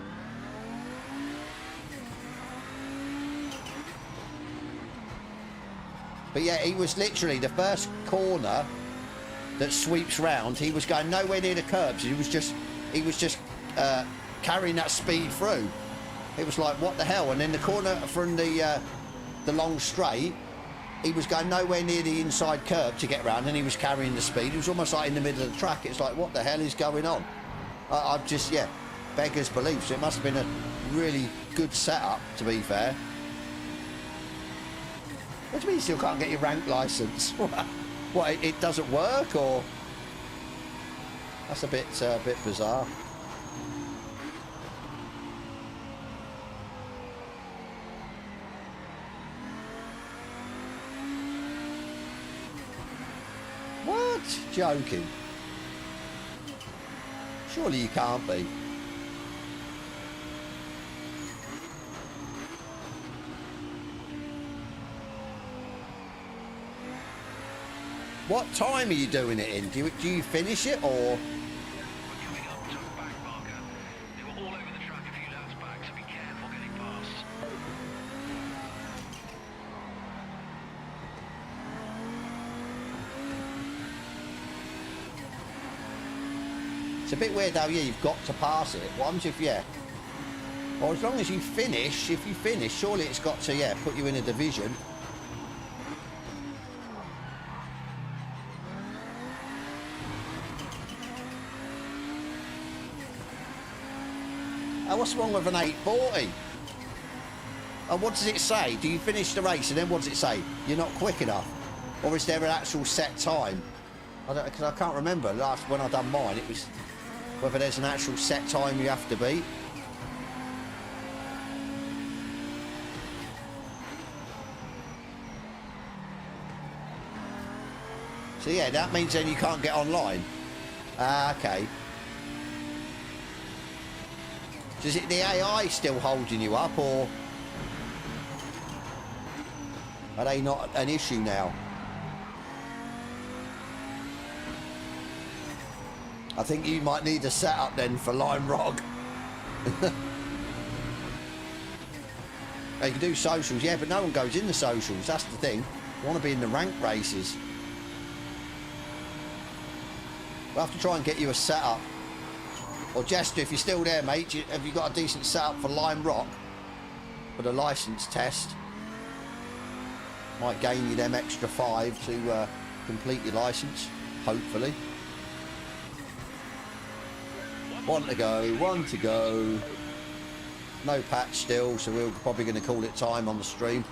But yeah, he was literally the first corner that sweeps round. He was going nowhere near the curbs. He was just carrying that speed through. It was like, what the hell? And then the corner from the long straight, he was going nowhere near the inside curb to get round, and he was carrying the speed. It was almost like in the middle of the track. It's like, what the hell is going on? I've just, yeah, beggars belief. So it must have been a really good setup, to be fair. What do you mean you still can't get your rank license? What, it doesn't work, or? That's a bit bizarre. What? Joking? Surely you can't be. What time are you doing it in? Do you finish it, or? We're coming up to a back marker. They were all over the track a few laps back, so be careful getting past. It's a bit weird how, yeah, you've got to pass it. What happens if, yeah? Or as long as you finish, if you finish, surely it's got to, yeah, put you in a division. What's wrong with an 840? And what does it say? Do you finish the race and then what does it say? You're not quick enough? Or is there an actual set time? Because I can't remember. Last when I done mine, it was whether there's an actual set time you have to beat. So yeah, that means then you can't get online. Okay. Is it the AI still holding you up, or are they not an issue now? I think you might need a setup then for Lime Rock. You can do socials, yeah, but no one goes in the socials. That's the thing. You want to be in the rank races. We'll have to try and get you a setup. Or Jester, if you're still there, mate, have you got a decent setup for Lime Rock? For the license test? Might gain you them extra 5 to complete your license, hopefully. 1 to go, 1 to go. No patch still, so we're probably going to call it time on the stream.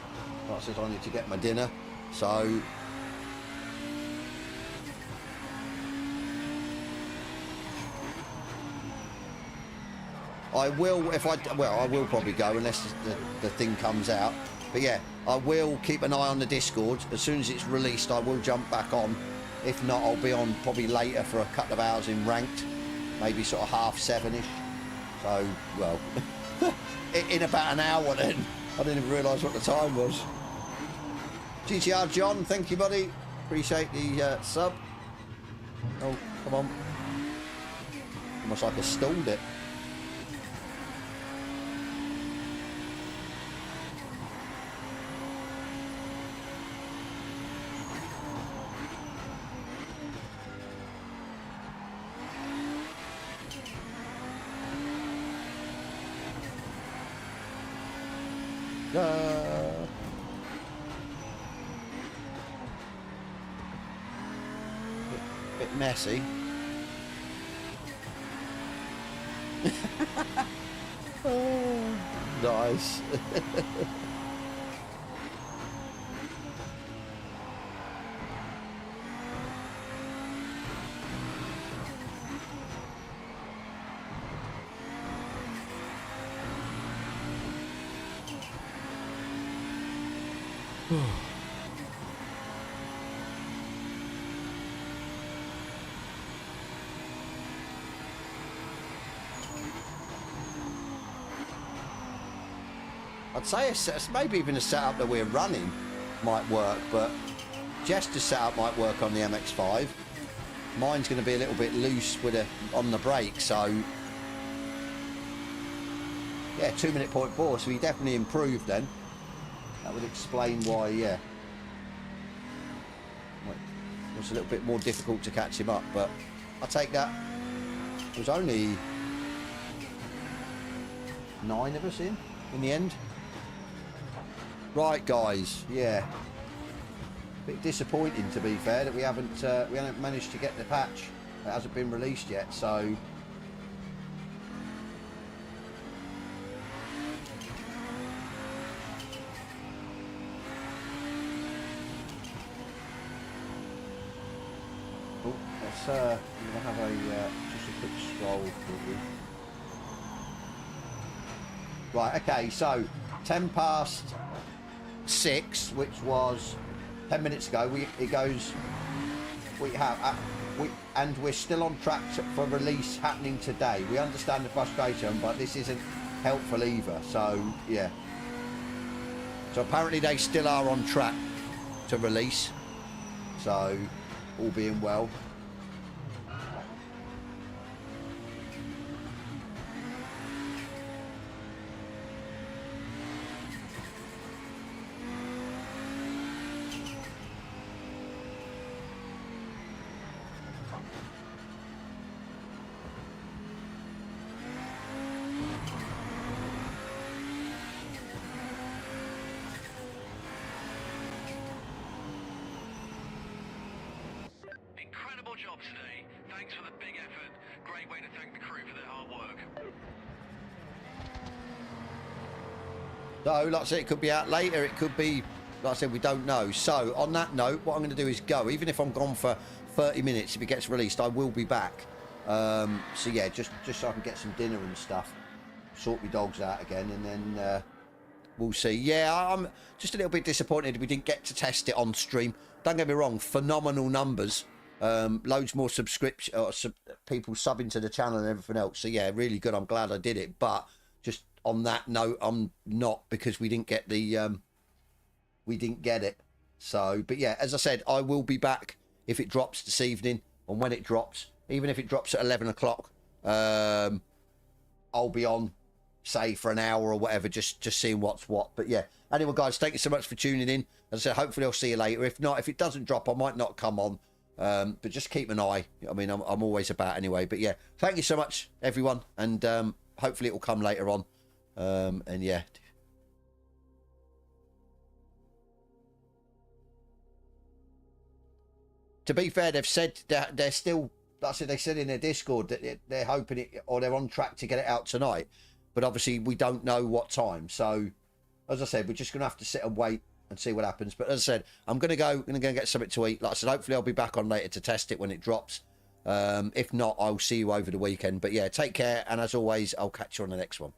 Like I said, I need to get my dinner, so... I will, if I... Well, I will probably go unless the thing comes out. But yeah, I will keep an eye on the Discord. As soon as it's released, I will jump back on. If not, I'll be on probably later for a couple of hours in ranked. Maybe sort of 7:30ish. So, well... in about an hour then. I didn't even realise what the time was. GTR John, thank you buddy. Appreciate the sub. Oh, come on. Almost like I stalled it. Bit messy. Oh, nice. I'd say maybe even a setup that we're running might work, but Jester's setup might work on the MX-5. Mine's going to be a little bit loose with on the brake, so yeah, 2-minute 0.4, so he definitely improved then. That would explain why, yeah. It was a little bit more difficult to catch him up, but I'll take that. It was only 9 of us in the end. Right, guys, yeah. Bit disappointing, to be fair, that we haven't managed to get the patch. It hasn't been released yet, so... Oh, let's, I'm going to have a, just a quick scroll for you. Right, okay, so 10 past 6, which was 10 minutes ago, and we're still on track for release happening today. We understand the frustration, but this isn't helpful either, so yeah. So apparently they still are on track to release, so all being well. Job today. Thanks for the big effort. Great way to thank the crew for their hard work. So, like I said, it could be out later. It could be, like I said, we don't know. So, on that note, what I'm going to do is go. Even if I'm gone for 30 minutes, if it gets released, I will be back. So, yeah, just so I can get some dinner and stuff. Sort my dogs out again, and then we'll see. Yeah, I'm just a little bit disappointed we didn't get to test it on stream. Don't get me wrong, phenomenal numbers. Loads more subscription people subbing to the channel and everything else, so yeah, really good. I'm glad I did it, but just on that note, I'm not, because we didn't get the we didn't get it. So, but yeah, as I said, I will be back if it drops this evening, and when it drops, even if it drops at 11 o'clock, I I'll be on, say, for an hour or whatever, just seeing what's what. But yeah, anyway, guys, thank you so much for tuning in. As I said, hopefully I'll see you later. If not, if it doesn't drop, I might not come on. But just keep an eye. I mean, I'm always about anyway. But yeah, thank you so much, everyone, and hopefully it will come later on. And yeah. To be fair, they've said that they're still, like I said, they said in their Discord that they're hoping it, or they're on track to get it out tonight. But obviously, we don't know what time. So, as I said, we're just going to have to sit and wait and see what happens. But as I said, I'm going to go and get something to eat. Like I said, hopefully I'll be back on later to test it when it drops. If not, I'll see you over the weekend. But yeah, take care. And as always, I'll catch you on the next one.